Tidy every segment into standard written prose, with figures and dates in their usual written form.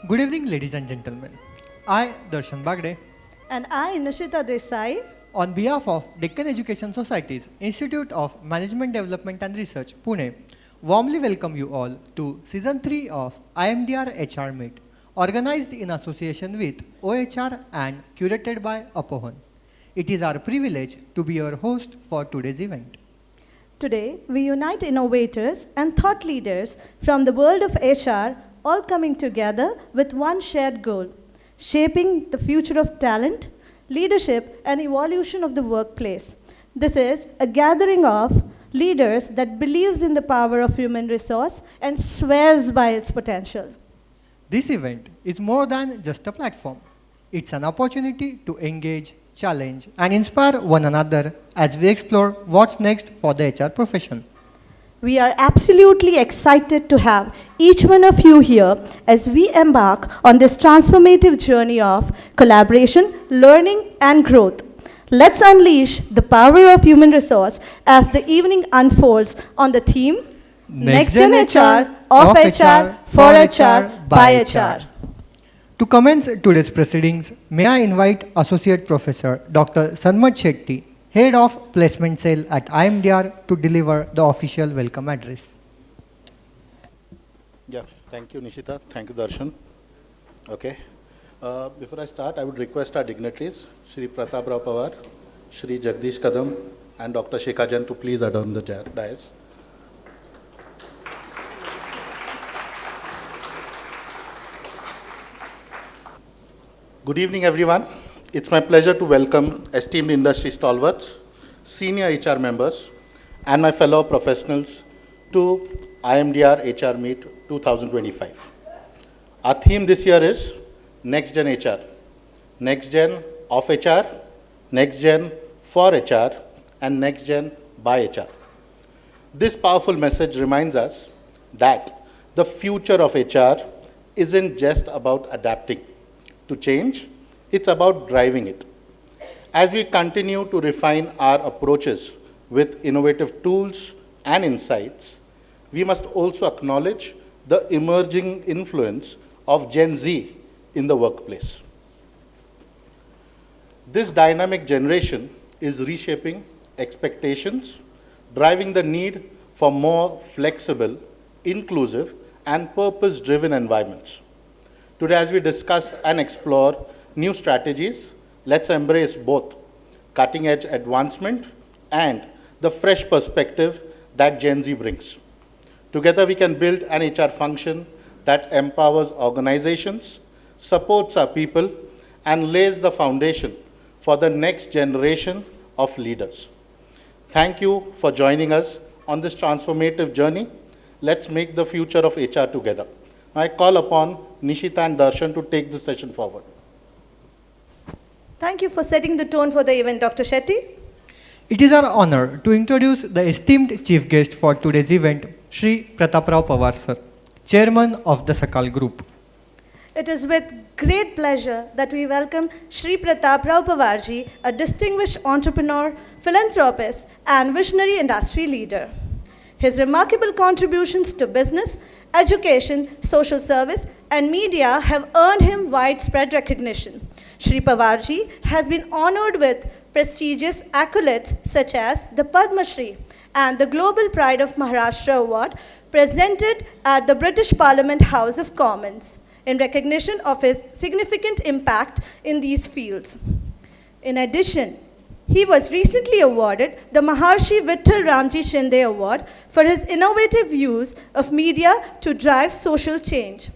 Good evening, ladies and gentlemen. I, Darshan Bagde, And I, Nishita Desai, on behalf of Deccan Education Society's Institute of Management Development and Research, Pune, warmly welcome you all to Season 3 of Imdr HR Meet, organized in association with OHR and curated by Apohan. It is our privilege to be your host for today's event. today we unite innovators and thought leaders from the world of HR, all coming together with one shared goal: shaping the future of talent, leadership, and evolution of the workplace. This is a gathering of leaders that believes in the power of human resource and swears by its potential. This event is more than just a platform. It's an opportunity to engage, challenge, and inspire one another as we explore what's next for the HR profession. We are absolutely excited to have each one of you here as we embark on this transformative journey of collaboration, learning, and growth. Let's unleash the power of human resource as the evening unfolds on the theme Next Gen HR, of HR, for HR, by HR. To commence today's proceedings, may I invite Associate Professor Dr. Sanmat Shetty, Head of Placement Cell at IMDR, to deliver the official welcome address. Yeah, thank you, Nishita. Thank you, Darshan. Okay. Before I start, I would request our dignitaries, Shri Pratap Rao Pawar, Shri Jagdish Kadam, and Dr. Shekha Jain to please adorn the dais. Good evening, everyone. It's my pleasure to welcome esteemed industry stalwarts, senior HR members, and my fellow professionals to IMDR HR Meet 2025. Our theme this year is Next Gen HR, Next Gen of HR, Next Gen for HR, and Next Gen by HR. This powerful message reminds us that the future of HR isn't just about adapting to change, it's about driving it. As we continue to refine our approaches with innovative tools and insights, we must also acknowledge the emerging influence of Gen Z in the workplace. This dynamic generation is reshaping expectations, driving the need for more flexible, inclusive, and purpose-driven environments. Today, as we discuss and explore new strategies, let's embrace both cutting-edge advancement and the fresh perspective that Gen Z brings. Together, we can build an HR function that empowers organizations, supports our people, and lays the foundation for the next generation of leaders. Thank you for joining us on this transformative journey. Let's make the future of HR together. I call upon Nishita and Darshan to take this session forward. Thank you for setting the tone for the event, Dr. Shetty. It is our honor to introduce the esteemed chief guest for today's event, Shri Pratap Rao Pawar sir, Chairman of the Sakal Group. It is with great pleasure that we welcome Shri Pratap Rao Pawarji, a distinguished entrepreneur, philanthropist, and visionary industry leader. His remarkable contributions to business, education, social service, and media have earned him widespread recognition. Shri Pawarji has been honored with prestigious accolades such as the Padma Shri and the Global Pride of Maharashtra Award presented at the British Parliament House of Commons in recognition of his significant impact in these fields. In addition, he was recently awarded the Maharshi Vittal Ramji Shinde Award for his innovative use of media to drive social change.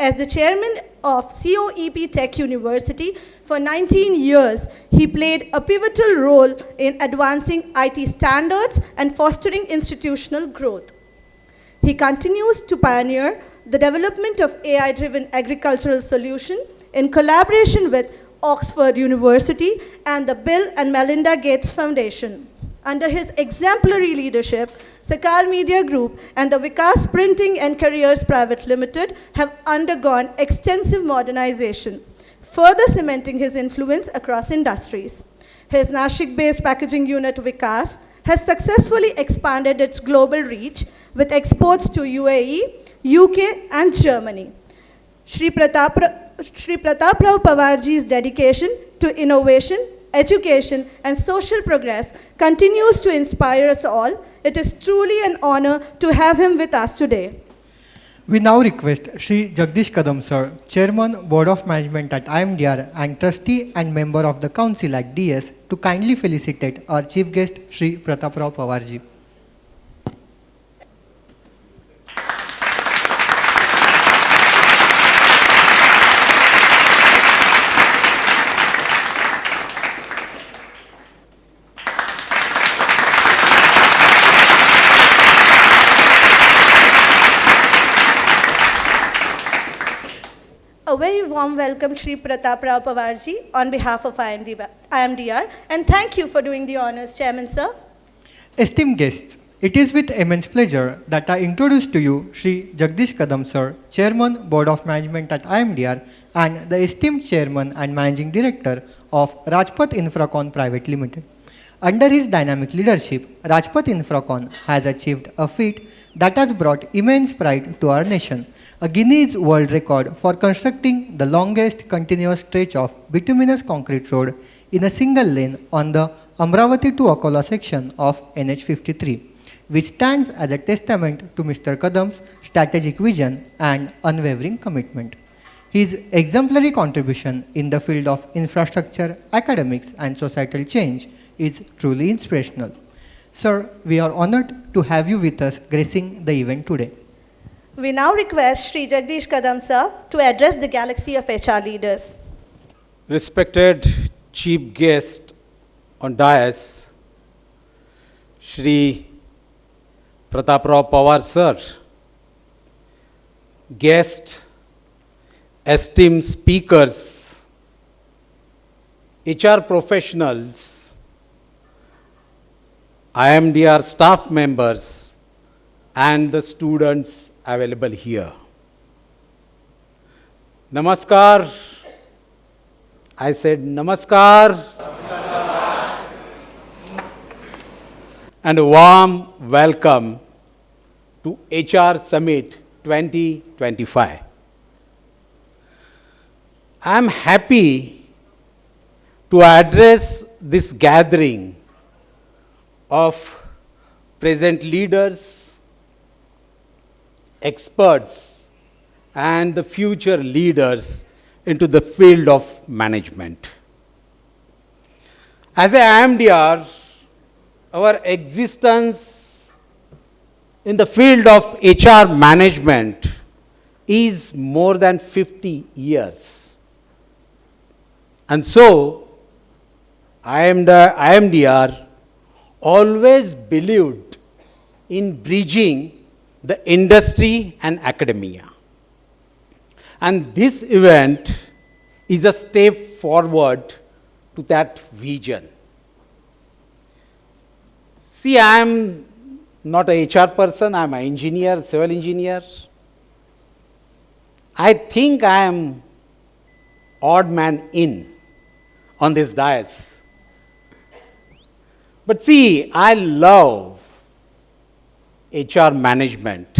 As the chairman of COEP Tech University for 19 years, he played a pivotal role in advancing IT standards and fostering institutional growth. He continues to pioneer the development of AI-driven agricultural solution in collaboration with Oxford University and the Bill and Melinda Gates Foundation. Under his exemplary leadership, Sakal Media Group and the Vikas Printing and Careers Private Limited have undergone extensive modernization, further cementing his influence across industries. His Nashik-based packaging unit Vikas has successfully expanded its global reach with exports to UAE, UK, and Germany. Shri Pratap Rao Pawarji's dedication to innovation, education, and social progress continues to inspire us all. It is truly an honor to have him with us today. We now request Shri Jagdish Kadam Sir, Chairman, Board of Management at IMDR and Trustee and Member of the Council at DS, to kindly felicitate our Chief Guest Shri Pratap Rao Pawarji. A very warm welcome, Shri Pratap Rao Pawarji, on behalf of IMDR, and thank you for doing the honors, Chairman Sir. Esteemed guests, it is with immense pleasure that I introduce to you Shri Jagdish Kadam Sir, Chairman, Board of Management at IMDR, and the esteemed Chairman and Managing Director of Rajpath Infracon Private Limited. Under his dynamic leadership, Rajpath Infracon has achieved a feat that has brought immense pride to our nation, a Guinness World Record for constructing the longest continuous stretch of bituminous concrete road in a single lane on the Amravati to Akola section of NH 53, which stands as a testament to Mr. Kadam's strategic vision and unwavering commitment. His exemplary contribution in the field of infrastructure, academics, and societal change is truly inspirational. Sir, we are honored to have you with us gracing the event today. We now request Shri Jagdish Kadam Sir to address the galaxy of HR leaders. Respected Chief Guest on dais, Shri Pratap Rao Pawar Sir, guest, esteemed speakers, HR professionals, IMDR staff members, and the students available here. Namaskar. I said Namaskar. And a warm welcome to HR Summit 2025. I am happy to address this gathering of present leaders, experts, and the future leaders into the field of management. As a IMDR, our existence in the field of HR management is more than 50 years. And so, IMDR always believed in bridging the industry and academia. And this event is a step forward to that vision. See, I am not a HR person, I am an engineer, civil engineer. I think I am odd man in on this dais. But see, I love HR management.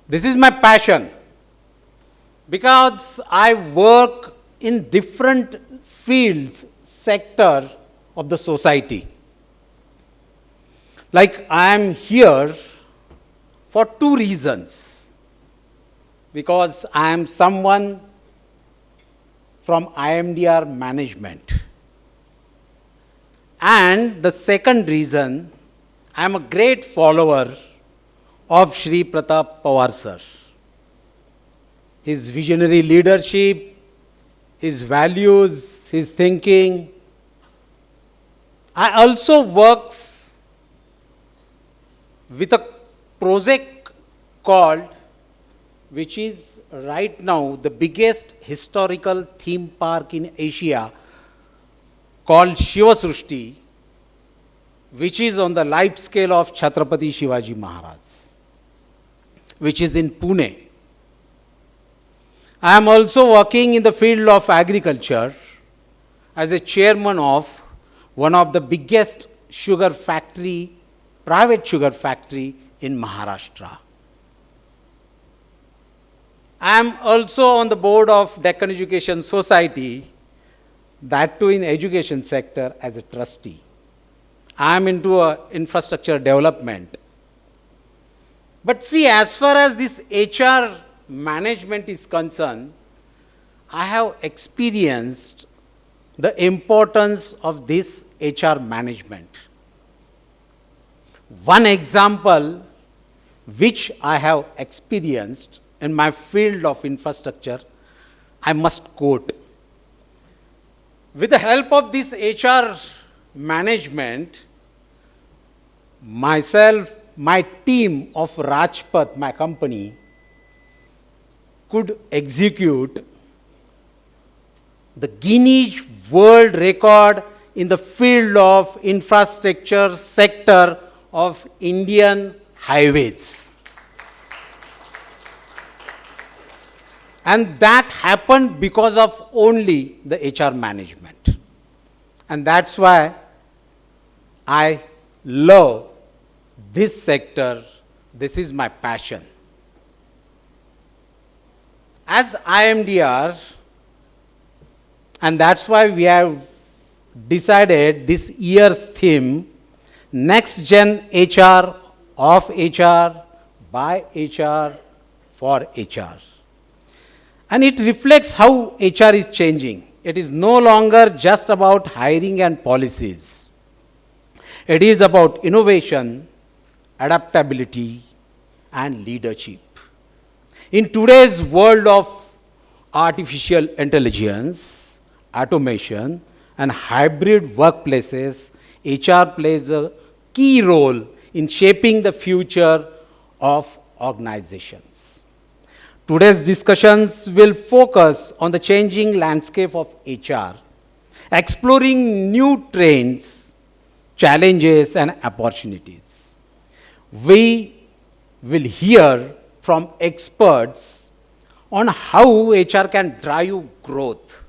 This is my passion because I work in different fields, sector of the society. Like I am here for two reasons. Because I am someone from IMDR management. And the second reason, I am a great follower of Shri Pratap Pawar sir. His visionary leadership, his values, his thinking. I also works with a project called, which is right now the biggest historical theme park in Asia, called Shiva Srushti, which is on the life scale of Chhatrapati Shivaji Maharaj, which is in Pune. I am also working in the field of agriculture as a chairman of one of the biggest sugar factory, private sugar factory in Maharashtra. I am also on the board of Deccan Education Society, that too in education sector as a trustee. I am into infrastructure development. But see, as far as this HR management is concerned, I have experienced the importance of this HR management. One example which I have experienced in my field of infrastructure, I must quote. With the help of this HR management, myself, my team of Rajpath, my company, could execute the Guinness World Record in the field of infrastructure sector of Indian highways. And that happened because of only the HR management. And that's why I love this sector. This is my passion. As IMDR, and that's why we have decided this year's theme, Next Gen HR, of HR, by HR, for HR. And it reflects how HR is changing. It is no longer just about hiring and policies. It is about innovation, adaptability, and leadership. In today's world of artificial intelligence, automation, and hybrid workplaces, HR plays a key role in shaping the future of organizations. Today's discussions will focus on the changing landscape of HR, exploring new trends, challenges, and opportunities. We will hear from experts on how HR can drive growth,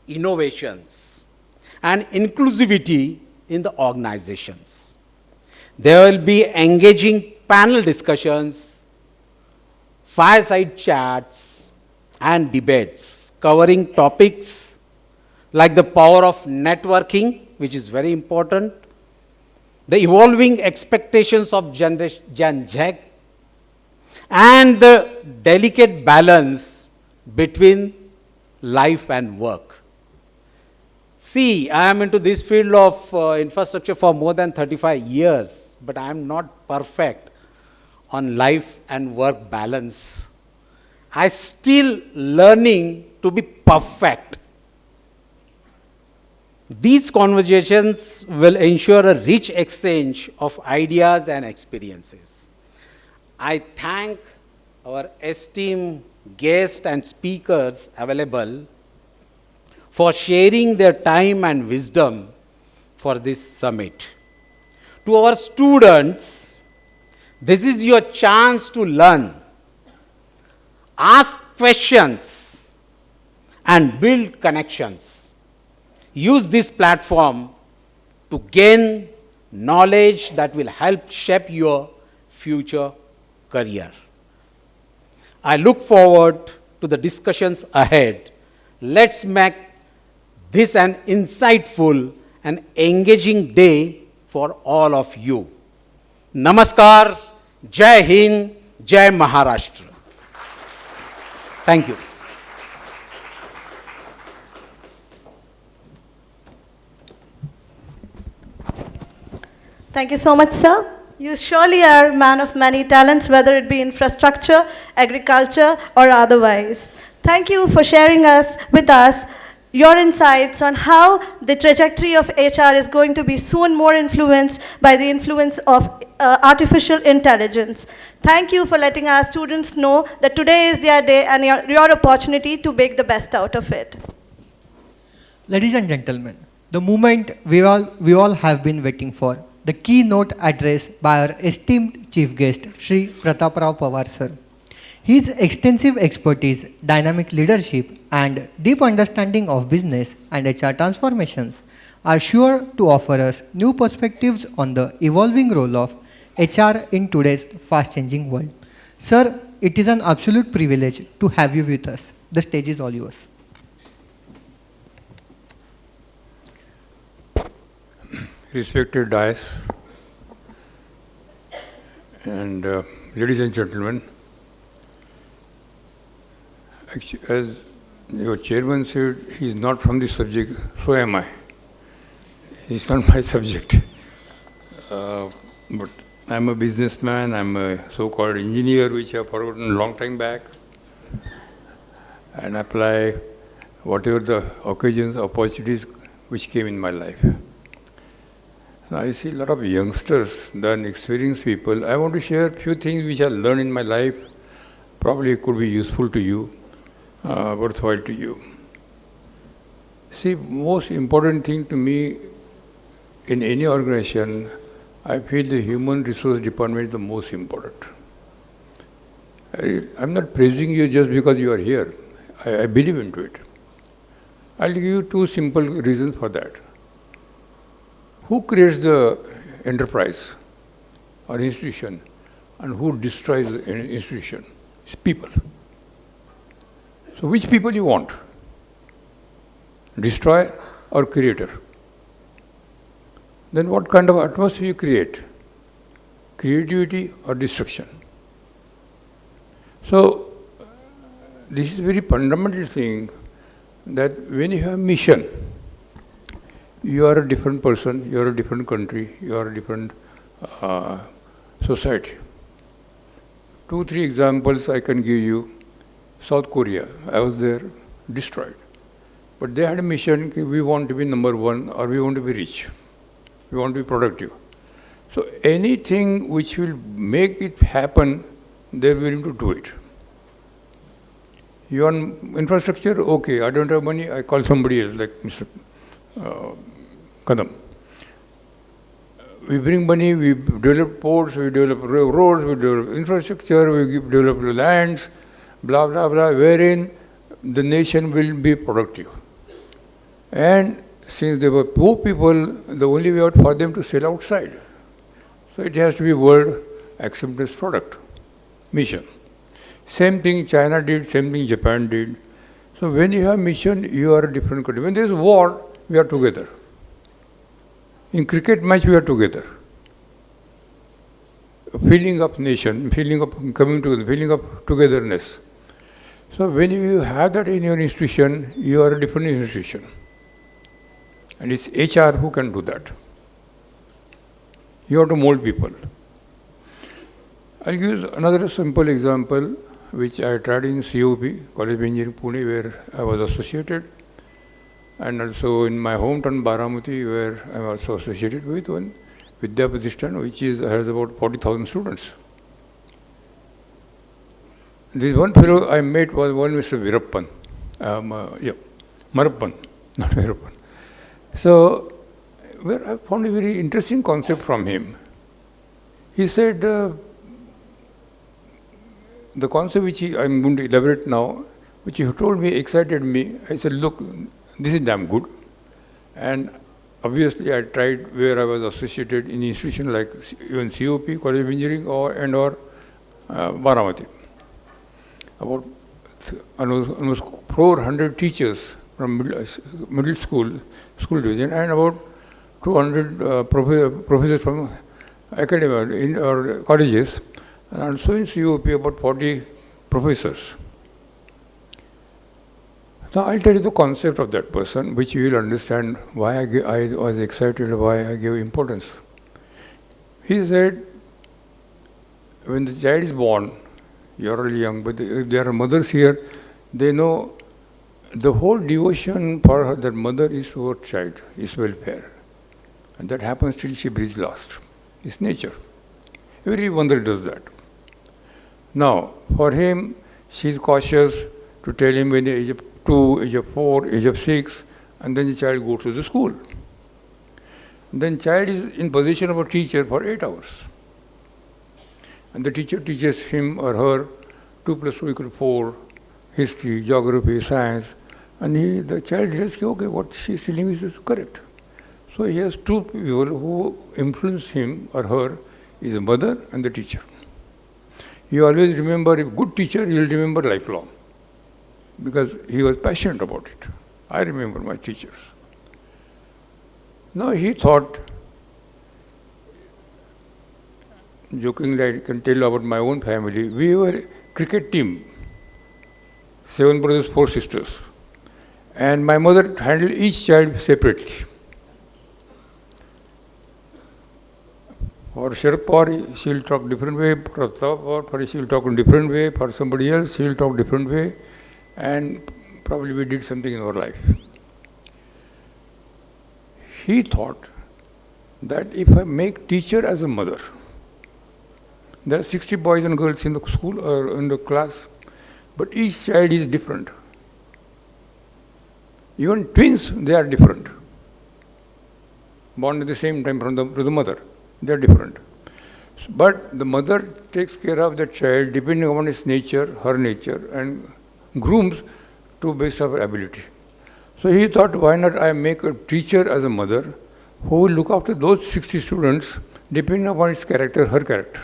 innovations, and inclusivity in the organizations. There will be engaging panel discussions, fireside chats, and debates covering topics like the power of networking, which is very important, the evolving expectations of Gen Z, and the delicate balance between life and work. See, I am into this field of infrastructure for more than 35 years, but I am not perfect on life and work balance. I still learning to be perfect. These conversations will ensure a rich exchange of ideas and experiences. I thank our esteemed guests and speakers available for sharing their time and wisdom for this summit. To our students, this is your chance to learn, ask questions, and build connections. Use this platform to gain knowledge that will help shape your future career. I look forward to the discussions ahead. Let's make this an insightful and engaging day for all of you. Namaskar, Jai Hind, Jai Maharashtra. Thank you. Thank you so much, sir. You surely are a man of many talents, whether it be infrastructure, agriculture, or otherwise. Thank you for sharing with us your insights on how the trajectory of HR is going to be soon more influenced by the influence of artificial intelligence. Thank you for letting our students know that today is their day and your opportunity to make the best out of it. Ladies and gentlemen, the moment we all have been waiting for, the keynote address by our esteemed chief guest, Shri Pratap Rao Pawar sir. His extensive expertise, dynamic leadership, and deep understanding of business and HR transformations are sure to offer us new perspectives on the evolving role of HR in today's fast-changing world. Sir, it is an absolute privilege to have you with us. The stage is all yours. Respected dais and ladies and gentlemen, actually, as your chairman said, he is not from this subject, so am I. It's not my subject. But I'm a businessman, I'm a so-called engineer, which I've forgotten a long time back, and apply whatever the occasions, opportunities which came in my life. Now, I see a lot of youngsters, then experienced people. I want to share a few things which I learned in my life. Probably it could be useful to you, worthwhile to you. See, most important thing to me in any organization, I feel the human resource department is the most important. I'm not praising you just because you are here. I believe into it. I'll give you two simple reasons for that. Who creates the enterprise or institution and who destroys the institution? It's people. So which people you want? Destroyer or creator? Then what kind of atmosphere you create? Creativity or destruction? So this is a very fundamental thing that when you have mission, you are a different person, you are a different country, you are a different society. 2, 3 examples I can give you. South Korea, I was there, destroyed. But they had a mission, we want to be number one or we want to be rich. We want to be productive. So anything which will make it happen, they're willing to do it. You want infrastructure? Okay, I don't have money, I call somebody else, like Mr. Kadam. We bring money, we develop ports, we develop roads, we develop infrastructure, we develop lands, blah, blah, blah, wherein the nation will be productive. And since they were poor people, the only way out for them to sell outside. So it has to be world acceptance product, mission. Same thing China did, same thing Japan did. So when you have mission, you are a different country. When there is war, we are together. In cricket match, we are together. A feeling of nation, feeling of coming together, feeling of togetherness. So when you have that in your institution, you are a different institution. And it's HR who can do that. You have to mold people. I'll give another simple example which I tried in COP, College of Engineering Pune, where I was associated, and also in my hometown Baramati, where I'm also associated with one Vidya Pratishthan, which has about 40,000 students. This one fellow I met was one Mr. Virappan, Marappan, not Virappan. So, where I found a very interesting concept from him. He said, the concept which I'm going to elaborate now, which he told me, excited me. I said, look, this is damn good. And obviously I tried where I was associated in institution like even COP, College of Engineering or Baramati. About almost 400 teachers from middle school division and about 200 professors from academia in or colleges, and also in COP about 40 professors. Now I'll tell you the concept of that person, which you will understand why I was excited, why I gave importance. He said, when the child is born, you're really young, but if there are mothers here, they know the whole devotion for their mother is towards child, is welfare. And that happens till she breathes last. It's nature. Every mother does that. Now, for him, she's cautious to tell him when age of 2, age of 4, age of 6, and then the child goes to the school. Then child is in position of a teacher for 8 hours. And the teacher teaches him or her 2 plus 2 equals 4, history, geography, science, and the child realizes, okay, what she's telling me is correct. So he has 2 people who influence him or her, is the mother and the teacher. You always remember, if good teacher, you'll remember lifelong. Because he was passionate about it. I remember my teachers. Now he thought, jokingly I can tell about my own family, we were a cricket team, 7 brothers, 4 sisters. And my mother handled each child separately. For Sharad Pawar, she will talk different way. For Pratap Pawar, she will talk in different way. For somebody else, she will talk different way. And probably we did something in our life. He thought that if I make teacher as a mother, there are 60 boys and girls in the school or in the class, but each child is different. Even twins, they are different. Born at the same time from to the mother, they are different. But the mother takes care of the child depending upon his nature, her nature, and grooms to best of her ability. So he thought, why not I make a teacher as a mother who will look after those 60 students depending upon his character, her character.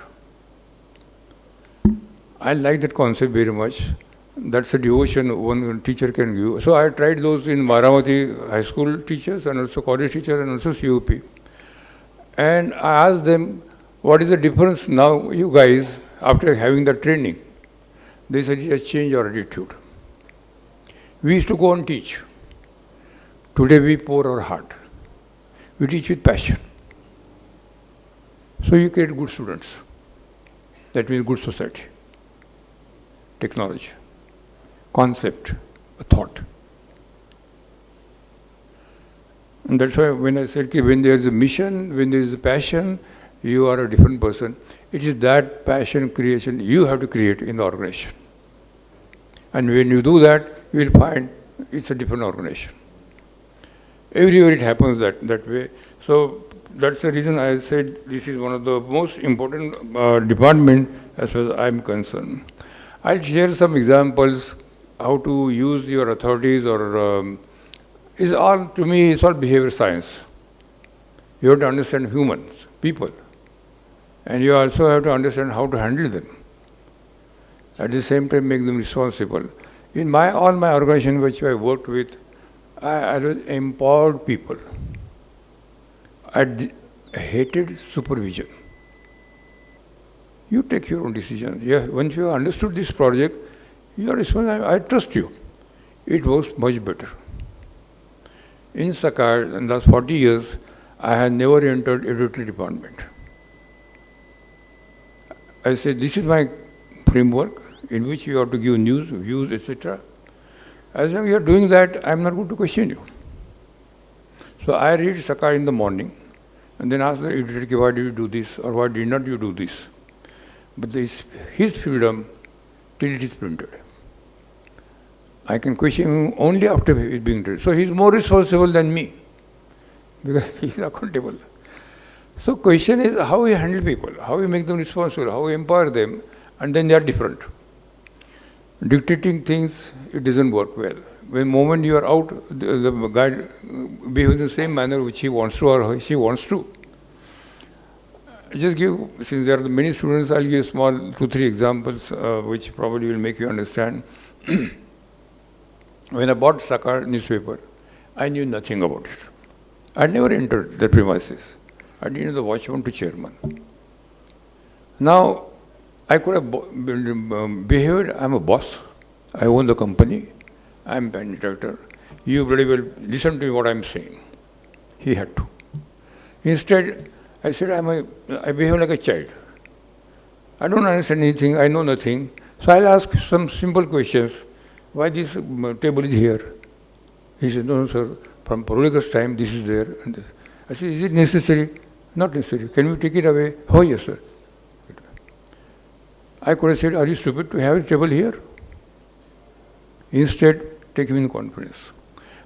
I like that concept very much. That's a devotion one teacher can give. So I tried those in Varamati high school teachers and also college teachers and also COP. And I asked them, what is the difference now, you guys, after having the training? They said, it has changed our attitude. We used to go and teach. Today we pour our heart. We teach with passion. So you create good students. That means good society. Technology. Concept. A thought. And that's why when I said when there is a mission, when there is a passion, you are a different person. It is that passion creation you have to create in the organization. And when you do that, you will find it's a different organization. Everywhere it happens that way. So that's the reason I said this is one of the most important department as far as I'm concerned. I'll share some examples how to use your authorities or is all, to me, it's all behavior science. You have to understand humans, people. And you also have to understand how to handle them. At the same time, make them responsible. In all my organization which I worked with, I always empowered people. I hated supervision. You take your own decision. Yeah, once you have understood this project, you are responsible. I trust you. It works much better. In Sakar, in the last 40 years, I had never entered editorial department. I said, this is my framework in which you have to give news, views, etc. As long as you are doing that, I am not going to question you. So I read Sakar in the morning and then ask the editor, why did you do this or why did not you do this? But his freedom till it is printed. I can question him only after it is being printed. So he is more responsible than me because he is accountable. So question is how we handle people, how we make them responsible, how we empower them, and then they are different. Dictating things, it doesn't work well. When the moment you are out, the guy behaves in the same manner which he wants to or she wants to. Just give, since there are many students, I'll give small 2-3 examples which probably will make you understand. When I bought Sakar newspaper, I knew nothing about it. I never entered the premises. I didn't know the watchman to chairman. Now, I could have behaved, I'm a boss, I own the company, I'm pen director. You very well listen to me what I'm saying. He had to. Instead, I said, I behave like a child. I don't understand anything, I know nothing. So I'll ask some simple questions. Why this table is here? He said, no, sir, from Parulika's time, this is there. And this. I said, is it necessary? Not necessary. Can we take it away? Oh, yes, sir. I could have said, are you stupid to have a table here? Instead, take him in confidence.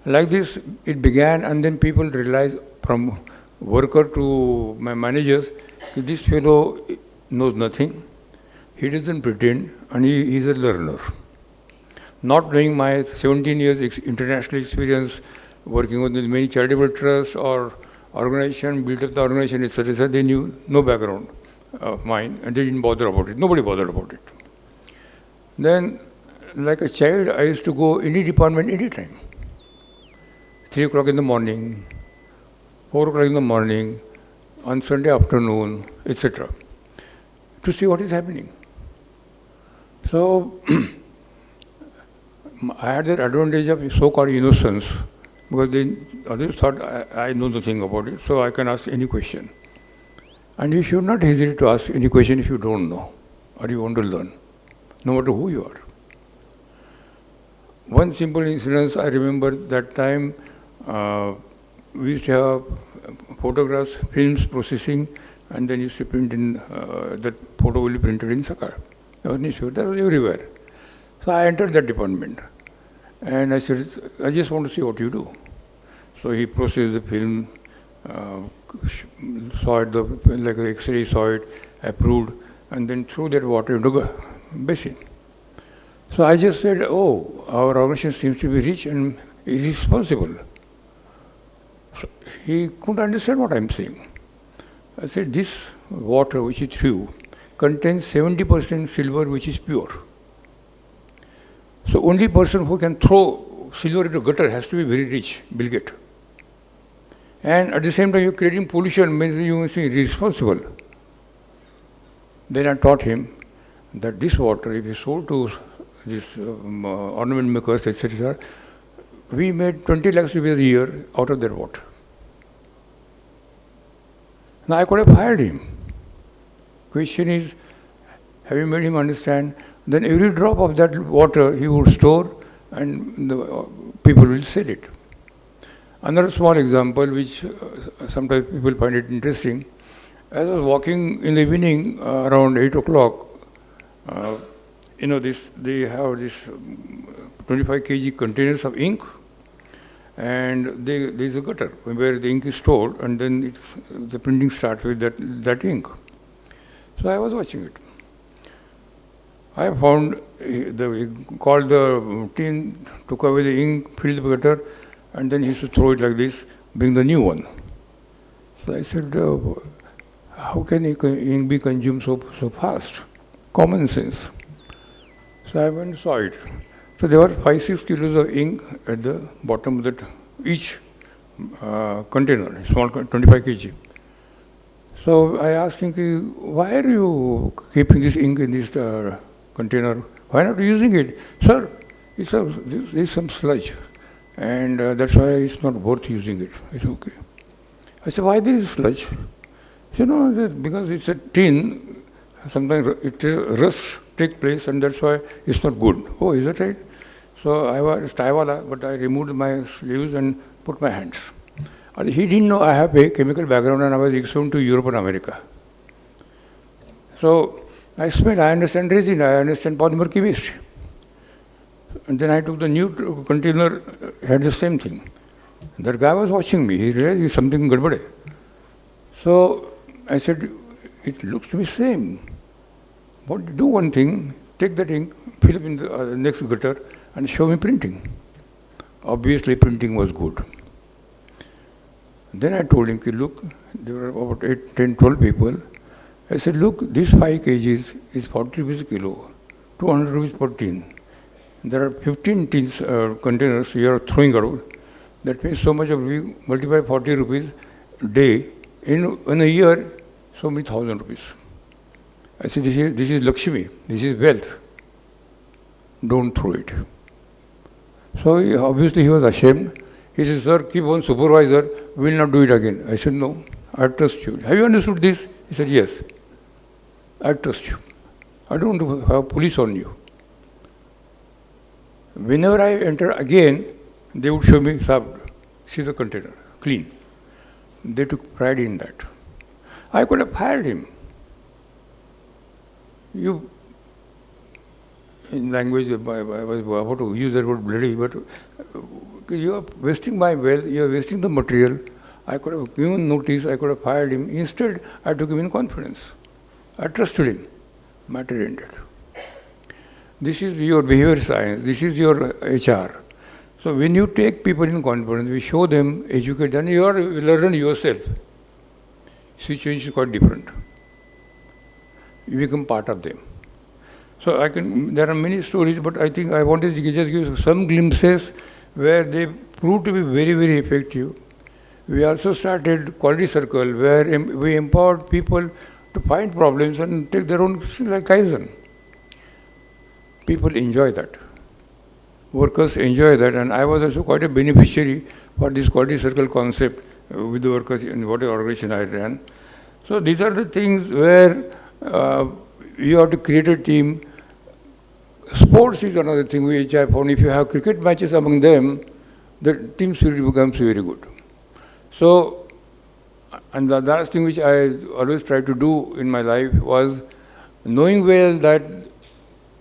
Like this, it began, and then people realized from worker to my managers, this fellow knows nothing, he doesn't pretend, and he is a learner. Not knowing my 17 years international experience, working with many charitable trusts or organization, built up the organization, etc., they knew no background. of mine, and they didn't bother about it. Nobody bothered about it. Then, like a child, I used to go any department anytime. 3 o'clock in the morning, 4 o'clock in the morning, on Sunday afternoon, etc., to see what is happening. So, I had that advantage of so-called innocence, because they others thought I know nothing about it, so I can ask any question. And you should not hesitate to ask any question if you don't know or you want to learn, no matter who you are. One simple incident, I remember that time we used to have photographs, films processing, and then used to print in, that photo will be printed in Sakar. That was everywhere. So I entered that department and I said, I just want to see what you do. So he processed the film, saw it, like the X-ray, saw it, approved, and then threw that water into the basin. So I just said, oh, our organization seems to be rich and irresponsible. So he couldn't understand what I'm saying. I said, this water which he threw contains 70% silver which is pure. So only person who can throw silver into gutter has to be very rich, Bill Gates. And at the same time, you're creating pollution, means you must be responsible. Then I taught him that this water, if you sold to this ornament makers, etc., we made 20 lakhs rupees a year out of that water. Now I could have hired him. Question is, have you made him understand? Then every drop of that water he would store and the people will sell it. Another small example which sometimes people find it interesting. As I was walking in the evening around 8 o'clock, they have this 25 kg containers of ink, and there is a gutter where the ink is stored, and then the printing starts with that ink. So I was watching it. I found he called the tin, took away the ink, filled the gutter, and then he used to throw it like this, bring the new one. So I said, how can ink be consumed so fast? Common sense. So I went and saw it. So there were 5-6 kilos of ink at the bottom of that each container, small 25 kg. So I asked him, why are you keeping this ink in this container? Why not using it? Sir, there is some sludge, and that's why it's not worth using it. It's okay. I said, why there is sludge? He said, no, because it's a tin, sometimes rust take place, and that's why it's not good. Oh, is that right? So I was Taiwala, but I removed my sleeves and put my hands. And he didn't know I have a chemical background and I was exposed to Europe and America. So I smelled, I understand resin, I understand polymer chemistry. And then I took the new container, had the same thing. That guy was watching me, he realized it's something gadbade. So I said, it looks to be same. But do one thing, take that ink, fill up in the next gutter and show me printing. Obviously printing was good. Then I told him, look, there were about 8, 10, 12 people. I said, look, this 5 kgs is 40 rupees a kilo, 200 rupees per tin. There are 15 tins, containers you are throwing out. That means so much of we multiply 40 rupees a day. In a year, so many 1,000 rupees. I said, this is Lakshmi, this is wealth. Don't throw it. So obviously he was ashamed. He said, sir, keep on supervisor, we will not do it again. I said, no, I trust you. Have you understood this? He said, yes, I trust you. I don't want to have police on you. Whenever I enter again, they would show me, see the container, clean. They took pride in that. I could have fired him. In language, I was about to use that word bloody, but you are wasting my wealth, you are wasting the material. I could have given notice, I could have fired him. Instead, I took him in confidence. I trusted him. Matter ended. This is your behavior science, this is your HR. So when you take people in confidence, we show them, educate them, you are learning yourself. Situation is quite different. you become part of them. So there are many stories, but I think I wanted to just give some glimpses where they proved to be very, very effective. We also started Quality Circle, where we empowered people to find problems and take their own, like Kaizen. People enjoy that. Workers enjoy that, and I was also quite a beneficiary for this Quality Circle concept with the workers in whatever organization I ran. So these are the things where you have to create a team. Sports is another thing which I found. If you have cricket matches among them, the team spirit becomes very good. So, and the last thing which I always tried to do in my life was knowing well that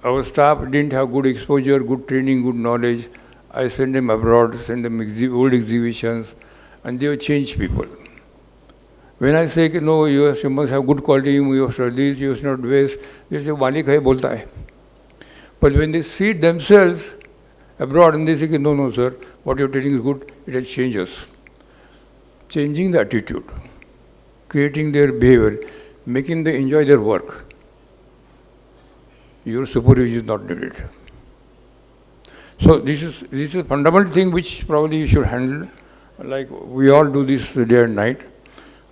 our staff didn't have good exposure, good training, good knowledge. I sent them abroad, sent them old exhibitions, and they have changed people. When I say, no, you must have good quality, you must have this, you must not waste, they say, Malik hai bolta hai. But when they see themselves abroad and they say, no, no, sir, what you're telling is good, it has changed us. Changing the attitude, creating their behavior, making them enjoy their work. Your supervision is not needed. So this is a fundamental thing which probably you should handle. Like we all do this day and night.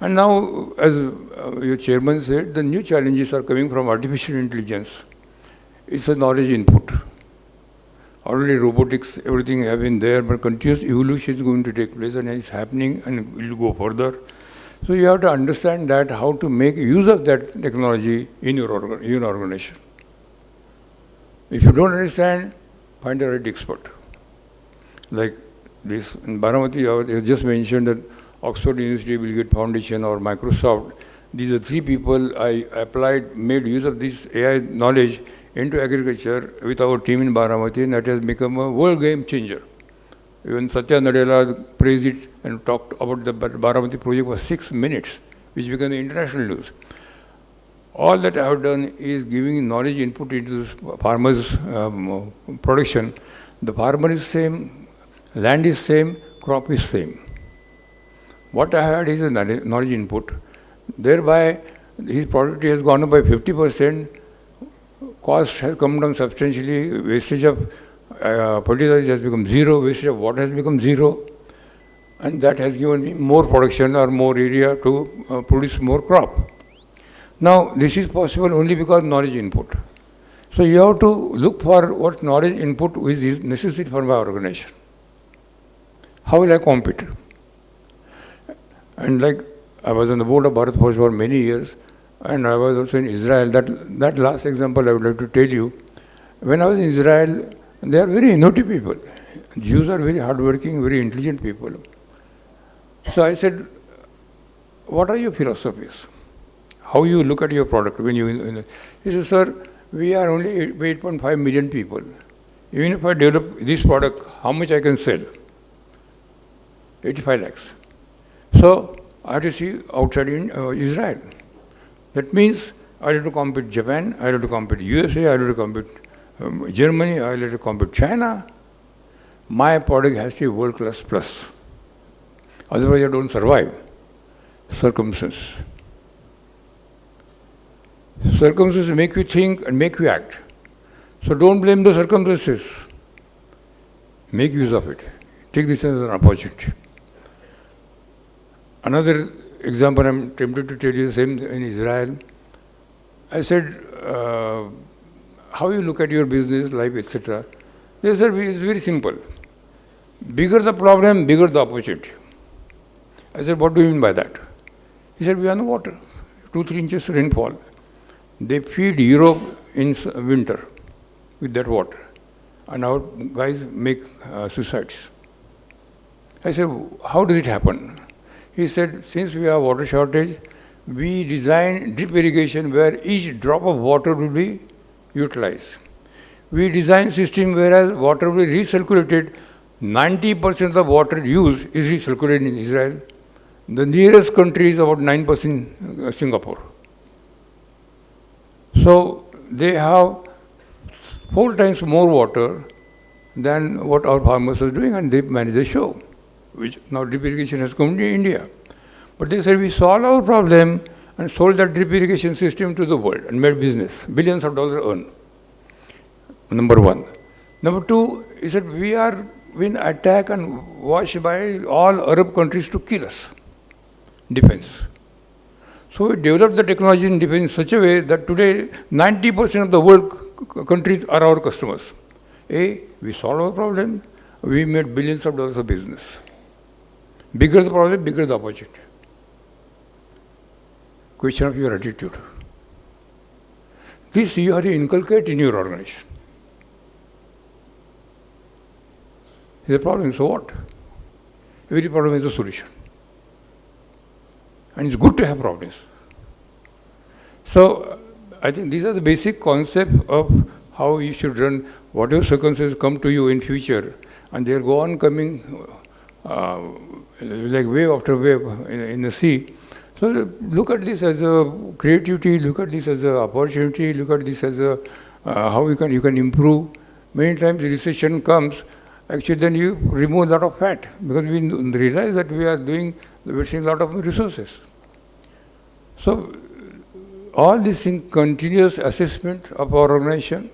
And now, as your chairman said, the new challenges are coming from artificial intelligence. It's a knowledge input. Already robotics, everything have been there, but continuous evolution is going to take place and it's happening and it will go further. So you have to understand that how to make use of that technology in your organization. If you don't understand, find a right expert. Like this in Baramati, you just mentioned that Oxford University, Bill Gates Foundation or Microsoft. These are three people I made use of this AI knowledge into agriculture with our team in Baramati, and that has become a world game changer. Even Satya Nadella praised it and talked about the Baramati project for 6 minutes, which became the international news. All that I have done is giving knowledge input into the farmer's production. The farmer is same, land is same, crop is same. What I had is a knowledge input. Thereby, his productivity has gone up by 50%. Cost has come down substantially. Wastage of fertilizer has become zero. Wastage of water has become zero. And that has given me more production or more area to produce more crop. Now, this is possible only because knowledge input. So you have to look for what knowledge input is necessary for my organization. How will I compete? And like I was on the board of Bharat Forge for many years, and I was also in Israel. That last example I would like to tell you. When I was in Israel, they are very innovative people. Jews are very hardworking, very intelligent people. So I said, what are your philosophies? How you look at your product when you... He said, sir, we are only 8.5 million people. Even if I develop this product, how much I can sell? 85 lakhs. So I have to see outside in Israel. That means I have to compete Japan, I have to compete USA, I have to compete Germany, I have to compete China. My product has to be world class plus. Otherwise I don't survive. Circumstances. Circumstances make you think and make you act. So don't blame the circumstances. Make use of it. Take this as an opportunity. Another example I'm tempted to tell you, the same in Israel. I said, how you look at your business, life, etc. They said, it's very simple. Bigger the problem, bigger the opportunity. I said, what do you mean by that? He said, we have no water, 2-3 inches rainfall. They feed Europe in winter with that water. And our guys make suicides. I said, how does it happen? He said, since we have water shortage, we design drip irrigation where each drop of water will be utilized. We design system whereas water will be recirculated. 90% of water used is recirculated in Israel. The nearest country is about 9% Singapore. So they have 4 times more water than what our farmers are doing, and they manage the show, which now drip irrigation has come to India. But they said, we solve our problem and sold that drip irrigation system to the world and made business, billions of dollars earned. Number one. Number two, he said, we are being attacked and watched by all Arab countries to kill us. Defense. So we developed the technology in defense in such a way that today 90% of the world countries are our customers. We solve our problem, we made billions of dollars of business. Bigger the problem, bigger the opportunity. Question of your attitude. This you have to inculcate in your organization. Is a problem, so what? Every problem has a solution. And it's good to have problems. So, I think these are the basic concepts of how you should run whatever circumstances come to you in future. And they'll go on coming like wave after wave in the sea. So look at this as a creativity, look at this as an opportunity, look at this as a how you can improve. Many times recession comes, actually then you remove a lot of fat because we realize that we are wasting a lot of resources. So all this in continuous assessment of our organization,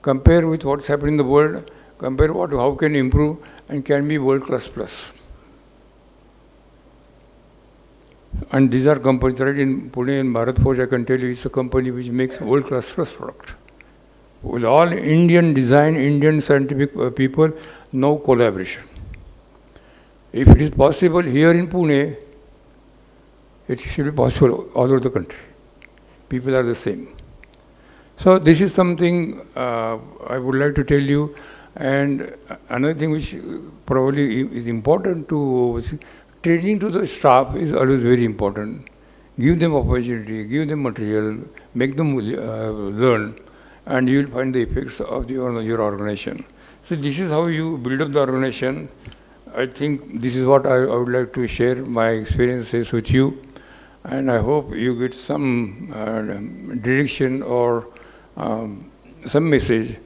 compare with what's happening in the world, compare how can improve and can be world class plus. And these are companies right in Pune and Bharat Forge, I can tell you, it's a company which makes world class plus product. With all Indian design, Indian scientific people, no collaboration. If it is possible here in Pune, it should be possible all over the country. People are the same. So this is something I would like to tell you. And another thing which probably is important to training to the staff is always very important. Give them opportunity, give them material, make them learn, and you will find the effects of your organization. So this is how you build up the organization. I think this is what I would like to share my experiences with you, and I hope you get some direction or some message.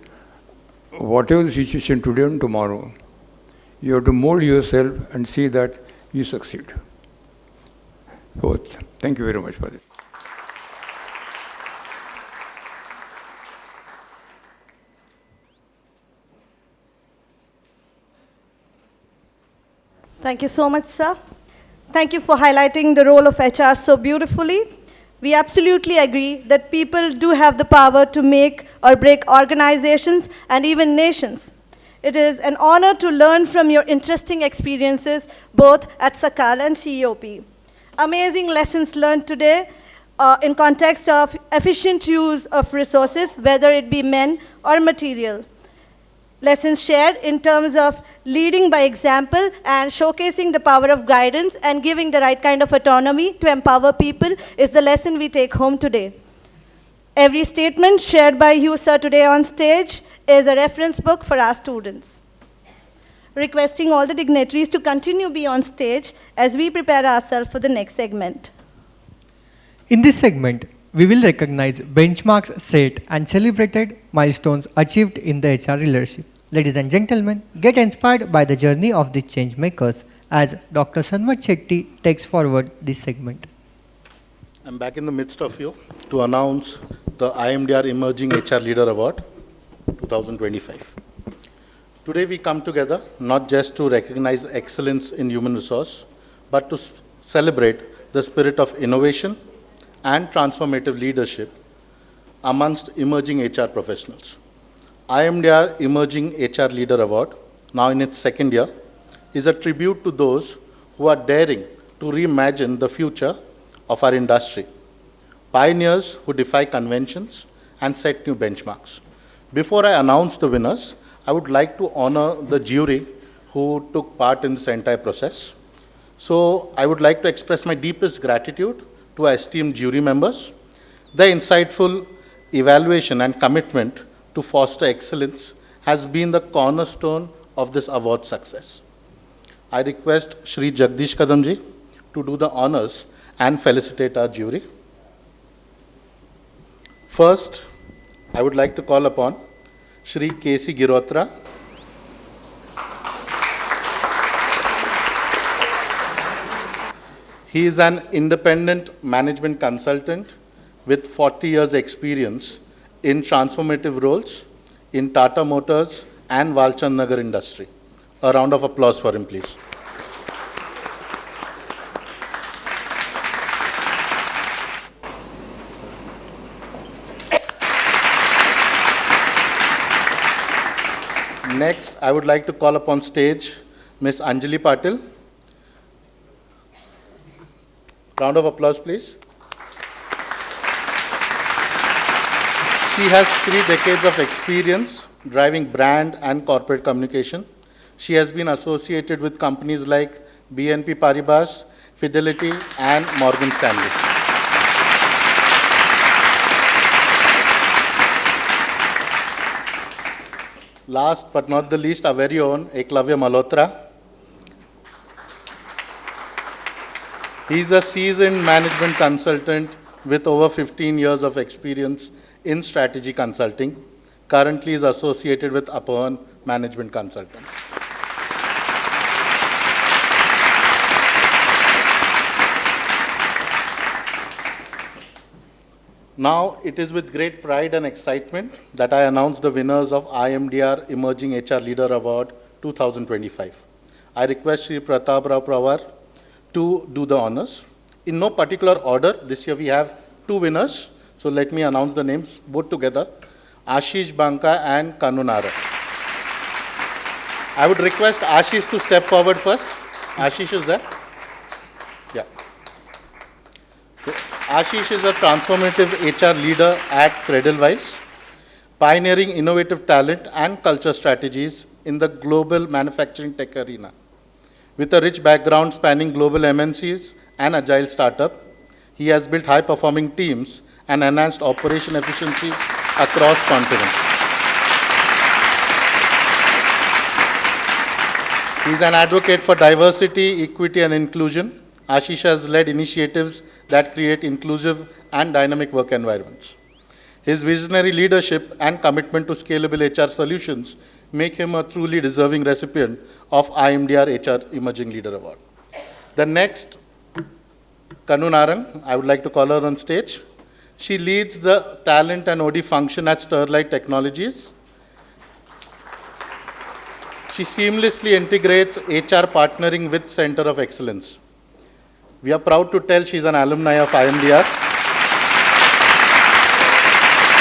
Whatever the situation today and tomorrow, you have to mold yourself and see that you succeed. So, thank you very much for this. Thank you so much, sir. Thank you for highlighting the role of HR so beautifully. We absolutely agree that people do have the power to make or break organizations and even nations. It is an honor to learn from your interesting experiences both at Sakal and CEOP. Amazing lessons learned today in context of efficient use of resources, whether it be men or material. Lessons shared in terms of leading by example and showcasing the power of guidance and giving the right kind of autonomy to empower people is the lesson we take home today. Every statement shared by you, sir, today on stage is a reference book for our students. Requesting all the dignitaries to continue be on stage as we prepare ourselves for the next segment. In this segment, we will recognize benchmarks set and celebrated milestones achieved in the HR leadership. Ladies and gentlemen, get inspired by the journey of the change makers as Dr. Sanmat Shetty takes forward this segment. I'm back in the midst of you to announce the IMDR Emerging HR Leader Award 2025. Today we come together not just to recognize excellence in human resource, but to celebrate the spirit of innovation and transformative leadership amongst emerging HR professionals. IMDR Emerging HR Leader Award, now in its second year, is a tribute to those who are daring to reimagine the future of our industry. Pioneers who defy conventions and set new benchmarks. Before I announce the winners, I would like to honor the jury who took part in this entire process. So I would like to express my deepest gratitude to our esteemed jury members. Their insightful evaluation and commitment to foster excellence has been the cornerstone of this award success. I request Shri Jagdish Kadamji to do the honors and felicitate our jury. First, I would like to call upon Shri K.C. Girotra, He is an independent management consultant with 40 years experience in transformative roles in Tata Motors and Walchand Nagar industry. A round of applause for him, please. Next, I would like to call upon stage Ms. Anjali Patil. Round of applause, please. She has 3 decades of experience driving brand and corporate communication. She has been associated with companies like BNP Paribas, Fidelity, and Morgan Stanley. Last but not the least, our very own Eklavya Malhotra. He's a seasoned management consultant with over 15 years of experience in strategy consulting. Currently is associated with Apohan Management Consultants. Now, it is with great pride and excitement that I announce the winners of IMDR Emerging HR Leader Award 2025. I request Shri Pratap Rao Pawar to do the honors. In no particular order, this year we have 2 winners. So let me announce the names both together, Ashish Banka and Kanunara. I would request Ashish to step forward first. Ashish is there? Yeah. So, Ashish is a transformative HR leader at Cradlewise, pioneering innovative talent and culture strategies in the global manufacturing tech arena. With a rich background spanning global MNCs and agile startup, he has built high-performing teams and enhanced operation efficiencies across continents. He is an advocate for diversity, equity, and inclusion. Ashish has led initiatives that create inclusive and dynamic work environments. His visionary leadership and commitment to scalable HR solutions make him a truly deserving recipient of IMDR HR Emerging Leader Award. The next, Kanu Narang, I would like to call her on stage. She leads the talent and OD function at Sterlite Technologies. She seamlessly integrates HR partnering with Center of Excellence. We are proud to tell she's an alumni of IMDR.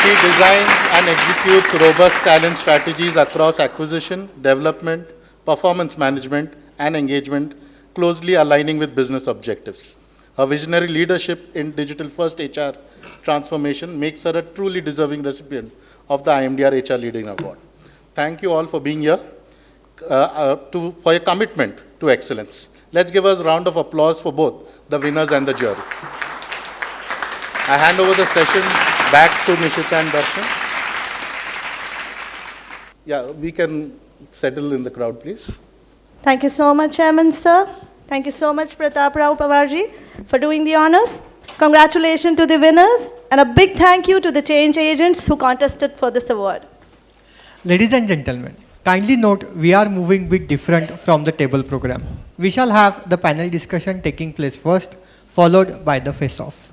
She designs and executes robust talent strategies across acquisition, development, performance management, and engagement, closely aligning with business objectives. Her visionary leadership in digital-first HR transformation makes her a truly deserving recipient of the IMDR HR Leading Award. Thank you all for being here, for your commitment to excellence. Let's give us a round of applause for both the winners and the jury. I hand over the session back to Nishita and Darshan. Yeah, we can settle in the crowd, please. Thank you so much, Chairman, sir. Thank you so much, Pratap Rao Pawarji, for doing the honors. Congratulations to the winners, and a big thank you to the change agents who contested for this award. Ladies and gentlemen, kindly note we are moving a bit different from the table program. We shall have the panel discussion taking place first, followed by the face-off.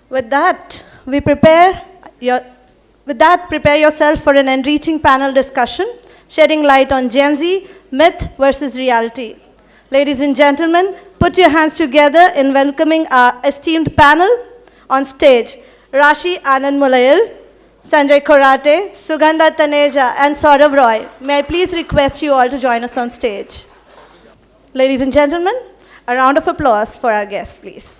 With that, prepare yourself for an enriching panel discussion, shedding light on Gen Z, myth versus reality. Ladies and gentlemen, put your hands together in welcoming our esteemed panel on stage. Rashi Anand Mulayal, Sanjay Korate, Sugandha Taneja, and Saurav Roy. May I please request you all to join us on stage. Ladies and gentlemen, a round of applause for our guests, please.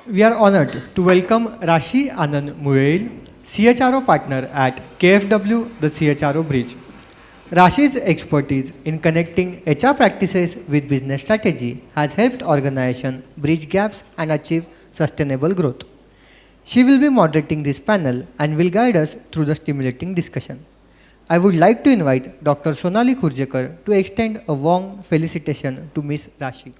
We are honored to welcome Rashi Anand Mulayal, CHRO partner at KFW, the CHRO Bridge. Rashi's expertise in connecting HR practices with business strategy has helped organizations bridge gaps and achieve sustainable growth. She will be moderating this panel and will guide us through the stimulating discussion. I would like to invite Dr. Sonali Khurjekar to extend a warm felicitation to Ms. Rashi.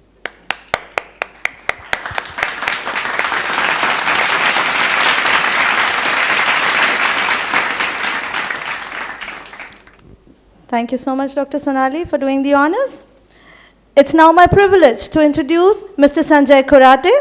Thank you so much, Dr. Sonali, for doing the honors. It's now my privilege to introduce Mr. Sanjay Kurate,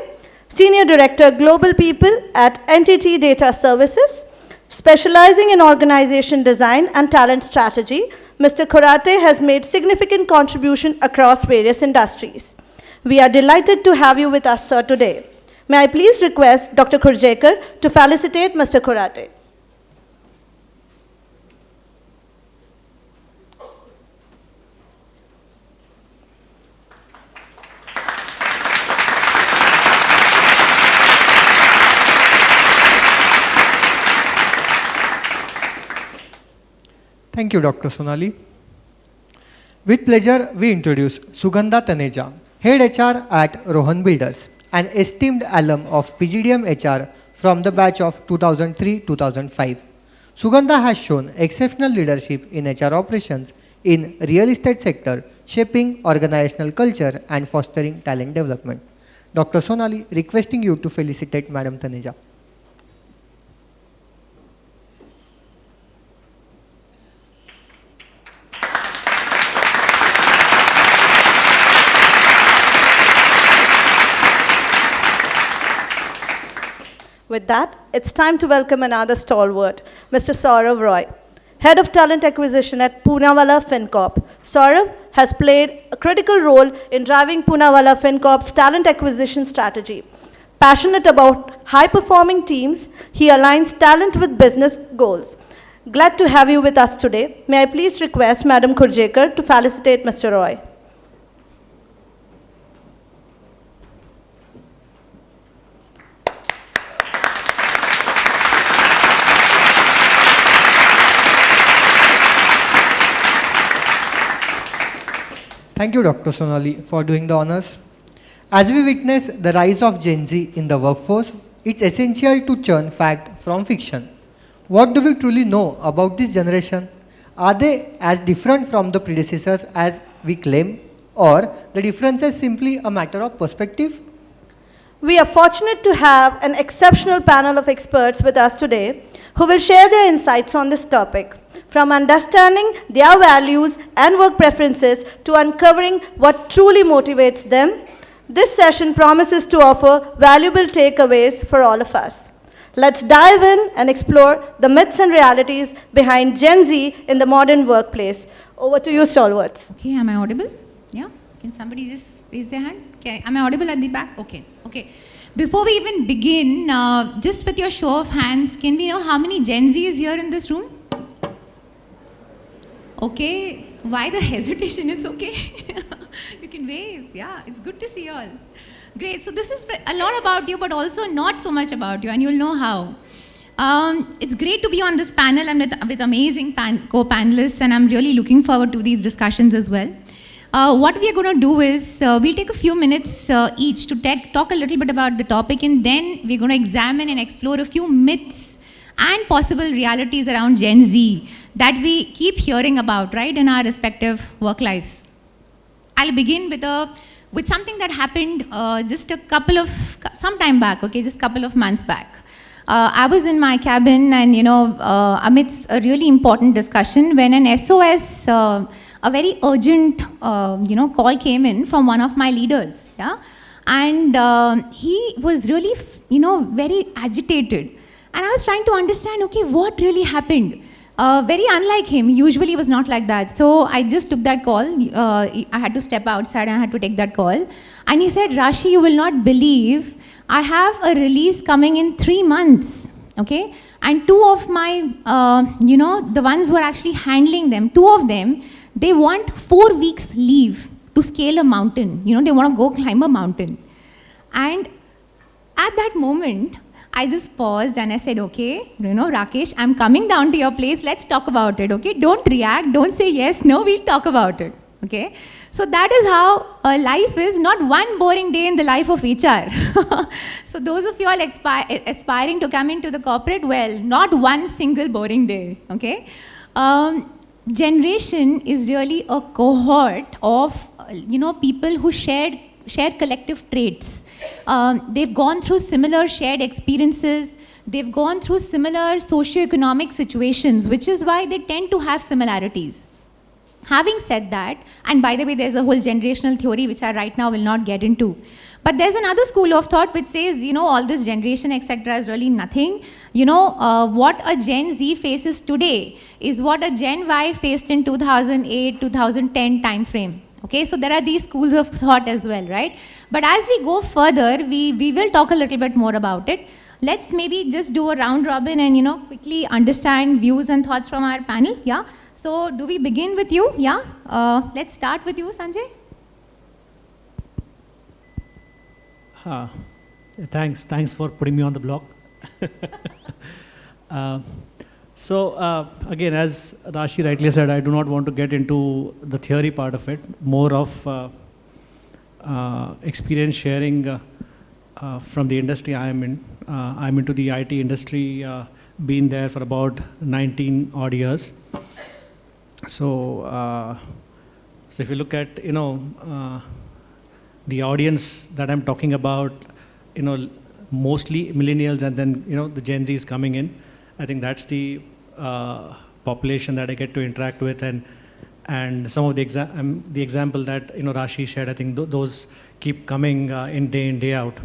Senior Director Global People at NTT Data Services. Specializing in organization design and talent strategy, Mr. Kurate has made significant contribution across various industries. We are delighted to have you with us, sir, today. May I please request Dr. Kurjekar to felicitate Mr. Kurate. Thank you, Dr. Sonali. With pleasure, we introduce Sugandha Taneja, Head HR at Rohan Builders, an esteemed alum of PGDM HR from the batch of 2003-2005. Sugandha has shown exceptional leadership in HR operations in real estate sector, shaping organizational culture and fostering talent development. Dr. Sonali, requesting you to felicitate Madam Taneja. With that, it's time to welcome another stalwart, Mr. Saurav Roy, Head of Talent Acquisition at Poonawalla FinCorp. Saurav has played a critical role in driving Poonawalla FinCorp's talent acquisition strategy. Passionate about high-performing teams, he aligns talent with business goals. Glad to have you with us today. May I please request Madam Kurjekar to felicitate Mr. Roy. Thank you, Dr. Sonali, for doing the honors. As we witness the rise of Gen Z in the workforce, it's essential to churn fact from fiction. What do we truly know about this generation? Are they as different from the predecessors as we claim, or the difference is simply a matter of perspective? We are fortunate to have an exceptional panel of experts with us today who will share their insights on this topic, from understanding their values and work preferences to uncovering what truly motivates them. This session promises to offer valuable takeaways for all of us. Let's dive in and explore the myths and realities behind Gen Z in the modern workplace. Over to you, stalwarts. Okay, am I audible? Yeah? Can somebody just raise their hand? Okay, am I audible at the back? Okay, okay. Before we even begin, just with your show of hands, can we know how many Gen Z is here in this room? Okay, why the hesitation? It's okay. You can wave. Yeah, it's good to see you all. Great, so this is a lot about you, but also not so much about you, and you'll know how. It's great to be on this panel and with amazing co-panelists, and I'm really looking forward to these discussions as well. What we are going to do is, we'll take a few minutes each to talk a little bit about the topic, and then we're going to examine and explore a few myths and possible realities around Gen Z that we keep hearing about, right, in our respective work lives. I'll begin with something that happened just some time back, okay, just a couple of months back. I was in my cabin and, amidst a really important discussion when an SOS, a very urgent, call came in from one of my leaders, yeah? And he was really, very agitated. And I was trying to understand, okay, what really happened? Very unlike him. Usually he was not like that. So I just took that call. I had to step outside and I had to take that call. And he said, Rashi, you will not believe, I have a release coming in 3 months, okay? And two of my, the ones who are actually handling them, two of them, they want 4 weeks leave to scale a mountain. They want to go climb a mountain. And at that moment, I just paused and I said, okay, Rakesh, I'm coming down to your place. Let's talk about it, okay? Don't react. Don't say yes, no, we'll talk about it, okay? So that is how life is, not one boring day in the life of HR. So those of you all aspiring to come into the corporate, well, not one single boring day, okay? Generation is really a cohort of, people who share collective traits. They've gone through similar shared experiences. They've gone through similar socioeconomic situations, which is why they tend to have similarities. Having said that, and by the way, there's a whole generational theory which I right now will not get into. But there's another school of thought which says, all this generation, etc., is really nothing. What a Gen Z faces today is what a Gen Y faced in 2008, 2010 time frame. Okay, so there are these schools of thought as well, right? But as we go further, we will talk a little bit more about it. Let's maybe just do a round robin and, quickly understand views and thoughts from our panel, yeah? So do we begin with you? Yeah. Let's start with you, Sanjay. Thanks for putting me on the block. Again, as Rashi rightly said, I do not want to get into the theory part of it, more of experience sharing from the industry I am in. I'm into the IT industry, been there for about 19 odd years. So if you look at, the audience that I'm talking about, mostly millennials and then, the Gen Z is coming in. I think that's the population that I get to interact with, and some of the example that, Rashi shared, I think those keep coming in day out.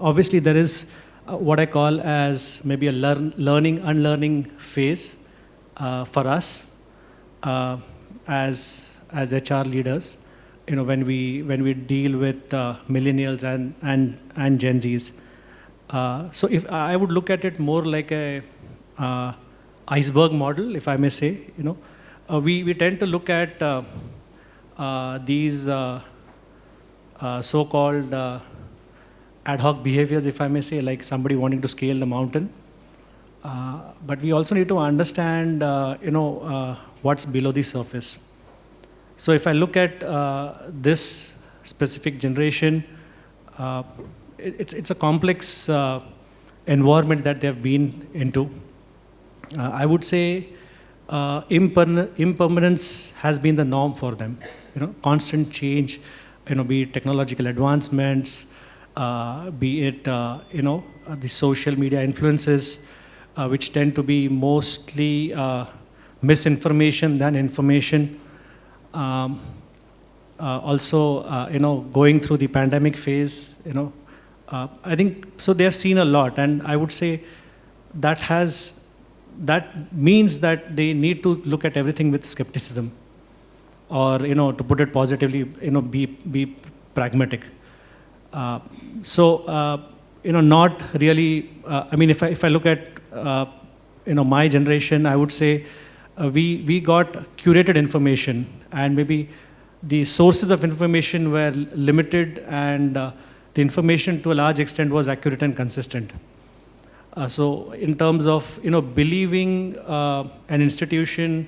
Obviously there is what I call as maybe a learning, unlearning phase for us as HR leaders, when we deal with millennials and Gen Zs. So if I would look at it more like a iceberg model, if I may say, we tend to look at these so-called ad hoc behaviors, if I may say, like somebody wanting to scale the mountain. But we also need to understand, what's below the surface. So if I look at this specific generation, it's a complex environment that they have been into. I would say impermanence has been the norm for them. Constant change, be it technological advancements, be it the social media influences, which tend to be mostly misinformation than information. Also, going through the pandemic phase, I think, so they have seen a lot, and I would say that means that they need to look at everything with skepticism, or, to put it positively, be pragmatic. Not really, if I look at, my generation, I would say we got curated information, and maybe the sources of information were limited, and the information to a large extent was accurate and consistent. So in terms of, believing an institution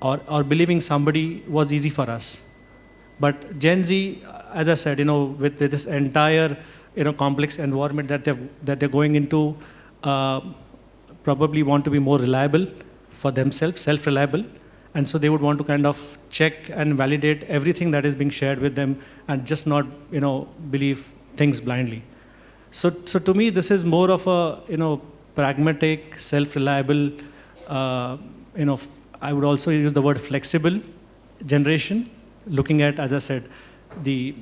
or believing somebody was easy for us. But Gen Z, as I said, with this entire, complex environment that they're going into, probably want to be more reliable for themselves, self-reliable. And so they would want to kind of check and validate everything that is being shared with them, and just not, believe things blindly. So to me, this is more of a, pragmatic, self-reliable, I would also use the word flexible generation, looking at, as I said, the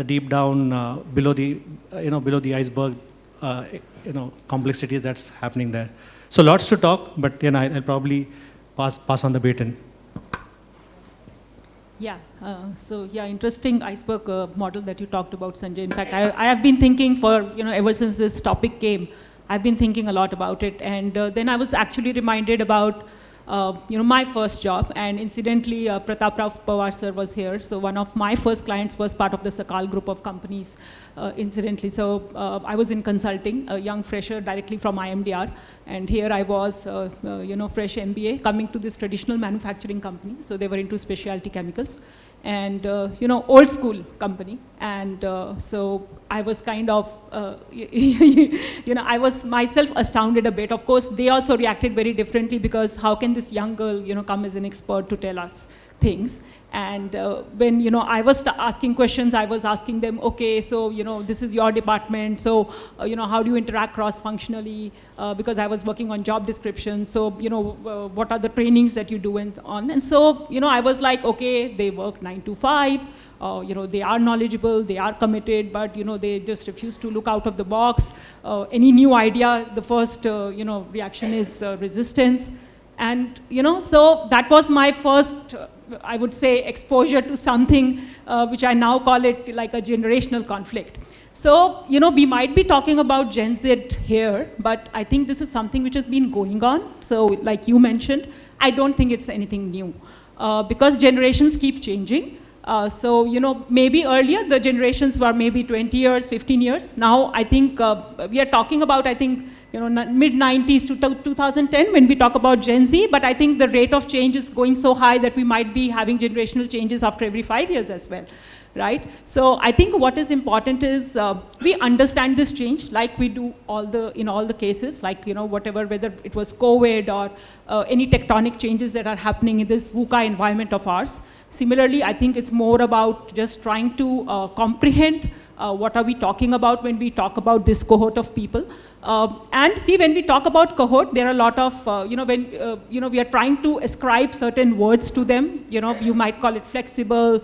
deep down below the iceberg, complexities that's happening there. So lots to talk, but I'll probably pass on the baton. Yeah, interesting iceberg model that you talked about, Sanjay. In fact, I have been thinking for, ever since this topic came, I've been thinking a lot about it. And then I was actually reminded about, my first job. And incidentally, Pratap Rao Pawar sir was here. So one of my first clients was part of the Sakal group of companies, incidentally. So I was in consulting, a young fresher directly from Imdr. And here I was, fresh MBA, coming to this traditional manufacturing company. So they were into specialty chemicals. And, old school company. And so I was kind of, I was myself astounded a bit. Of course, they also reacted very differently, because how can they this young girl, come as an expert to tell us things. And when, I was asking questions, I was asking them, okay, so, this is your department, so, how do you interact cross-functionally? Because I was working on job descriptions, so, what are the trainings that you do and on? And so, I was like, okay, they work 9 to 5, they are knowledgeable, they are committed, but, they just refuse to look out of the box. Any new idea, the first, reaction is resistance. And, so that was my first, I would say, exposure to something which I now call it like a generational conflict. So, we might be talking about Gen Z here, but I think this is something which has been going on. So, like you mentioned, I don't think it's anything new because generations keep changing. So, maybe earlier the generations were maybe 20 years, 15 years. Now, I think we are talking about, I think, mid-90s to 2010 when we talk about Gen Z, but I think the rate of change is going so high that we might be having generational changes after every 5 years as well, right? So I think what is important is we understand this change like we do in all the cases, like, whatever, whether it was COVID or any tectonic changes that are happening in this VUCA environment of ours. Similarly, I think it's more about just trying to comprehend what are we talking about when we talk about this cohort of people. And see, when we talk about cohort, there are a lot of, when, we are trying to ascribe certain words to them. You might call it flexible,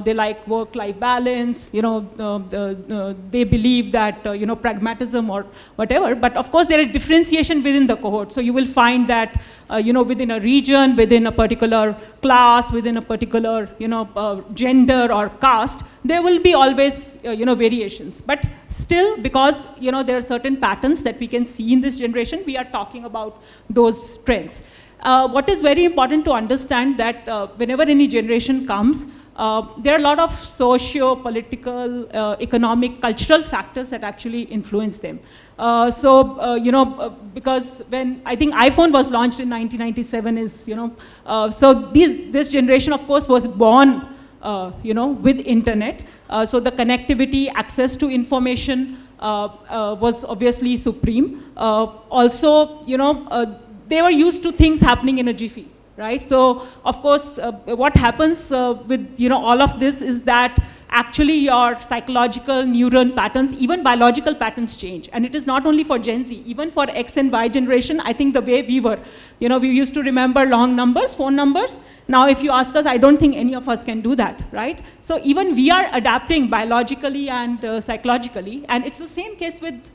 they like work-life balance, they believe that, pragmatism or whatever. But of course, there is differentiation within the cohort. So you will find that, within a region, within a particular class, within a particular, gender or caste, there will be always, variations. But still, because, there are certain patterns that we can see in this generation, we are talking about those trends. What is very important to understand that whenever any generation comes, there are a lot of socio-political, economic, cultural factors that actually influence them. Because when I think iPhone was launched in 1997 so this generation, of course, was born, with internet. So the connectivity, access to information was obviously supreme. Also, they were used to things happening in a jiffy, right? So, of course, what happens with, all of this is that actually your psychological neuron patterns, even biological patterns change. And it is not only for Gen Z, even for X and Y generation, I think the way we were, we used to remember long numbers, phone numbers. Now, if you ask us, I don't think any of us can do that, right? So even we are adapting biologically and psychologically. And it's the same case with,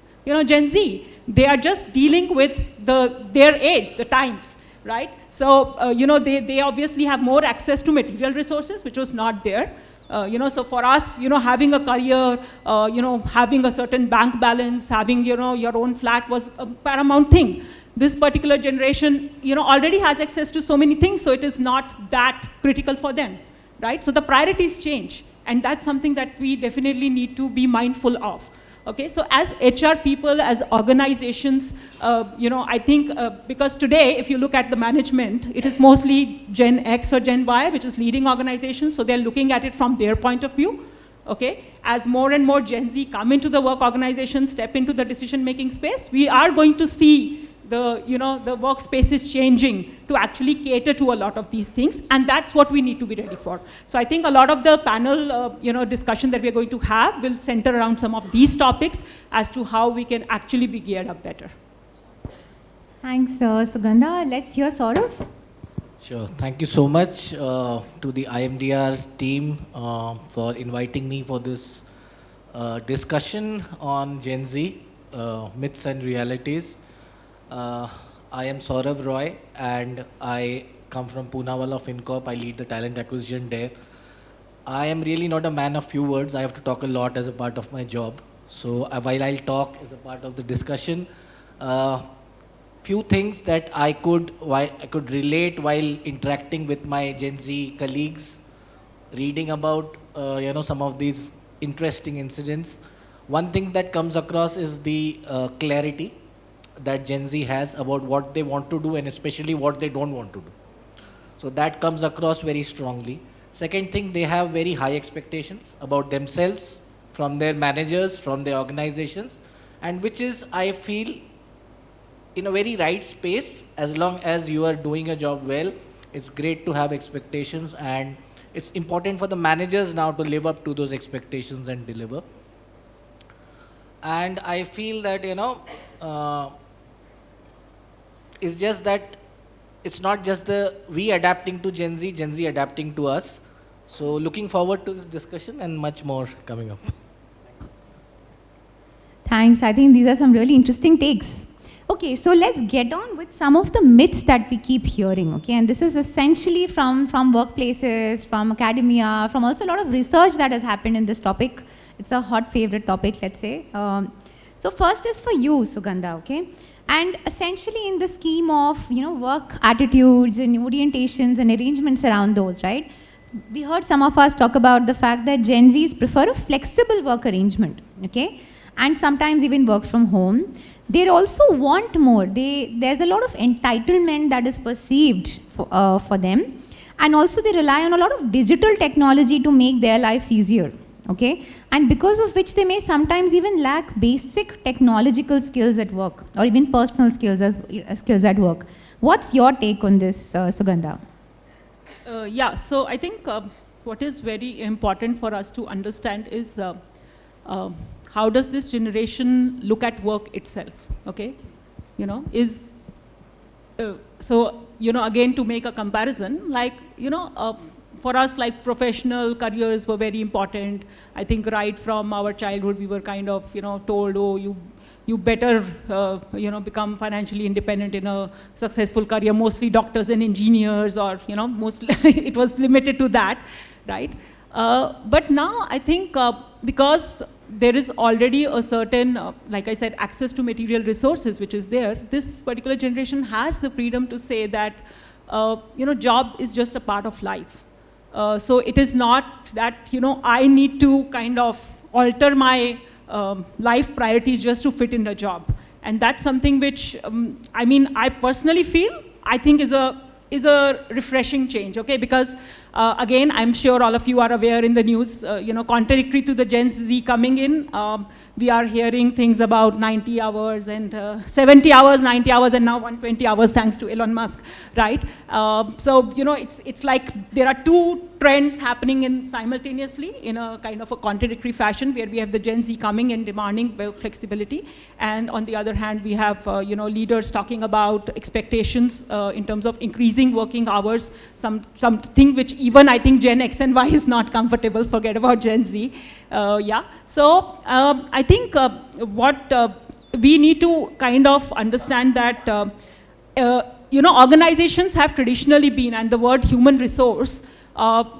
Gen Z. They are just dealing with their age, the times, right? So, they obviously have more access to material resources, which was not there. So for us, having a career, having a certain bank balance, having, your own flat was a paramount thing. This particular generation, already has access to so many things, so it is not that critical for them, right? So the priorities change, and that's something that we definitely need to be mindful of. Okay, so as HR people, as organizations, I think because today, if you look at the management, it is mostly Gen X or Gen Y, which is leading organizations, so they're looking at it from their point of view. Okay, as more and more Gen Z come into the work organization, step into the decision-making space, we are going to see the workspace is changing to actually cater to a lot of these things, and that's what we need to be ready for. So I think a lot of the panel, discussion that we're going to have will center around some of these topics as to how we can actually be geared up better. Thanks, Sugandha. Let's hear Saurav. Sure. Thank you so much to the IMDR team for inviting me for this discussion on Gen Z, myths and realities. I am Saurav Roy, and I come from Poonawalla FinCorp. I lead the talent acquisition there. I am really not a man of few words. I have to talk a lot as a part of my job. So while I'll talk as a part of the discussion, few things that I could relate while interacting with my Gen Z colleagues, reading about some of these interesting incidents. One thing that comes across is the clarity that Gen Z has about what they want to do and especially what they don't want to do. So that comes across very strongly. Second thing, they have very high expectations about themselves, from their managers, from their organizations, and which is, I feel, in a very right space. As long as you are doing a job well, it's great to have expectations, and it's important for the managers now to live up to those expectations and deliver. And I feel that, it's just that it's not just the we adapting to Gen Z adapting to us. So looking forward to this discussion and much more coming up. Thanks. I think these are some really interesting takes. Okay, so let's get on with some of the myths that we keep hearing, okay? And this is essentially from workplaces, from academia, from also a lot of research that has happened in this topic. It's a hot favorite topic, let's say. So first is for you, Sugandha, okay? And essentially in the scheme of, work attitudes and orientations and arrangements around those, right? We heard some of us talk about the fact that Gen Zs prefer a flexible work arrangement, okay? And sometimes even work from home. They also want more. There's a lot of entitlement that is perceived for them. And also they rely on a lot of digital technology to make their lives easier, okay? And because of which they may sometimes even lack basic technological skills at work, or even personal skills skills at work. What's your take on this, Sugandha? Yeah, so I think what is very important for us to understand is how does this generation look at work itself, okay? Again, to make a comparison, like, for us, like, professional careers were very important. I think right from our childhood, we were kind of, told, oh, you better, become financially independent in a successful career, mostly doctors and engineers, or, mostly it was limited to that, right? But now I think because there is already a certain, like I said, access to material resources, which is there, this particular generation has the freedom to say that, job is just a part of life. So it is not that, I need to kind of alter my life priorities just to fit in the job. And that's something which, I personally feel, I think is a refreshing change, okay? Because again, I'm sure all of you are aware in the news, contradictory to the Gen Z coming in, we are hearing things about 90 hours and 70 hours, 90 hours, and now 120 hours thanks to Elon Musk, right? So, it's like there are two trends happening simultaneously in a kind of a contradictory fashion, where we have the Gen Z coming and demanding flexibility, and on the other hand, we have leaders talking about expectations in terms of increasing working hours, something which even I think Gen X and Y is not comfortable. Forget about Gen Z. Yeah. So I think what we need to kind of understand that organizations have traditionally been, and the word human resource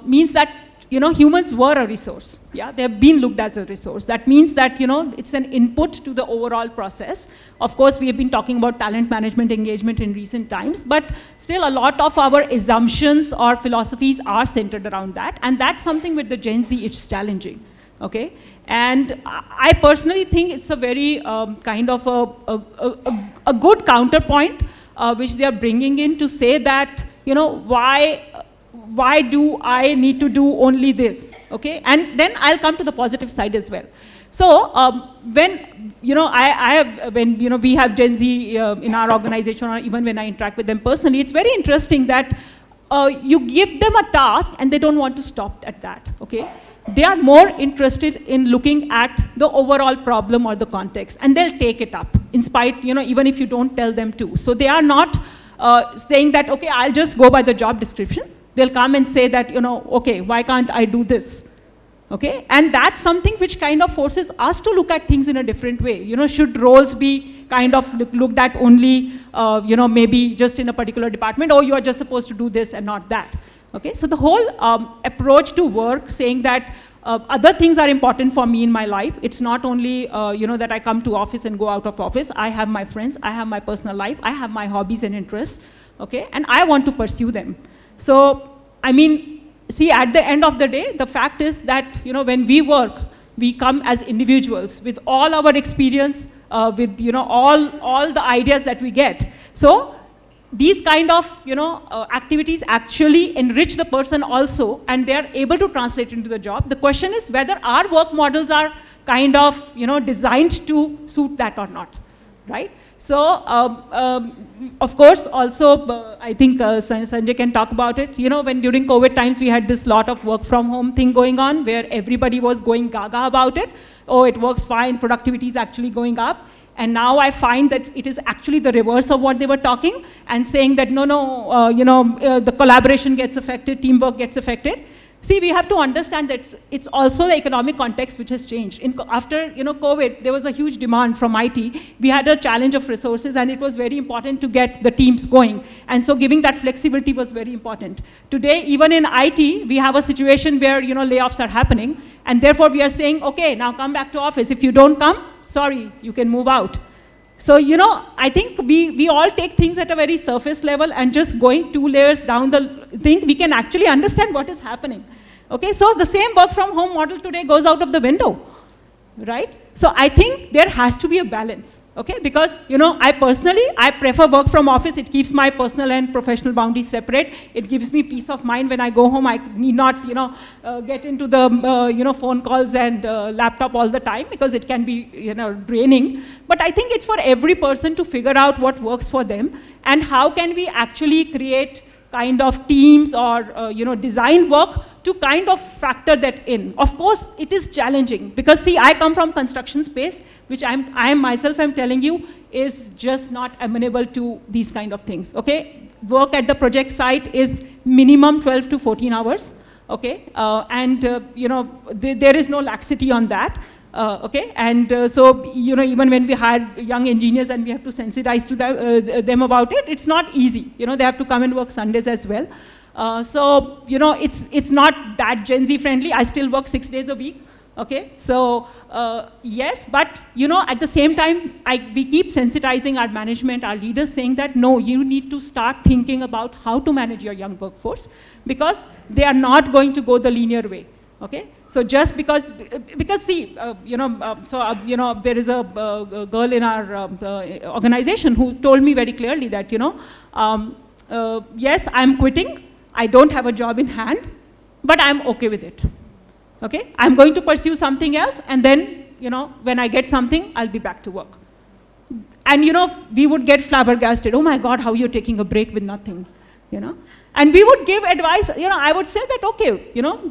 means that humans were a resource. Yeah, they have been looked as a resource. That means that it's an input to the overall process. Of course, we have been talking about talent management engagement in recent times, but still a lot of our assumptions or philosophies are centered around that, and that's something with the Gen Z it's challenging. Okay, and I personally think it's a very kind of a good counterpoint which they are bringing in to say that why do I need to do only this, okay? And then I'll come to the positive side as well. So when, when we have Gen Z in our organization, or even when I interact with them personally, it's very interesting that you give them a task and they don't want to stop at that, okay? They are more interested in looking at the overall problem or the context, and they'll take it up in spite, even if you don't tell them to. So they are not saying that, okay, I'll just go by the job description. They'll come and say that, okay, why can't I do this? Okay, and that's something which kind of forces us to look at things in a different way. Should roles be kind of looked at only, maybe just in a particular department, or you are just supposed to do this and not that? Okay, so the whole approach to work, saying that other things are important for me in my life. It's not only, that I come to office and go out of office. I have my friends, I have my personal life, I have my hobbies and interests, okay, and I want to pursue them. So, see, at the end of the day, the fact is that, when we work, we come as individuals with all our experience, with, all the ideas that we get. So, these kind of, activities actually enrich the person also, and they are able to translate into the job. The question is whether our work models are kind of, designed to suit that or not, right? So, of course, also, I think Sanjay can talk about it. You know, when during COVID times, we had this lot of work from home thing going on where everybody was going gaga about it. Oh, it works fine, productivity is actually going up. And now I find that it is actually the reverse of what they were talking and saying that the collaboration gets affected, teamwork gets affected. See, we have to understand that it's also the economic context which has changed. After COVID, there was a huge demand from IT. We had a challenge of resources, and it was very important to get the teams going. And so giving that flexibility was very important. Today, even in IT, we have a situation where layoffs are happening, and therefore we are saying, okay, now come back to office. If you don't come, sorry, you can move out. So, I think we all take things at a very surface level, and just going 2 layers down the thing, we can actually understand what is happening. Okay, so the same work from home model today goes out of the window, right? So I think there has to be a balance, okay? Because, I prefer work from office. It keeps my personal and professional boundaries separate. It gives me peace of mind when I go home. I need not, get into the, phone calls and laptop all the time, because it can be, draining. But I think it's for every person to figure out what works for them, and how can we actually create kind of teams or, design work to kind of factor that in. Of course, it is challenging, because see, I come from construction space, which I myself am telling you is just not amenable to these kind of things, okay? Work at the project site is minimum 12 to 14 hours, okay? There is no laxity on that. Okay, and so even when we hire young engineers and we have to sensitize to them about it, it's not easy. They have to come and work Sundays as well. So it's not that Gen Z friendly. I still work 6 days a week. Okay, so yes, but at the same time, we keep sensitizing our management, our leaders, saying that no, you need to start thinking about how to manage your young workforce, because they are not going to go the linear way. Okay, so just because see, there is a girl in our organization who told me very clearly that, yes, I'm quitting, I don't have a job in hand, but I'm okay with it. Okay, I'm going to pursue something else, and then, when I get something, I'll be back to work. And, we would get flabbergasted, oh my God, how you're taking a break with nothing, And we would give advice, I would say that, okay,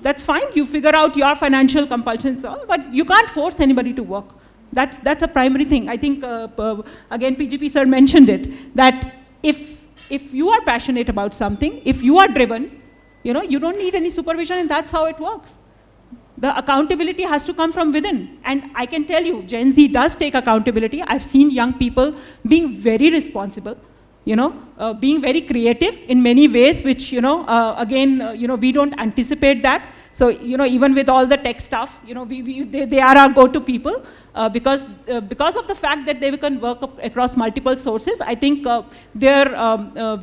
that's fine, you figure out your financial compulsions all, but you can't force anybody to work. That's a primary thing. I think, again, PGP sir mentioned it, that if you are passionate about something, if you are driven, you don't need any supervision, and that's how it works. The accountability has to come from within. And I can tell you, Gen Z does take accountability. I've seen young people being very responsible, being very creative in many ways, which, we don't anticipate that. So, even with all the tech stuff, they are our go-to people, because of the fact that they can work across multiple sources. I think their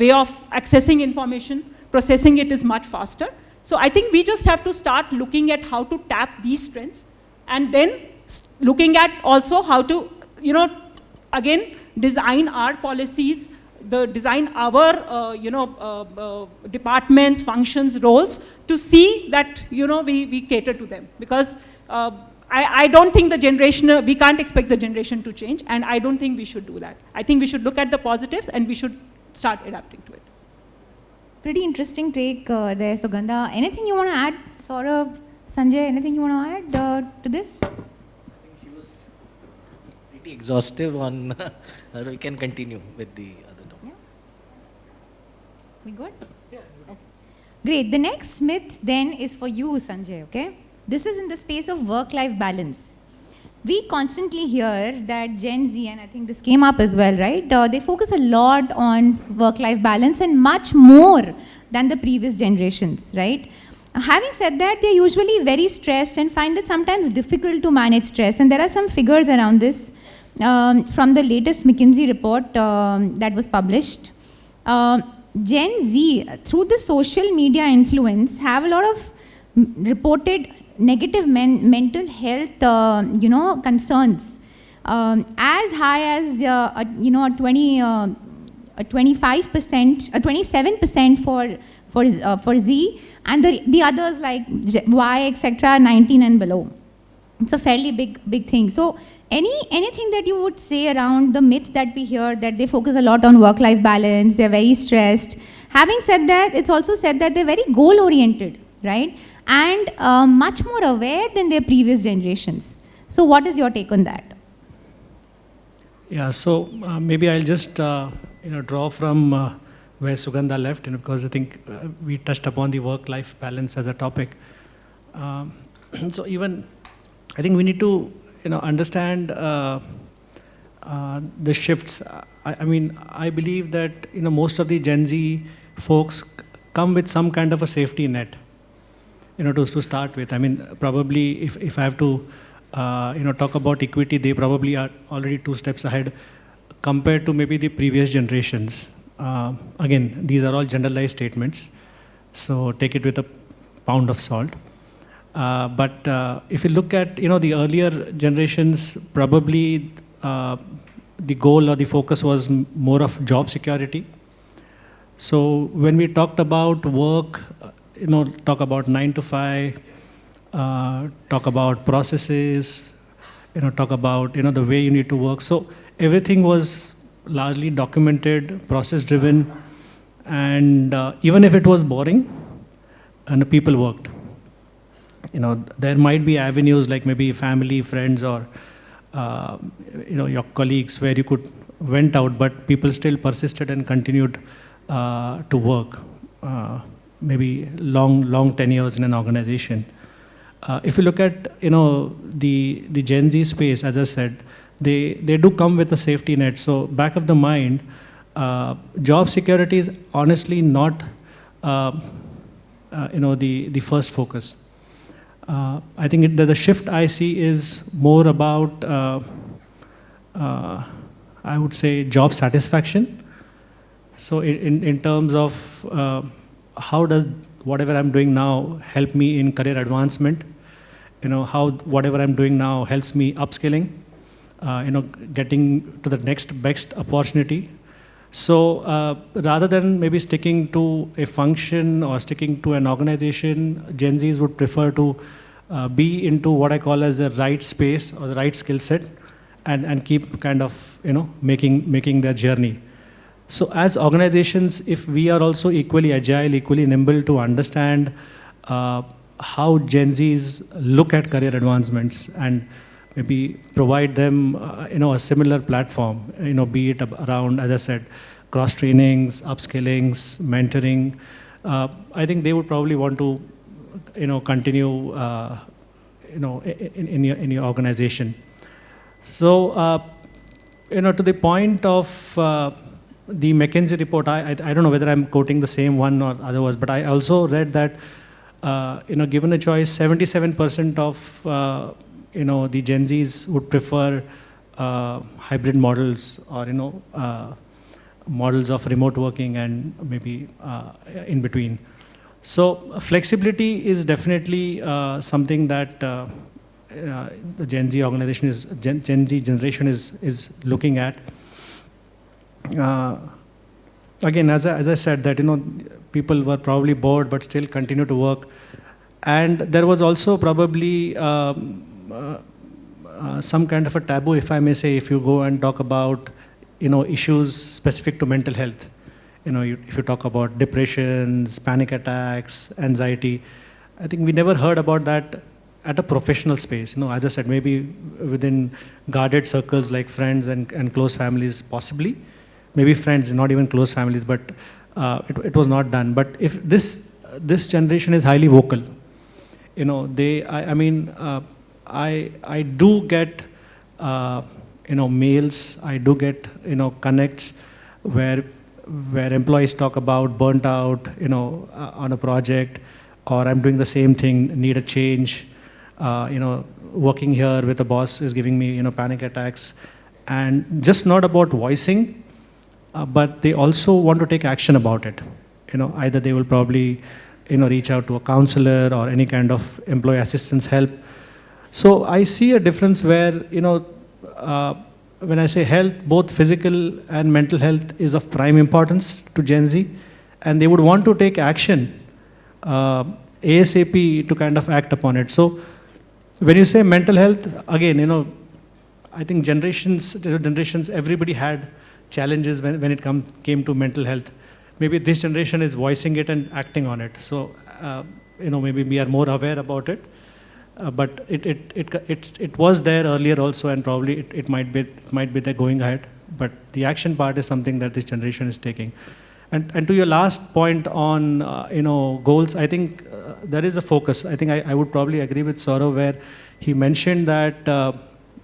way of accessing information, processing it is much faster. So I think we just have to start looking at how to tap these strengths, and then looking at also how to, again, design our policies, design our, departments, functions, roles, to see that, we cater to them. Because I don't think we can't expect the generation to change, and I don't think we should do that. I think we should look at the positives, and we should start adapting to it. Pretty interesting take there, Sugandha. Anything you want to add, Saurabh, Sanjay, anything you want to add to this? I think she was pretty exhaustive on, we can continue with the other topic. Yeah. We good? Yeah. Okay. Great. The next myth then is for you, Sanjay, okay? This is in the space of work-life balance. We constantly hear that Gen Z, and I think this came up as well, right? They focus a lot on work-life balance, and much more than the previous generations, right? Having said that, they're usually very stressed and find it sometimes difficult to manage stress. And there are some figures around this from the latest McKinsey report that was published. Gen Z, through the social media influence, have a lot of reported negative mental health, concerns, as high as a 25%, 27% for Z, and the others like Y, etc., 19 and below. It's a fairly big thing. So Anything that you would say around the myth that we hear that they focus a lot on work-life balance, they're very stressed. Having said that, it's also said that they're very goal-oriented, right? And much more aware than their previous generations. So what is your take on that? Yeah, so maybe I'll just draw from where Sugandha left, because I think we touched upon the work-life balance as a topic. So even I think we need to understand the shifts. I mean, I believe that most of the Gen Z folks come with some kind of a safety net, to start with. I mean, probably if I have to talk about equity, they probably are already 2 steps ahead compared to maybe the previous generations. Again, these are all generalized statements, so take it with a pound of salt. But if you look at the earlier generations, probably the goal or the focus was more of job security. So when we talked about work, talk about 9 to 5, talk about processes, talk about the way you need to work. So everything was largely documented, process driven, and even if it was boring, and people worked. There might be avenues like maybe family, friends, or your colleagues where you could went out, but people still persisted and continued to work. Maybe long tenures in an organization. If you look at the Gen Z space, as I said, they do come with a safety net. So back of the mind, job security is honestly not the first focus. I think the shift I see is more about I would say job satisfaction. So in terms of how does whatever I'm doing now help me in career advancement? How whatever I'm doing now helps me upskilling, getting to the next best opportunity. So rather than maybe sticking to a function or sticking to an organization, Gen Zs would prefer to be into what I call as the right space or the right skill set, and keep kind of making their journey. So as organizations, if we are also equally agile, equally nimble to understand how Gen Zs look at career advancements and maybe provide them a similar platform, be it around, as I said, cross trainings, upskillings, mentoring. I think they would probably want to continue in your organization. So to the point of the McKinsey report, I don't know whether I'm quoting the same one or otherwise, but I also read that given a choice, 77% of the Gen Zs would prefer hybrid models or models of remote working and maybe in between. So flexibility is definitely something that the Gen Z organization Gen Z generation is looking at. Again, as I said, that people were probably bored but still continue to work, and there was also probably some kind of a taboo, if I may say, if you go and talk about issues specific to mental health. If you talk about depressions, panic attacks, anxiety, I think we never heard about that at a professional space. As I said, maybe within guarded circles like friends and close families, possibly. Maybe friends, not even close families, but it was not done. But if this generation is highly vocal, I do get mails, I do get connects where employees talk about burnt out on a project, or I'm doing the same thing, need a change, working here with a boss is giving me panic attacks, and just not about voicing, but they also want to take action about it. Either they will probably reach out to a counselor or any kind of employee assistance help. So I see a difference where when I say health, both physical and mental health is of prime importance to Gen Z, and they would want to take action ASAP to kind of act upon it. So when you say mental health, again, I think generations, everybody had challenges when it came to mental health. Maybe this generation is voicing it and acting on it. So, maybe we are more aware about it. But it was there earlier also, and probably it might be there going ahead. But the action part is something that this generation is taking. And to your last point on goals, I think there is a focus. I think I would probably agree with Saurav where he mentioned that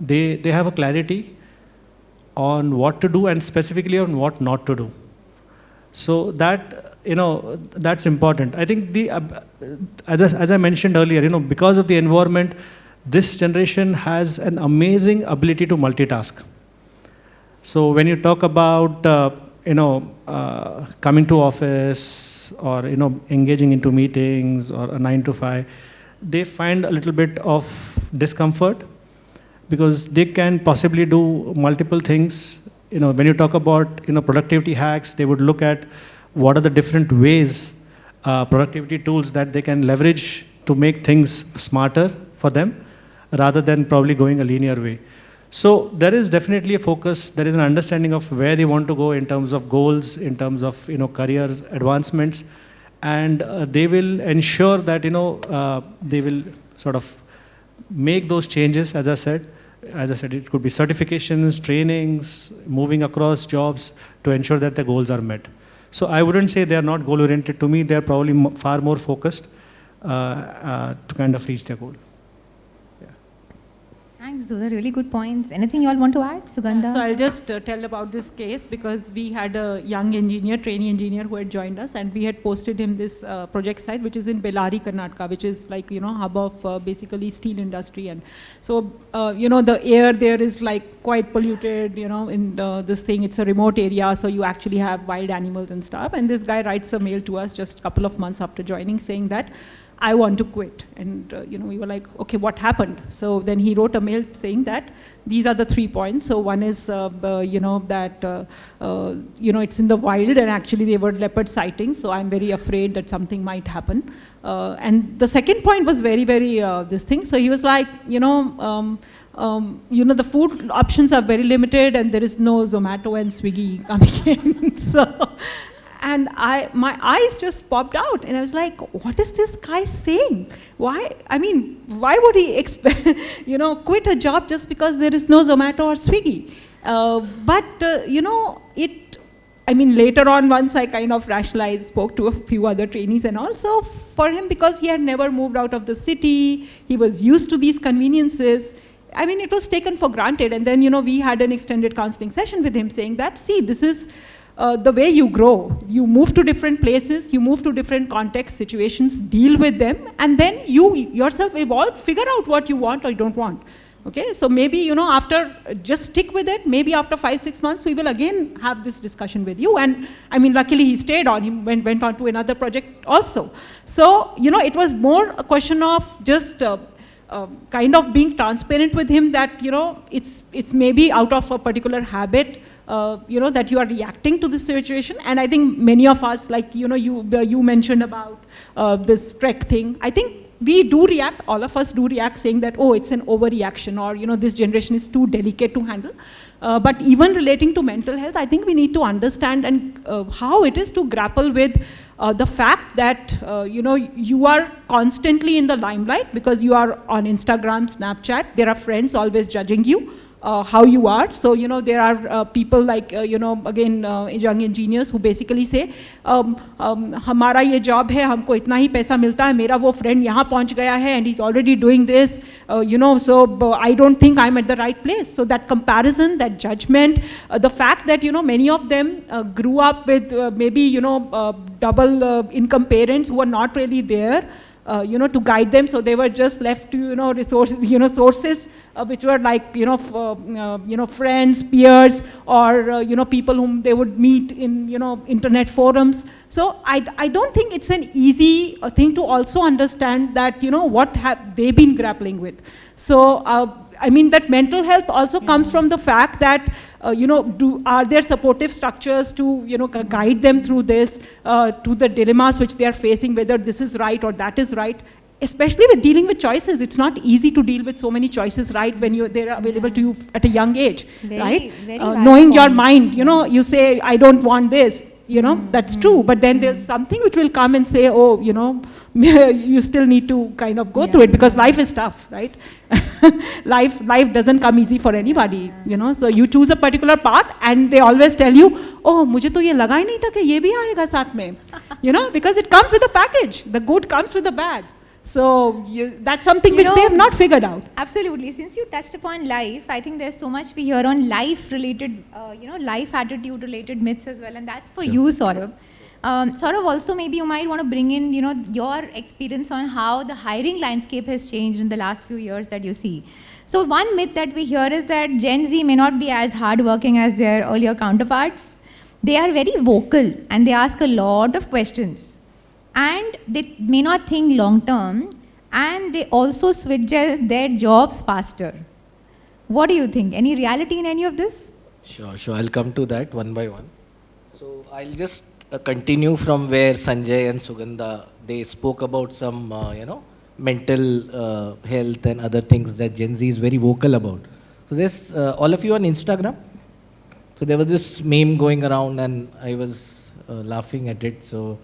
they have a clarity on what to do and specifically on what not to do. So that that's important. I think as I mentioned earlier, because of the environment, this generation has an amazing ability to multitask. So when you talk about coming to office or engaging into meetings or a 9 to 5, they find a little bit of discomfort because they can possibly do multiple things. When you talk about productivity hacks, they would look at what are the different ways, productivity tools that they can leverage to make things smarter for them rather than probably going a linear way. So there is definitely a focus, there is an understanding of where they want to go in terms of goals, in terms of career advancements, and they will ensure that they will sort of make those changes. As I said, it could be certifications, trainings, moving across jobs to ensure that the goals are met. So I wouldn't say they are not goal oriented. To me, they are probably far more focused to kind of reach their goal. Thanks, those are really good points. Anything you all want to add, Sugandha? So I'll just tell about this case because we had a young engineer, trainee engineer who had joined us, and we had posted him this project site, which is in Bellary, Karnataka, which is like, hub of basically steel industry. And so, the air there is like quite polluted, in this thing. It's a remote area, so you actually have wild animals and stuff. And this guy writes a mail to us just a couple of months after joining saying that, I want to quit. And, we were like, okay, what happened? So then he wrote a mail saying that these are the 3 points. So one is, that, it's in the wild and actually they were leopard sightings. So I'm very afraid that something might happen. And the second point was very, very this thing. So he was like, the food options are very limited and there is no Zomato and Swiggy coming in. So, and my eyes just popped out and I was like, what is this guy saying? Why would he quit a job just because there is no Zomato or Swiggy? Later on, once I kind of rationalized, spoke to a few other trainees and also for him, because he had never moved out of the city, he was used to these conveniences. It was taken for granted. And then, we had an extended counseling session with him saying that, see, this is the way you grow. You move to different places, you move to different contexts, situations, deal with them, and then you yourself evolve, figure out what you want or you don't want. Okay, so maybe, after, just stick with it, maybe after 5-6 months, we will again have this discussion with you. And luckily he stayed on, he went on to another project also. So, it was more a question of just kind of being transparent with him that, it's maybe out of a particular habit, that you are reacting to this situation. And I think many of us, like, you mentioned about this trek thing. I think we do react, all of us do react saying that, oh, it's an overreaction or, this generation is too delicate to handle. But even relating to mental health, I think we need to understand and how it is to grapple with the fact that, you are constantly in the limelight because you are on Instagram, Snapchat, there are friends always judging you. How you are. So, there are people like, again, young engineers who basically say, हमारा ये job है, हमको इतना ही पैसा मिलता है, मेरा वो friend यहाँ पहुँच गया है and he's already doing this, so I don't think I'm at the right place. So that comparison, that judgment, the fact that, many of them grew up with maybe, double income parents who are not really there, to guide them, so they were just left to resources, sources which were like friends, peers, or people whom they would meet in internet forums. So I don't think it's an easy thing to also understand that what have they been grappling with. So that mental health also comes from the fact that are there supportive structures to guide them through this, to the dilemmas which they are facing, whether this is right or that is right. especially with dealing with choices. It's not easy to deal with so many choices, right, when they're available to you at a young age, right? Very valid Knowing your points. mind, you say, I don't want this, that's true. But then there's something which will come and say, oh, you still need to kind of go through it because life is tough, right? life doesn't come easy for anybody, So you choose a particular path and they always tell you, oh, मुझे तो ये लगा ही नहीं था कि ये भी आएगा साथ में, because it comes with a package. The good comes with the bad. So that's something which they have not figured out. Absolutely. Since you touched upon life, I think there's so much we hear on life-related, life attitude-related myths as well, and that's for you, Saurabh. Saurabh, also maybe you might want to bring in, your experience on how the hiring landscape has changed in the last few years that you see. So one myth that we hear is that Gen Z may not be as hardworking as their earlier counterparts. They are very vocal and they ask a lot of questions. And they may not think long term, and they also switch their jobs faster. What do you think? Any reality in any of this? Sure. I'll come to that one by one. So I'll just continue from where Sanjay and Sugandha, they spoke about some, mental health and other things that Gen Z is very vocal about. So there's all of you on Instagram. So there was this meme going around and I was laughing at it. So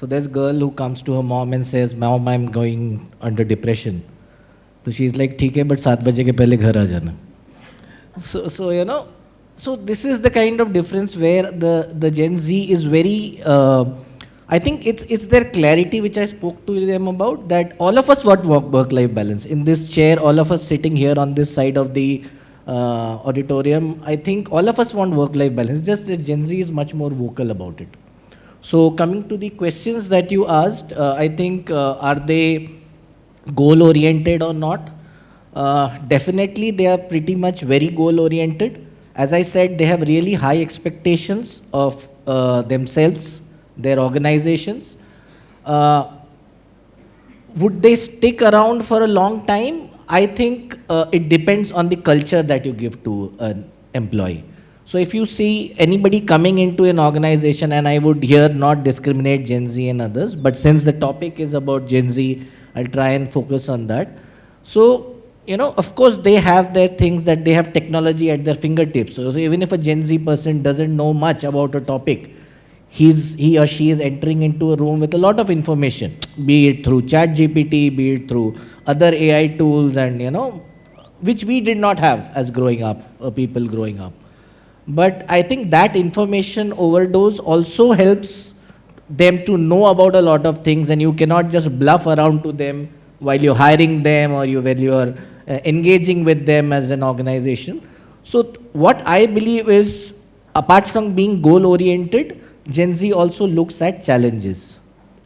there's a girl who comes to her mom and says, Mom, I'm going under depression. So she's like, ठीक है, but 7 बजे के पहले घर आ जाना. So this is the kind of difference where the Gen Z is very, I think it's their clarity which I spoke to them about, that all of us want work-life balance. In this chair, all of us sitting here on this side of the auditorium, I think all of us want work-life balance, just that Gen Z is much more vocal about it. So coming to the questions that you asked, I think are they goal-oriented or not? Definitely they are pretty much very goal-oriented. As I said, they have really high expectations of themselves, their organizations. Would they stick around for a long time? I think it depends on the culture that you give to an employee. So if you see anybody coming into an organization, and I would here not discriminate Gen Z and others, but since the topic is about Gen Z, I'll try and focus on that. So, of course they have their things, that they have technology at their fingertips. So even if a Gen Z person doesn't know much about a topic, he or she is entering into a room with a lot of information, be it through ChatGPT, be it through other AI tools, and which we did not have as growing up, people growing up. But I think that information overdose also helps them to know about a lot of things, and you cannot just bluff around to them while you're hiring them or when you're engaging with them as an organization. So what I believe is, apart from being goal-oriented, Gen Z also looks at challenges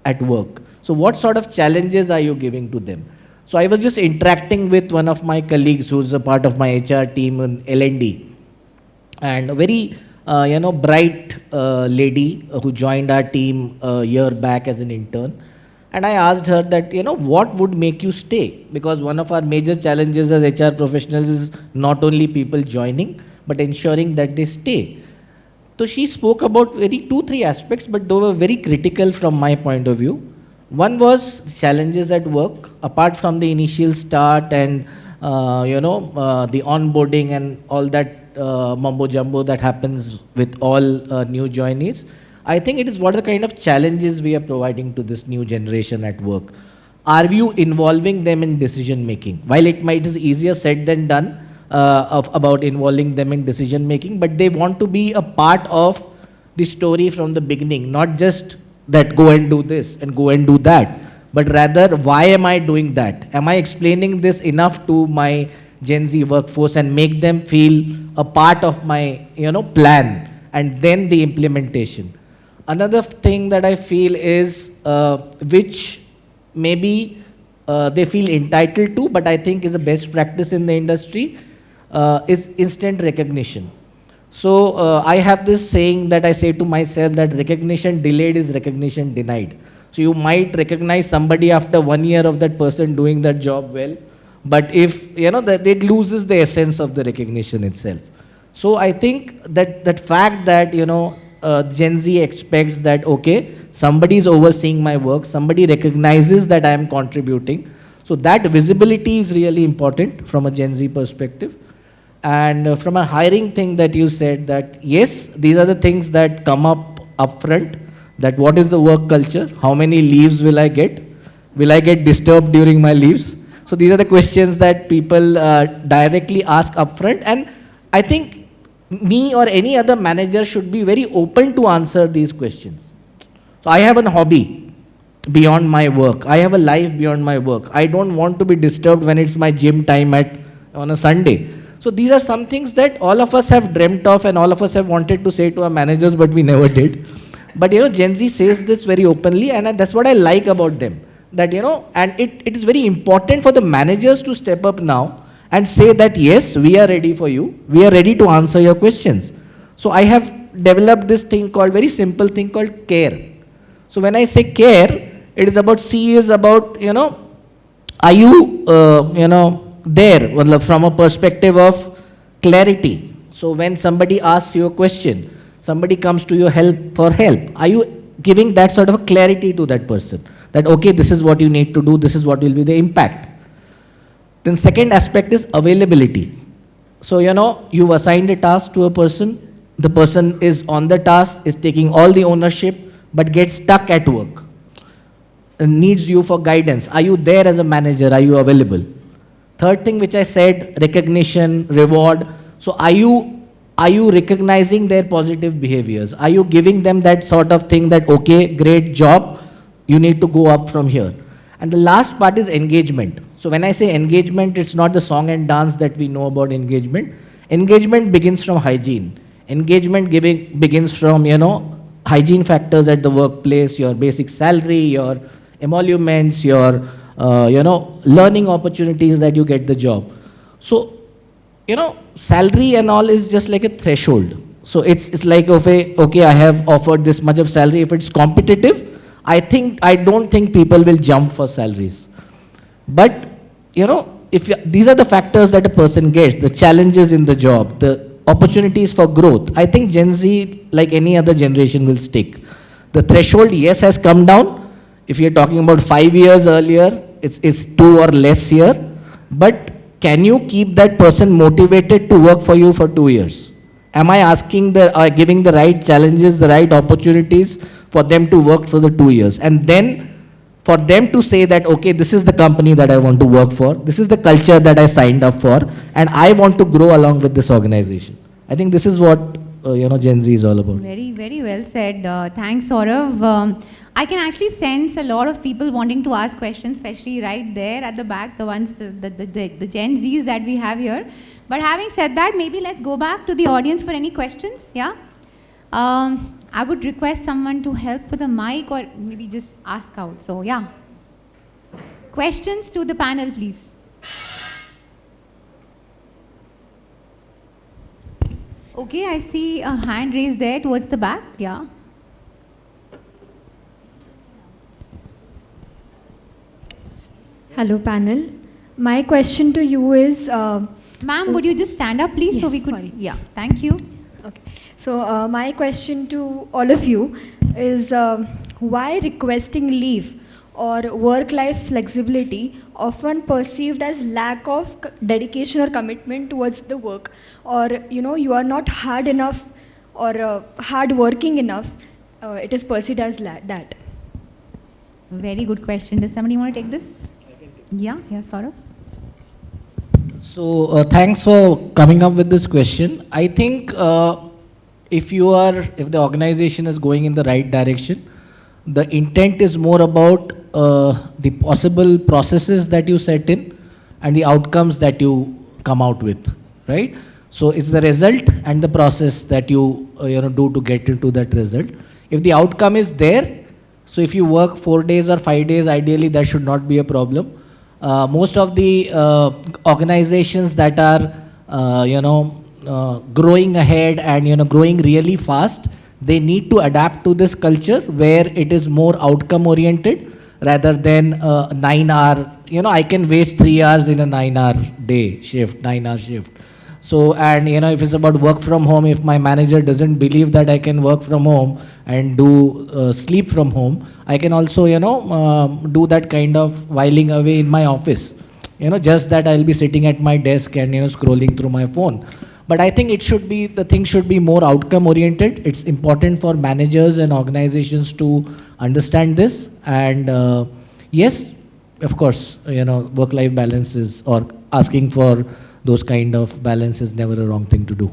at work. So what sort of challenges are you giving to them? So I was just interacting with one of my colleagues who's a part of my HR team in L&D. And a very, bright lady who joined our team a year back as an intern. And I asked her that, what would make you stay? Because one of our major challenges as HR professionals is not only people joining, but ensuring that they stay. So she spoke about 2-3 aspects, but they were very critical from my point of view. One was challenges at work, apart from the initial start and, the onboarding and all that mumbo jumbo that happens with all new joinees. I think it is what are the kind of challenges we are providing to this new generation at work. Are you involving them in decision making? While it might is easier said than done about involving them in decision making, but they want to be a part of the story from the beginning, not just that go and do this and go and do that, but rather why am I doing that? Am I explaining this enough to my Gen Z workforce and make them feel a part of my plan, and then the implementation. Another thing that I feel is which maybe they feel entitled to, but I think is a best practice in the industry, is instant recognition. So I have this saying that I say to myself that recognition delayed is recognition denied. So you might recognize somebody after 1 year of that person doing that job well, but if, that it loses the essence of the recognition itself. So I think that fact that, Gen Z expects that, okay, somebody is overseeing my work, somebody recognizes that I am contributing. So that visibility is really important from a Gen Z perspective. And from a hiring thing that you said, that yes, these are the things that come up upfront, that what is the work culture, how many leaves will I get disturbed during my leaves? So these are the questions that people directly ask upfront, and I think me or any other manager should be very open to answer these questions. So I have a hobby beyond my work, I have a life beyond my work, I don't want to be disturbed when it's my gym time on a Sunday. So these are some things that all of us have dreamt of and all of us have wanted to say to our managers, but we never did. But Gen Z says this very openly, and that's what I like about them. That, and it is very important for the managers to step up now and say that, yes, we are ready for you. We are ready to answer your questions. So I have developed this thing called, very simple thing called care. So when I say care, it is about, C is about, are you, there from a perspective of clarity. So when somebody asks you a question, somebody comes to you for help, are you giving that sort of clarity to that person? That, okay, this is what you need to do, this is what will be the impact. Then second aspect is availability. So, you've assigned a task to a person, the person is on the task, is taking all the ownership, but gets stuck at work and needs you for guidance. Are you there as a manager? Are you available? Third thing which I said, recognition, reward. So are you recognizing their positive behaviors? Are you giving them that sort of thing that, okay, great job, you need to go up from here? And the last part is engagement. So when I say engagement, it's not the song and dance that we know about engagement. Engagement begins from hygiene. Engagement begins from, hygiene factors at the workplace, your basic salary, your emoluments, your learning opportunities that you get the job. So, salary and all is just like a threshold. So it's like, okay, I have offered this much of salary. If it's competitive, I don't think people will jump for salaries. But, these are the factors that a person gets, the challenges in the job, the opportunities for growth. I think Gen Z, like any other generation, will stick. The threshold, yes, has come down. If you're talking about 5 years earlier, it's 2 or less here. But can you keep that person motivated to work for you for 2 years? Am I giving the right challenges, the right opportunities for them to work for the 2 years? And then for them to say that, okay, this is the company that I want to work for, this is the culture that I signed up for, and I want to grow along with this organization. I think this is what Gen Z is all about. Very, very well said. Thanks, Saurav. I can actually sense a lot of people wanting to ask questions, especially right there at the back, the ones, the Gen Zs that we have here. But having said that, maybe let's go back to the audience for any questions, yeah? I would request someone to help with the mic or maybe just ask out. So, yeah. Questions to the panel, please. Okay, I see a hand raised there towards the back. Yeah. Hello, panel. My question to you is... Ma'am, would you just stand up, please, yes, so we could... Sorry. Yeah, thank you. Okay. So, my question to all of you is why requesting leave or work-life flexibility often perceived as lack of dedication or commitment towards the work, or you are not hard enough or hard working enough, it is perceived as that. Very good question. Does somebody want to take this? Yeah, Saurav. So thanks for coming up with this question. I think if the organization is going in the right direction, the intent is more about the possible processes that you set in and the outcomes that you come out with, right? So it's the result and the process that you do to get into that result. If the outcome is there, so if you work 4 days or 5 days, ideally that should not be a problem. Most of the organizations that are growing ahead and growing really fast, they need to adapt to this culture where it is more outcome oriented rather than 9 hour. I can waste 3 hours in a 9 hour day shift, 9 hour shift. So, and if it's about work from home, if my manager doesn't believe that I can work from home and do sleep from home, I can also, do that kind of whiling away in my office. Just that I'll be sitting at my desk and, scrolling through my phone. But I think the thing should be more outcome oriented. It's important for managers and organizations to understand this. And yes, of course, work-life balance is, or asking for those kind of balance is never a wrong thing to do.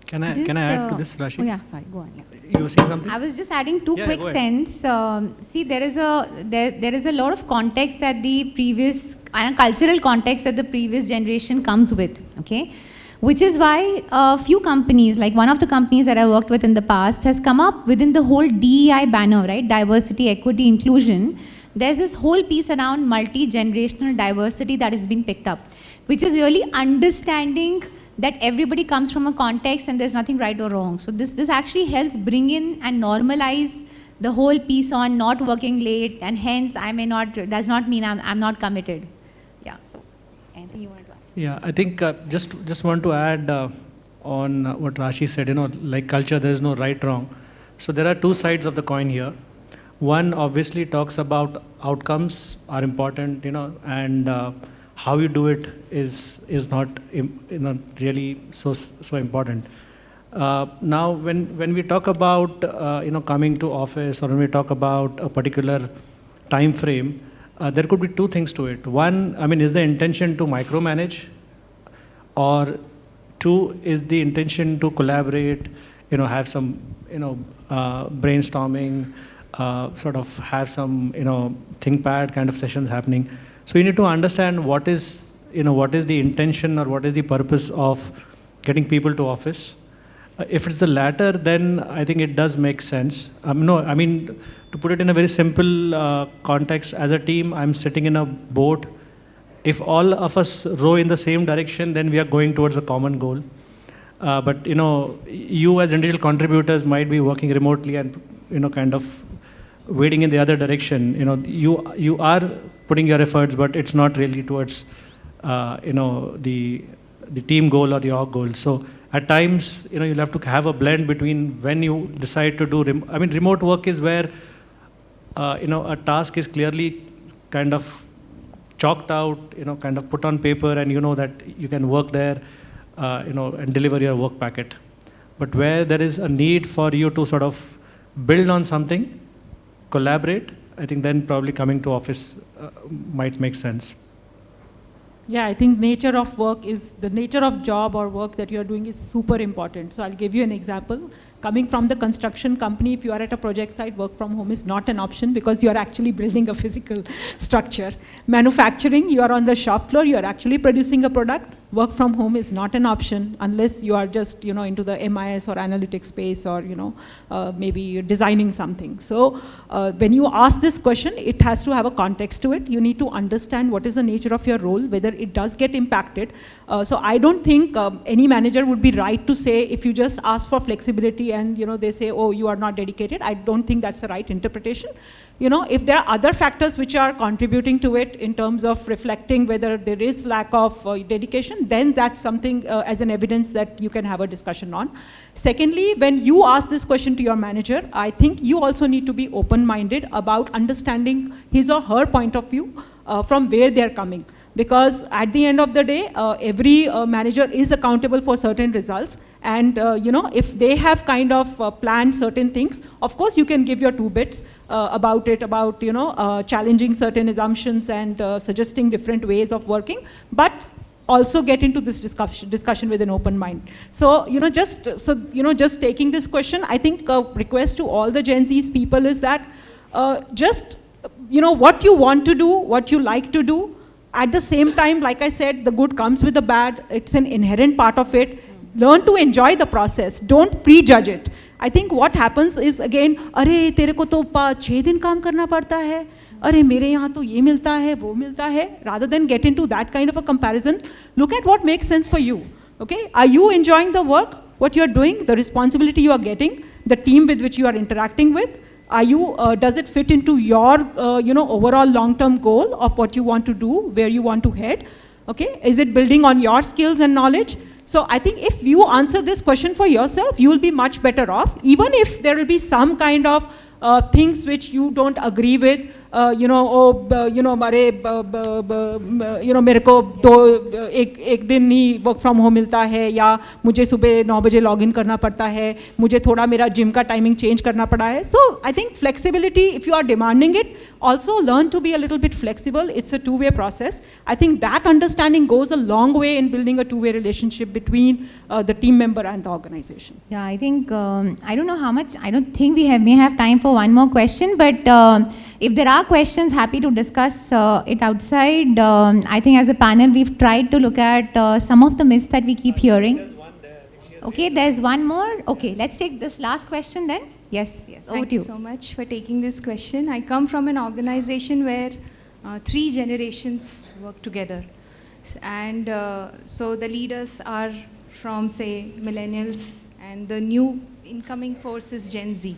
Can I add to this, Rashi? Oh yeah, sorry, go on. Yeah. You were saying something? I was just adding two Yeah, quick go ahead. cents. See, there is a lot of context that the previous cultural context that the previous generation comes with. Okay, which is why a few companies, like one of the companies that I worked with in the past, has come up within the whole DEI banner, right? Diversity, equity, inclusion. There's this whole piece around multi-generational diversity that is being picked up, which is really understanding that everybody comes from a context and there's nothing right or wrong. So this actually helps bring in and normalize the whole piece on not working late, and hence does not mean I'm not committed. Yeah, so anything you want to add? Yeah, I think just want to add on what Rashi said, like culture, there is no right, wrong. So there are two sides of the coin here. One obviously talks about outcomes are important, and how you do it is not really so important. Now, when we talk about coming to office, or when we talk about a particular time frame, there could be two things to it. One, is the intention to micromanage, or two, is the intention to collaborate, have some brainstorming, sort of have some ThinkPad kind of sessions happening. So you need to understand what is the intention, or what is the purpose of getting people to office. If it's the latter, then I think it does make sense. To put it in a very simple context, as a team, I'm sitting in a boat. If all of us row in the same direction, then we are going towards a common goal. But you as individual contributors might be working remotely and kind of wading in the other direction. You are putting your efforts, but it's not really towards the team goal or the org goal. So at times, you'll have to have a blend between when you decide to do. Remote work is where a task is clearly kind of chalked out, kind of put on paper, and that you can work there, and deliver your work packet. But where there is a need for you to sort of build on something, collaborate, I think then probably coming to office might make sense. Yeah, I think nature of work is, the nature of job or work that you're doing is super important. So I'll give you an example. Coming from the construction company, if you are at a project site, work from home is not an option because you are actually building a physical structure. Manufacturing, you are on the shop floor, you are actually producing a product. Work from home is not an option unless you are just into the MIS or analytics space, or maybe designing something. So when you ask this question, it has to have a context to it. You need to understand what is the nature of your role, whether it does get impacted. So I don't think any manager would be right to say, if you just ask for flexibility and they say, oh, you are not dedicated, I don't think that's the right interpretation. If there are other factors which are contributing to it in terms of reflecting whether there is lack of dedication, then that's something as an evidence that you can have a discussion on. Secondly, when you ask this question to your manager, I think you also need to be open-minded about understanding his or her point of view from where they're coming. Because at the end of the day, every manager is accountable for certain results. And if they have kind of planned certain things, of course you can give your 2 bits about it, about challenging certain assumptions and suggesting different ways of working, but also get into this discussion with an open mind. So just taking this question, I think a request to all the Gen Z's people is that just what you want to do, what you like to do. At the same time, like I said, the good comes with the bad. It's an inherent part of it. Learn to enjoy the process. Don't prejudge it. I think what happens is, again, अरे तेरे को तो 6 दिन काम करना पड़ता है, अरे मेरे यहाँ तो ये मिलता है, वो मिलता है. Rather than get into that kind of a comparison, look at what makes sense for you. Okay? Are you enjoying the work, what you're doing, the responsibility you are getting, the team with which you are interacting with? Does it fit into your overall long-term goal of what you want to do, where you want to head? Okay, is it building on your skills and knowledge? So I think if you answer this question for yourself, you will be much better off, even if there will be some kind of things which you don't agree with, मेरे को एक दिन ही work from home मिलता है, या मुझे सुबह 9 बजे लॉग इन करना पड़ता है, मुझे थोड़ा मेरा जिम का टाइमिंग चेंज करना पड़ा है. So I think flexibility, if you are demanding it, also learn to be a little bit flexible. It's a two-way process. I think that understanding goes a long way in building a two-way relationship between the team member and the organization. Yeah, I think, I don't know how much, I don't think we may have time for one more question, but if there are questions, happy to discuss it outside. I think as a panel, we've tried to look at some of the myths that we keep hearing. Okay, there's one more. Okay, let's take this last question then. Yes, over Thank to you. you so much for taking this question. I come from an organization where 3 generations work together. And so the leaders are from, say, millennials, and the new incoming force is Gen Z.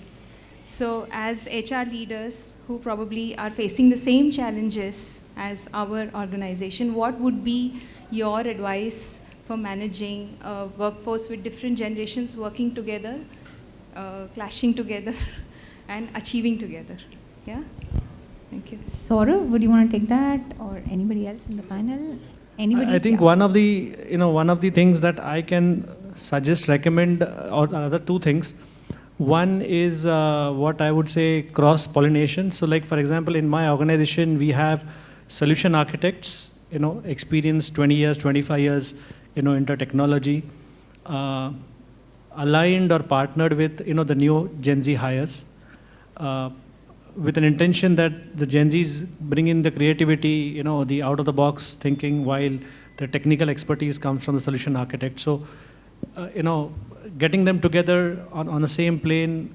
So as HR leaders who probably are facing the same challenges as our organization, what would be your advice for managing a workforce with different generations working together, clashing together, and achieving together? Yeah? Thank you. Saurav, would you want to take that, or anybody else in the panel? Anybody? I think Yeah. one of the things that I can suggest, recommend, or other 2 things. One is what I would say cross-pollination. So like, for example, in my organization, we have solution architects, experienced 20 years, 25 years, into technology, aligned or partnered with, the new Gen Z hires, with an intention that the Gen Zs bring in the creativity, the out-of-the-box thinking, while the technical expertise comes from the solution architect. So, getting them together on the same plane,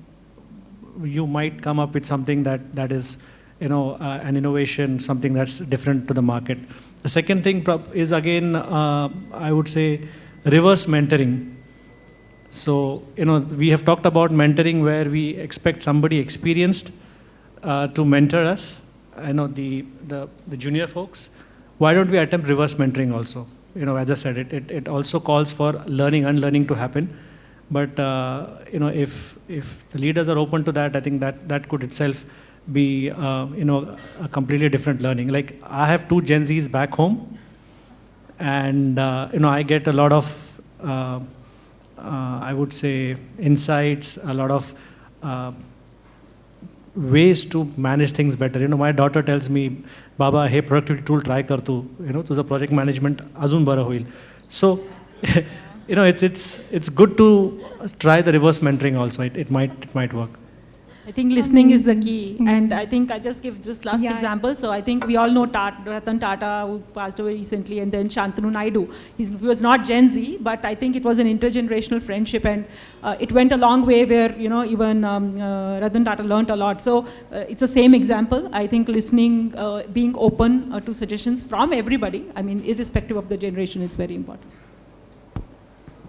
you might come up with something that is, an innovation, something that's different to the market. The second thing is, again, I would say reverse mentoring. So, we have talked about mentoring where we expect somebody experienced to mentor us, the junior folks. Why don't we attempt reverse mentoring also? As I said, it also calls for learning, unlearning to happen. But if the leaders are open to that, I think that could itself be a completely different learning. Like, I have 2 Gen Zs back home, and I get a lot of I would say insights, a lot of ways to manage things better. My daughter tells me, Baba, hey, productivity tool try kar tu, tuझं project management azun bara hoil. So, it's good to try the reverse mentoring also. It might work. I think listening is the key, and I think I just give just last Yeah. example. So I think we all know Ratan Tata, who passed away recently, and then Shantanu Naidu. He was not Gen Z, but I think it was an intergenerational friendship, and it went a long way where, even Ratan Tata learned a lot. So it's the same example. I think listening, being open to suggestions from everybody, I mean, irrespective of the generation, is very important.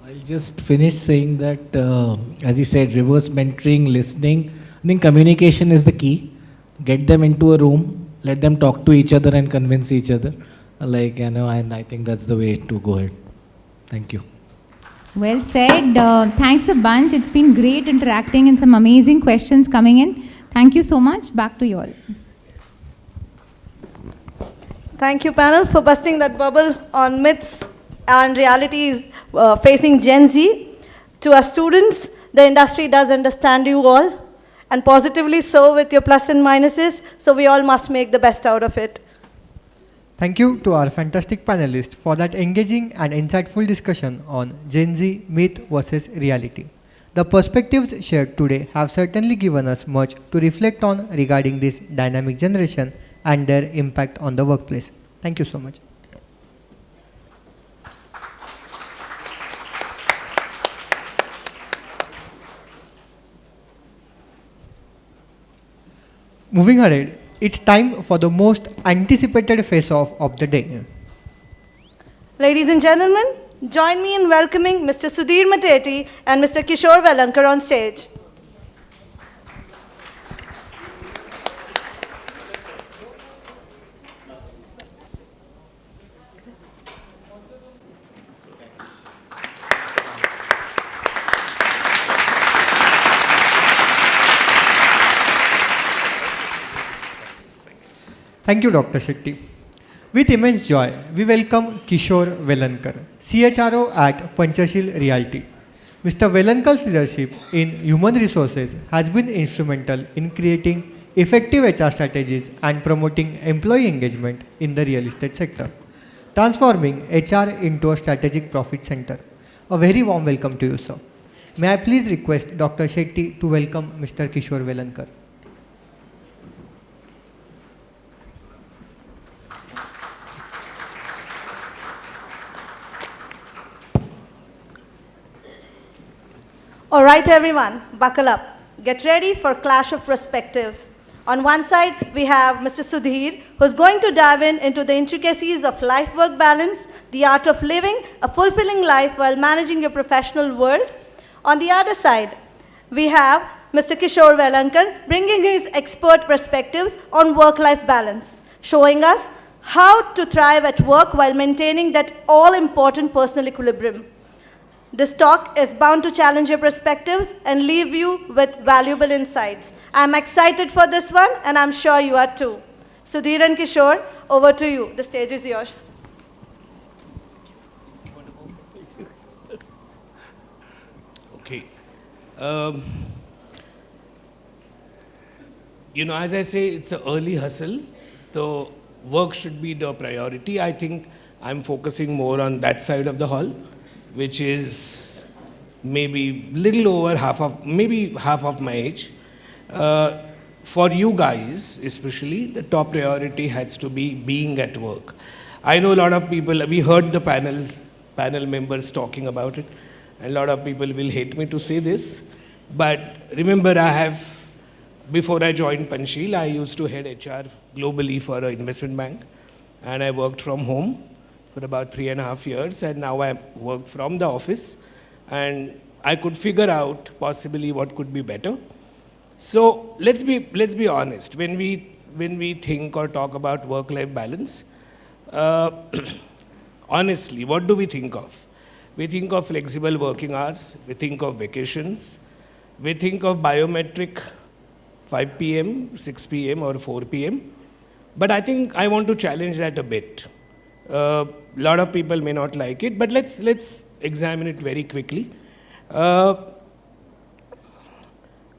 I'll just finish saying that, as you said, reverse mentoring, listening. I think communication is the key. Get them into a room, let them talk to each other and convince each other. And I think that's the way to go ahead. Thank you. Well said. Thanks a bunch. It's been great interacting and some amazing questions coming in. Thank you so much. Back to you all. Thank you, panel, for busting that bubble on myths and realities facing Gen Z. To our students, the industry does understand you all, and positively so with your plus and minuses, so we all must make the best out of it. Thank you to our fantastic panelists for that engaging and insightful discussion on Gen Z myth versus reality. The perspectives shared today have certainly given us much to reflect on regarding this dynamic generation and their impact on the workplace. Thank you so much. Moving ahead, it's time for the most anticipated face-off of the day. Ladies and gentlemen, join me in welcoming Mr. Sudhir Mateti and Mr. Kishore Velankar on stage. Thank you, Dr. Shetty. With immense joy, we welcome Kishore Velankar, CHRO at Panchashil Realty. Mr. Velankar's leadership in human resources has been instrumental in creating effective HR strategies and promoting employee engagement in the real estate sector, transforming HR into a strategic profit center. A very warm welcome to you, sir. May I please request Dr. Shetty to welcome Mr. Kishore Velankar. All right, everyone, buckle up. Get ready for clash of perspectives. On one side, we have Mr. Sudhir, who's going to dive into the intricacies of life-work balance, the art of living a fulfilling life while managing your professional world. On the other side, we have Mr. Kishore Velankar, bringing his expert perspectives on work-life balance, showing us how to thrive at work while maintaining that all-important personal equilibrium. This talk is bound to challenge your perspectives and leave you with valuable insights. I'm excited for this one, and I'm sure you are too. Sudhir and Kishore, over to you. The stage is yours. Okay. As I say, it's an early hustle. The work should be the priority. I think I'm focusing more on that side of the hall, which is maybe little over half of my age. For you guys, especially, the top priority has to be being at work. I know a lot of people, we heard the panel members talking about it, and a lot of people will hate me to say this, but remember before I joined Panchil, I used to head HR globally for an investment bank, and I worked from home for about 3.5 years, and now I work from the office, and I could figure out possibly what could be better. So let's be honest. When we think or talk about work-life balance, honestly, what do we think of? We think of flexible working hours. We think of vacations. We think of biometric 5 p.m., 6 p.m. or 4 p.m. But I think I want to challenge that a bit. A lot of people may not like it, but let's examine it very quickly.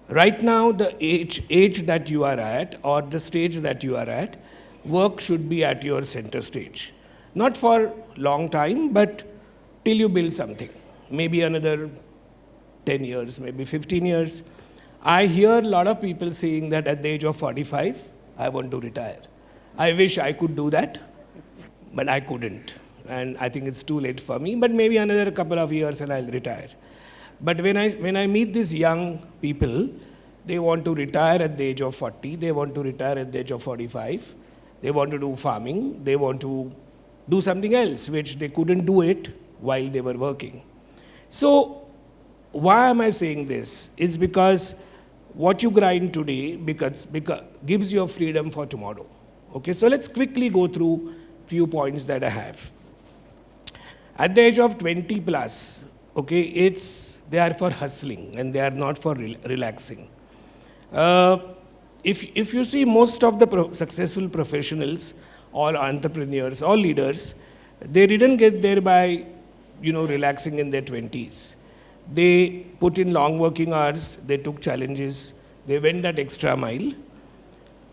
Right now, the age that you are at, or the stage that you are at, work should be at your center stage. Not for long time, but till you build something. Maybe another 10 years, maybe 15 years. I hear a lot of people saying that at the age of 45, I want to retire. I wish I could do that, but I couldn't. And I think it's too late for me, but maybe another couple of years and I'll retire. But when I meet these young people, they want to retire at the age of 40, they want to retire at the age of 45, they want to do farming, they want to do something else, which they couldn't do it while they were working. So why am I saying this? It's because what you grind today gives you a freedom for tomorrow. Okay, so let's quickly go through few points that I have. At the age of 20 plus, okay, they are for hustling and they are not for relaxing. If you see most of the successful professionals or entrepreneurs or leaders, they didn't get there by relaxing in their 20s. They put in long working hours, they took challenges, they went that extra mile.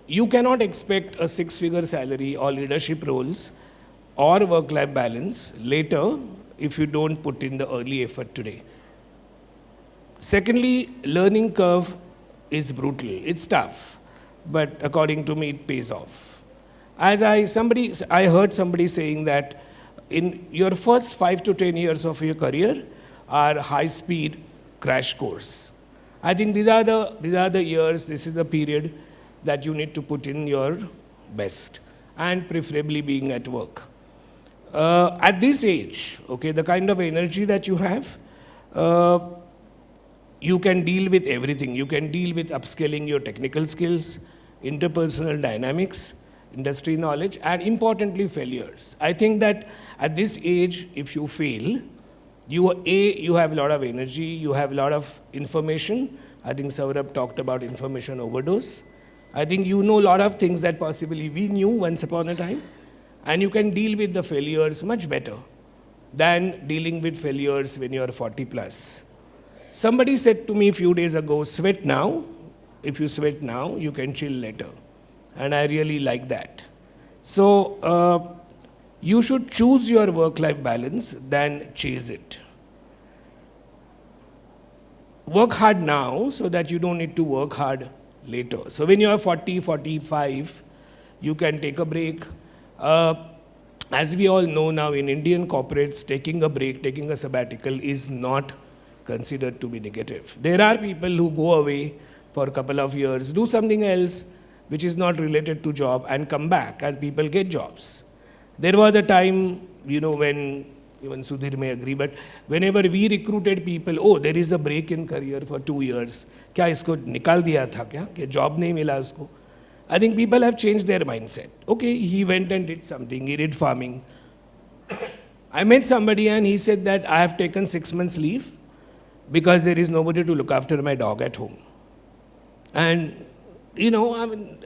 You cannot expect a 6-figure salary or leadership roles or work-life balance later if you don't put in the early effort today. Secondly, learning curve is brutal. It's tough, but according to me, it pays off. I heard somebody saying that in your first 5 to 10 years of your career are high-speed crash course. I think these are the years, this is the period that you need to put in your best, and preferably being at work. At this age, okay, the kind of energy that you have, you can deal with everything. You can deal with upscaling your technical skills, interpersonal dynamics, industry knowledge, and importantly, failures. I think that at this age, if you fail, you have a lot of energy, you have a lot of information. I think Saurabh talked about information overdose. I think you know a lot of things that possibly we knew once upon a time, and you can deal with the failures much better than dealing with failures when you are 40 plus. Somebody said to me a few days ago, sweat now. If you sweat now, you can chill later. And I really like that. So, you should choose your work-life balance than chase it. Work hard now so that you don't need to work hard later. So when you are 40, 45, you can take a break. As we all know now, in Indian corporates, taking a break, taking a sabbatical is not considered to be negative. There are people who go away for a couple of years, do something else which is not related to job, and come back, and people get jobs. There was a time, when, even Sudhir may agree, but whenever we recruited people, oh, there is a break in career for 2 years. क्या इसको निकाल दिया था क्या? कि job नहीं मिला उसको? I think people have changed their mindset. Okay, he went and did something. He did farming. I met somebody and he said that I have taken 6 months leave because there is nobody to look after my dog at home. And,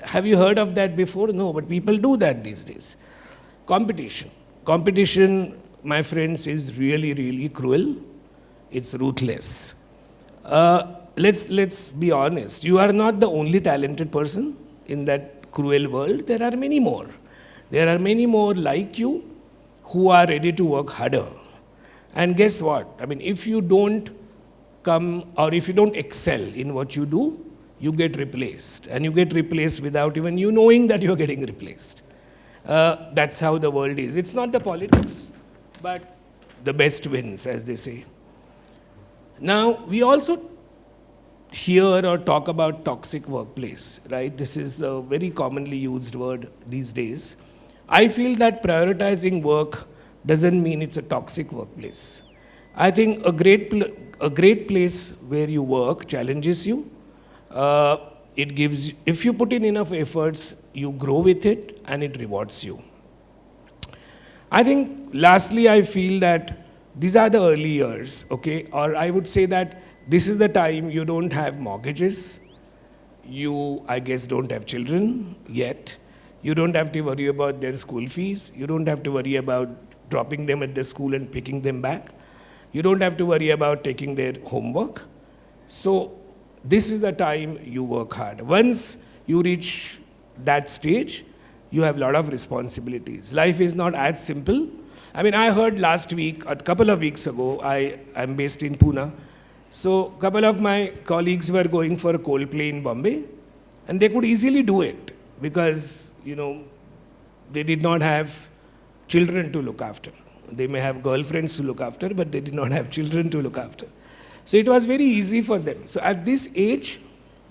have you heard of that before? No, but people do that these days. Competition. Competition, my friends, is really, really cruel. It's ruthless. Let's be honest. You are not the only talented person in that cruel world. There are many more. There are many more like you who are ready to work harder. And guess what? If you don't come, or if you don't excel in what you do, you get replaced. And you get replaced without even you knowing that you're getting replaced. That's how the world is. It's not the politics, but the best wins, as they say. Now, we also hear or talk about toxic workplace, right? This is a very commonly used word these days. I feel that prioritizing work doesn't mean it's a toxic workplace. I think a great place where you work challenges you. It gives, if you put in enough efforts, you grow with it and it rewards you. I think lastly, I feel that these are the early years, okay? Or I would say that this is the time you don't have mortgages. You, I guess, don't have children yet. You don't have to worry about their school fees. You don't have to worry about dropping them at the school and picking them back. You don't have to worry about taking their homework. So this is the time you work hard. Once you reach that stage, you have a lot of responsibilities. Life is not as simple. I heard last week, a couple of weeks ago, I'm based in Pune. So a couple of my colleagues were going for a Coldplay in Bombay, and they could easily do it because, they did not have children to look after. They may have girlfriends to look after, but they did not have children to look after. So it was very easy for them. So at this age,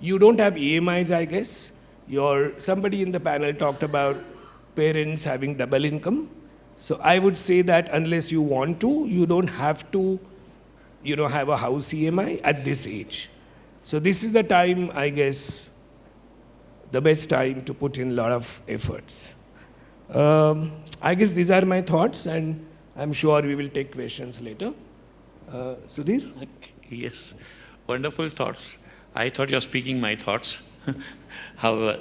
you don't have EMIs, I guess. Somebody in the panel talked about parents having double income. So I would say that unless you want to, you don't have to, have a house EMI at this age. So this is the time, I guess, the best time to put in a lot of efforts. I guess these are my thoughts, and I'm sure we will take questions later. Sudhir? Yes, wonderful thoughts. I thought you're speaking my thoughts. However,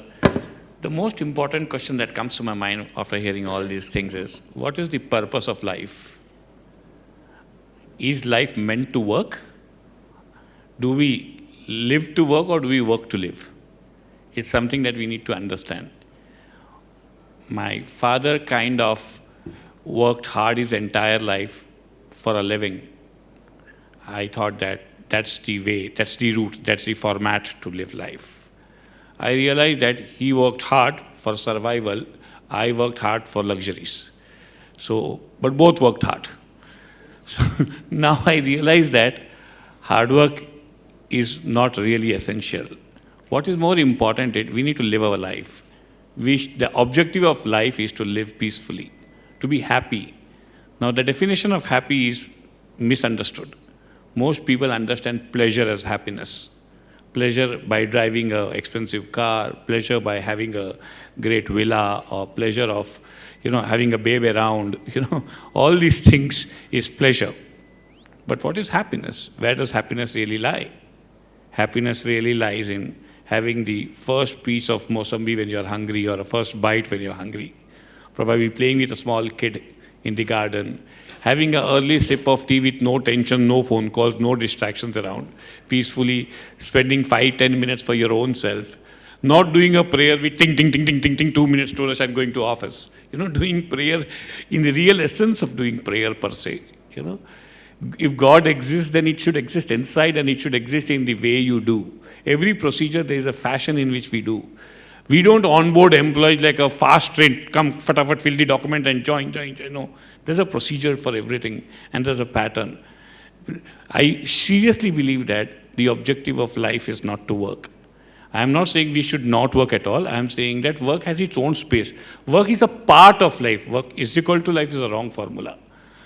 the most important question that comes to my mind after hearing all these things is, what is the purpose of life? Is life meant to work? Do we live to work or do we work to live? It's something that we need to understand. My father kind of worked hard his entire life for a living. I thought that that's the way, that's the route, that's the format to live life. I realized that he worked hard for survival, I worked hard for luxuries. But both worked hard. So now I realize that hard work is not really essential. What is more important is we need to live our life. The objective of life is to live peacefully, to be happy. Now the definition of happy is misunderstood. Most people understand pleasure as happiness. Pleasure by driving an expensive car, pleasure by having a great villa, or pleasure of, having a baby around, all these things is pleasure. But what is happiness? Where does happiness really lie? Happiness really lies in having the first piece of Mosambি when you're hungry, or a first bite when you're hungry. Probably playing with a small kid in the garden, having an early sip of tea with no tension, no phone calls, no distractions around, peacefully spending 5-10 minutes for your own self, not doing a prayer with ting, ting, ting, ting, ting, ting, 2 minutes to rush and going to office. Doing prayer in the real essence of doing prayer per se. If God exists, then it should exist inside, and it should exist in the way you do. Every procedure, there is a fashion in which we do. We don't onboard employees like a fast train, come, fatafat, fill the document and join. No, there's a procedure for everything, and there's a pattern. I seriously believe that the objective of life is not to work. I'm not saying we should not work at all. I'm saying that work has its own space. Work is a part of life. Work is equal to life is a wrong formula.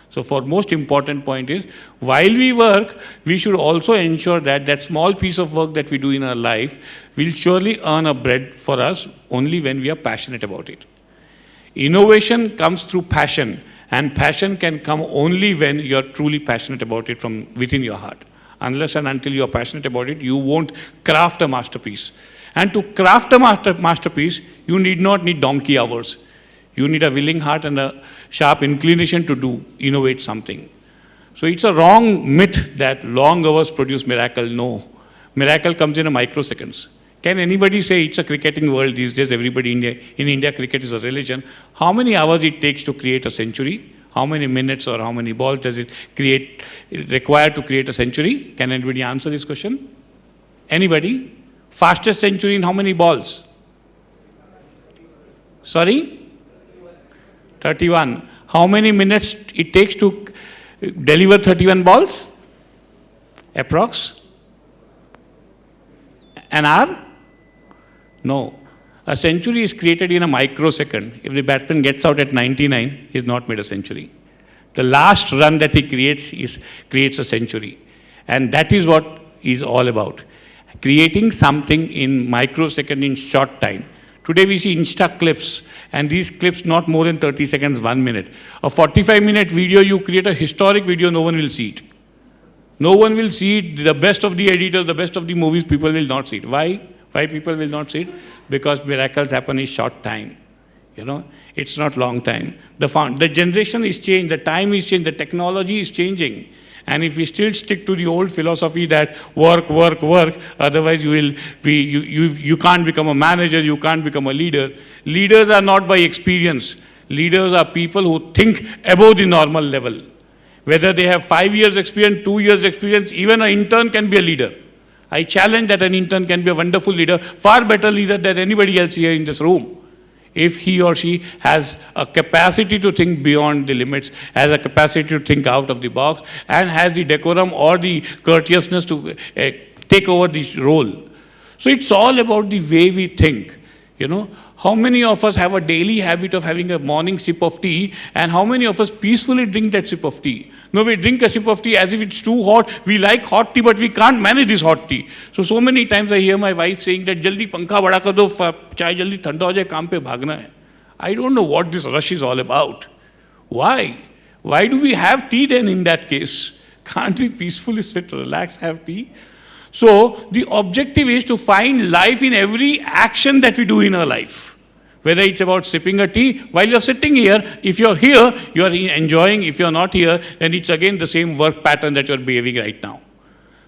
So for most important point is, while we work, we should also ensure that that small piece of work that we do in our life will surely earn a bread for us only when we are passionate about it. Innovation comes through passion, and passion can come only when you are truly passionate about it from within your heart. Unless and until you are passionate about it, you won't craft a masterpiece. And to craft a masterpiece, you need not need donkey hours. You need a willing heart and a sharp inclination to innovate something. So it's a wrong myth that long hours produce miracle. No. Miracle comes in a microseconds. Can anybody say it's a cricketing world these days? Everybody in India, cricket is a religion. How many hours it takes to create a century? How many minutes or how many balls does it require to create a century? Can anybody answer this question? Anybody? Fastest century in how many balls? Sorry? 31. How many minutes it takes to deliver 31 balls? Approx? An hour? No. A century is created in a microsecond. If the batsman gets out at 99, he's not made a century. The last run that he creates a century. And that is what is all about. Creating something in microsecond in short time. Today we see Insta clips, and these clips not more than 30 seconds, 1 minute. A 45-minute video, you create a historic video, no one will see it. No one will see it. The best of the editors, the best of the movies, people will not see it. Why? Why people will not see it? Because miracles happen in short time. It's not long time. The generation is changed, the time is changed, the technology is changing. And if we still stick to the old philosophy that work, work, work, otherwise you can't become a manager, you can't become a leader. Leaders are not by experience. Leaders are people who think above the normal level. Whether they have 5 years experience, 2 years experience, even an intern can be a leader. I challenge that an intern can be a wonderful leader, far better leader than anybody else here in this room. If he or she has a capacity to think beyond the limits, has a capacity to think out of the box, and has the decorum or the courteousness to take over this role. So it's all about the way we think. How many of us have a daily habit of having a morning sip of tea, and how many of us peacefully drink that sip of tea? No, we drink a sip of tea as if it's too hot. We like hot tea, but we can't manage this hot tea. So many times I hear my wife saying that, "Jaldi pankha bada kar do, chai jaldi thanda ho jaye, kaam pe bhagna hai." I don't know what this rush is all about. Why? Why do we have tea then in that case? Can't we peacefully sit, relax, have tea? So the objective is to find life in every action that we do in our life. Whether it's about sipping a tea, while you're sitting here, if you're here, you're enjoying. If you're not here, then it's again the same work pattern that you're behaving right now.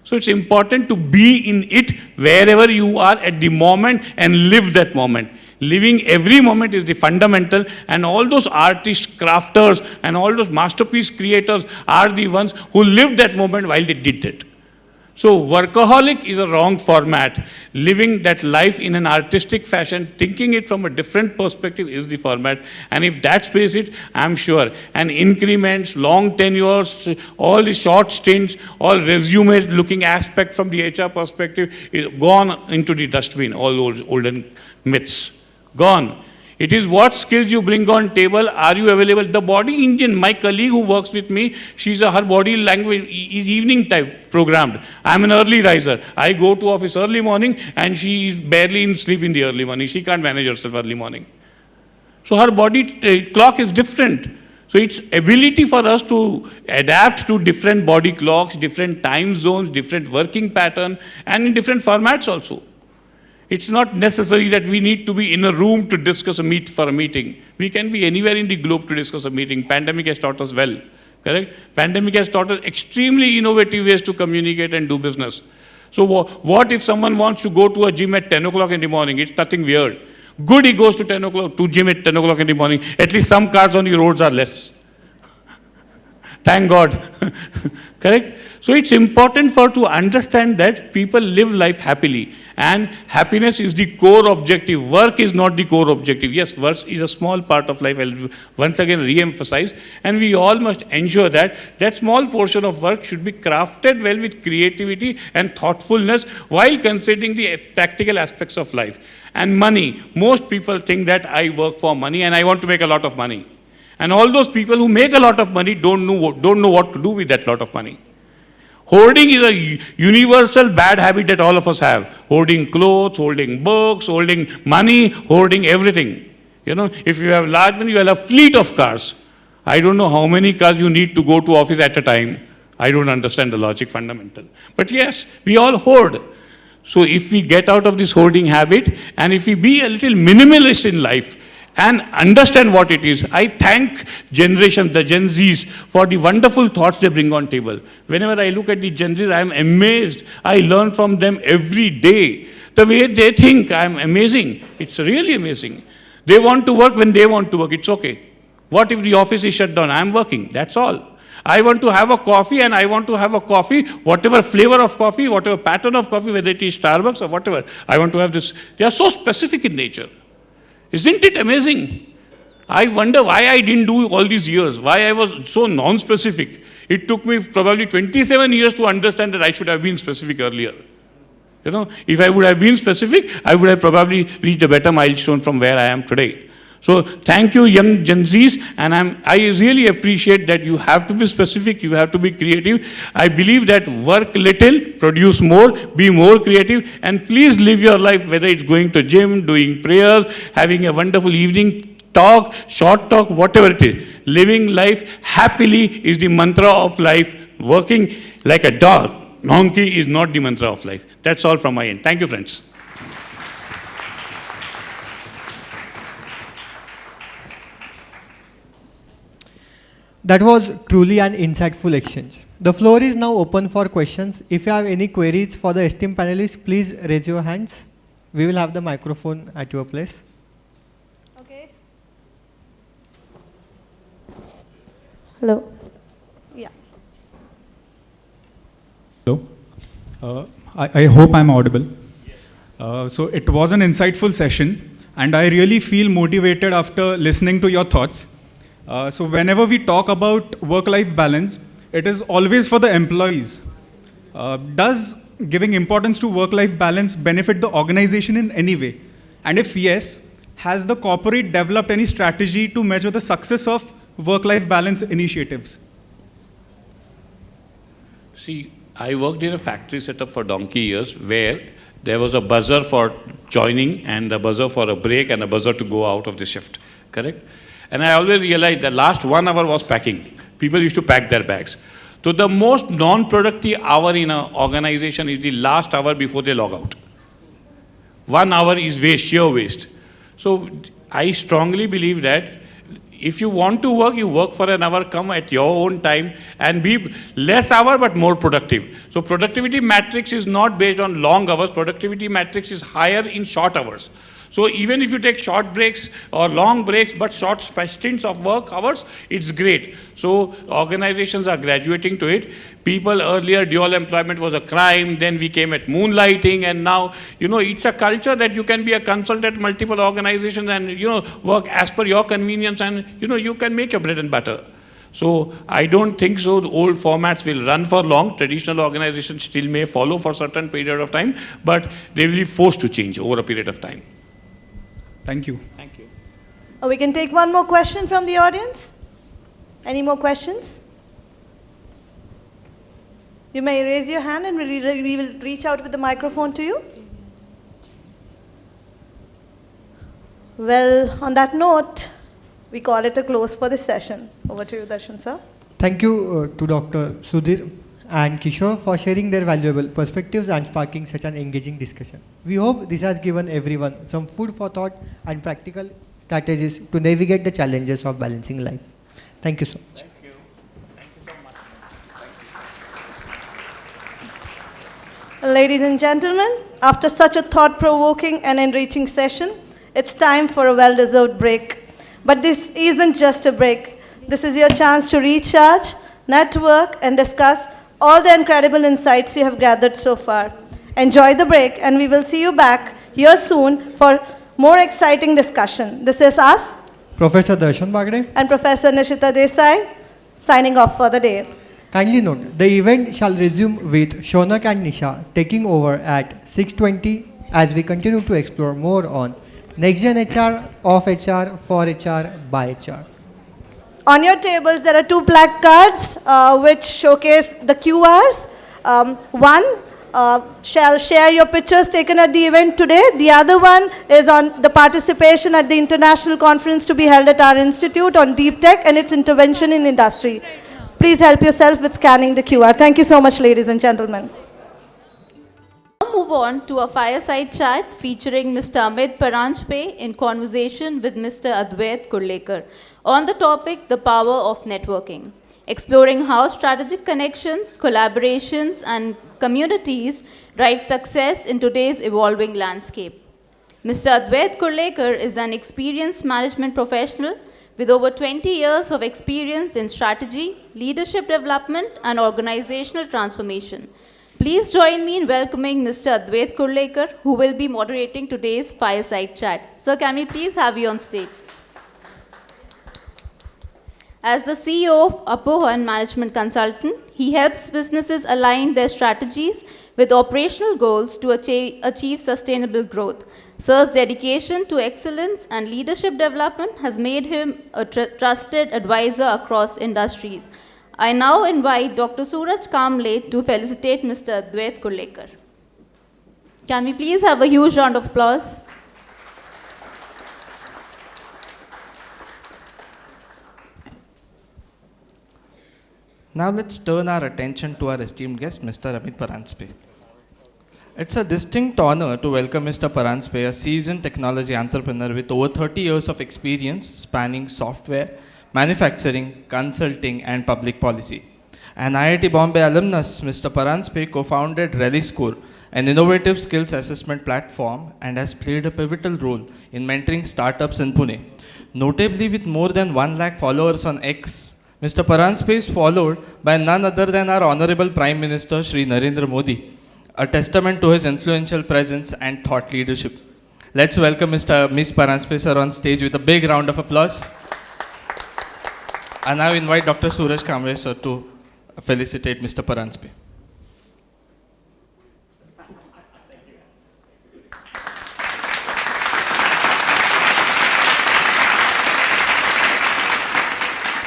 So it's important to be in it wherever you are at the moment and live that moment. Living every moment is the fundamental, and all those artists, crafters, and all those masterpiece creators are the ones who lived that moment while they did it. So workaholic is a wrong format. Living that life in an artistic fashion, thinking it from a different perspective is the format. And if that space it, I'm sure, and increments, long tenures, all the short stints, all resume looking aspect from the HR perspective is gone into the dustbin, all those olden myths. Gone. It is what skills you bring on table, are you available? The body engine, my colleague who works with me, her body language is evening type programmed. I'm an early riser. I go to office early morning and she is barely in sleep in the early morning. She can't manage herself early morning. So her body clock is different. So it's ability for us to adapt to different body clocks, different time zones, different working pattern, and in different formats also. It's not necessary that we need to be in a room to discuss a meeting. We can be anywhere in the globe to discuss a meeting. Pandemic has taught us well, correct? Pandemic has taught us extremely innovative ways to communicate and do business. So what if someone wants to go to a gym at 10 o'clock in the morning? It's nothing weird. Good, he goes to 10 o'clock, to gym at 10 o'clock in the morning. At least some cars on the roads are less. Thank God. Correct? So it's important to understand that people live life happily. And happiness is the core objective. Work is not the core objective. Yes, work is a small part of life. I'll once again re-emphasize. And we all must ensure that that small portion of work should be crafted well with creativity and thoughtfulness while considering the practical aspects of life. And money. Most people think that I work for money and I want to make a lot of money. And all those people who make a lot of money don't know what to do with that lot of money. Hoarding is a universal bad habit that all of us have. Hoarding clothes, hoarding books, hoarding money, hoarding everything. You know, if you have large money, you will have a fleet of cars. I don't know how many cars you need to go to office at a time. I don't understand the logic fundamental. But yes, we all hoard. So if we get out of this hoarding habit and if we be a little minimalist in life, and understand what it is. I thank generation, the Gen Zs, for the wonderful thoughts they bring on table. Whenever I look at the Gen Zs, I am amazed. I learn from them every day. The way they think, I am amazing. It's really amazing. They want to work when they want to work. It's okay. What if the office is shut down? I am working. That's all. I want to have a coffee and I want to have a coffee, whatever flavor of coffee, whatever pattern of coffee, whether it is Starbucks or whatever. I want to have this. They are so specific in nature. Isn't it amazing? I wonder why I didn't do all these years, why I was so non-specific. It took me probably 27 years to understand that I should have been specific earlier. You know, if I would have been specific, I would have probably reached a better milestone from where I am today. So thank you, young Gen Zs, and I really appreciate that you have to be specific, you have to be creative. I believe that work little, produce more, be more creative, and please live your life, whether it's going to gym, doing prayers, having a wonderful evening talk, short talk, whatever it is. Living life happily is the mantra of life. Working like a donkey is not the mantra of life. That's all from my end. Thank you, friends. That was truly an insightful exchange. The floor is now open for questions. If you have any queries for the esteemed panelists, please raise your hands. We will have the microphone at your place. Okay. Hello. Yeah. Hello. I hope I'm audible. So it was an insightful session, and I really feel motivated after listening to your thoughts. So whenever we talk about work-life balance, it is always for the employees. Does giving importance to work-life balance benefit the organization in any way? And if yes, has the corporate developed any strategy to measure the success of work-life balance initiatives? See, I worked in a factory setup for donkey years where there was a buzzer for joining and a buzzer for a break and a buzzer to go out of the shift, correct? And I always realized the last 1 hour was packing. People used to pack their bags. So the most non-productive hour in an organization is the last hour before they log out. 1 hour is waste, sheer waste. So I strongly believe that if you want to work, you work for an hour, come at your own time and be less hour but more productive. So productivity matrix is not based on long hours. Productivity matrix is higher in short hours. So even if you take short breaks or long breaks, but short stints of work hours, it's great. So organizations are graduating to it. People earlier, dual employment was a crime. Then we came at moonlighting. And now, you know, it's a culture that you can be a consultant at multiple organizations and, you know, work as per your convenience and, you know, you can make your bread and butter. So I don't think so. The old formats will run for long. Traditional organizations still may follow for a certain period of time, but they will be forced to change over a period of time. Thank you. Thank you. We can take one more question from the audience. Any more questions? You may raise your hand and we will reach out with the microphone to you. Well, on that note, we call it a close for this session. Over to you, Darshan sir. Thank you to Dr. Sudhir and Kishore for sharing their valuable perspectives and sparking such an engaging discussion. We hope this has given everyone some food for thought and practical strategies to navigate the challenges of balancing life. Thank you so much. Ladies and gentlemen, after such a thought-provoking and enriching session, it's time for a well-deserved break. But this isn't just a break. This is your chance to recharge, network, and discuss all the incredible insights you have gathered so far. Enjoy the break, and we will see you back here soon for more exciting discussion. This is us, Professor Darshan Bagde, and Professor Nishita Desai, signing off for the day. kindly note, the event shall resume with Shonak and Nisha taking over at 6:20 as we continue to explore more on next-gen HR, of HR, for HR, by HR. On your tables, there are two placards which showcase the QRs. One shall share your pictures taken at the event today. The other one is on the participation at the international conference to be held at our institute on deep tech and its intervention in industry. Please help yourself with scanning the QR. Thank you so much, ladies and gentlemen. Now move on to a fireside chat featuring Mr. Amit Paranjpe in conversation with Mr. Advait Kurlekar on the topic, the power of networking, exploring how strategic connections, collaborations, and communities drive success in today's evolving landscape. Mr. Advait Kurlekar is an experienced management professional with over 20 years of experience in strategy, leadership development, and organizational transformation. Please join me in welcoming Mr. Advait Kurlekar, who will be moderating today's fireside chat. Sir, can we please have you on stage? As the CEO of Apohan Management Consultant, he helps businesses align their strategies with operational goals to achieve sustainable growth. Sir's dedication to excellence and leadership development has made him a trusted advisor across industries. I now invite Dr. Suraj Kamble to felicitate Mr. Advait Kurlekar. Can we please have a huge round of applause? Now let's turn our attention to our esteemed guest, Mr. Amit Paranjpe. It's a distinct honor to welcome Mr. Paranjpe, a seasoned technology entrepreneur with over 30 years of experience spanning software, manufacturing, consulting, and public policy. An IIT Bombay alumnus, Mr. Paranjpe co-founded ReliScore, an innovative skills assessment platform, and has played a pivotal role in mentoring startups in Pune. Notably, with more than 1 lakh followers on X, Mr. Paranjpe is followed by none other than our Honorable Prime Minister Shri Narendra Modi, a testament to his influential presence and thought leadership. Let's welcome Ms. Paranjpe sir on stage with a big round of applause. I now invite Dr. Suraj Kamble sir to felicitate Mr. Paranjpe.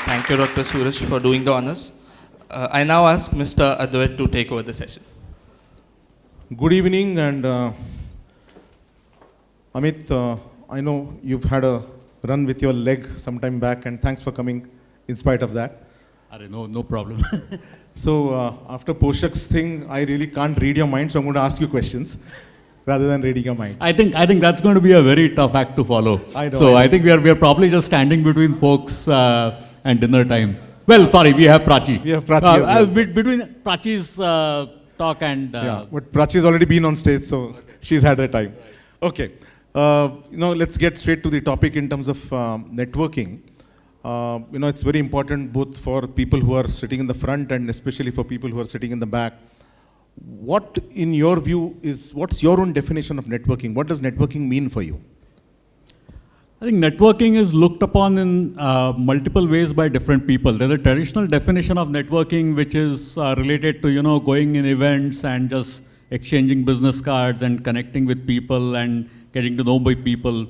Thank you, Dr. Suraj, for doing the honors. I now ask Mr. Advait to take over the session. Good evening, and Amit, I know you've had a run with your leg some time back, and thanks for coming in spite of that. No problem. So after Poshak's thing, I really can't read your mind, so I'm going to ask you questions rather than reading your mind. I think that's going to be a very tough act to follow. I know. So I think we are probably just standing between folks and dinner time. Well, sorry, we have Prachi. We have Prachi as well. Between Prachi's talk and... yeah, but Prachi's already been on stage, so she's had her time. Okay. Let's get straight to the topic in terms of networking. It's very important both for people who are sitting in the front and especially for people who are sitting in the back. What, in your view, what's your own definition of networking? What does networking mean for you? I think networking is looked upon in multiple ways by different people. There's a traditional definition of networking which is related to, going in events and just exchanging business cards and connecting with people and getting to know by people.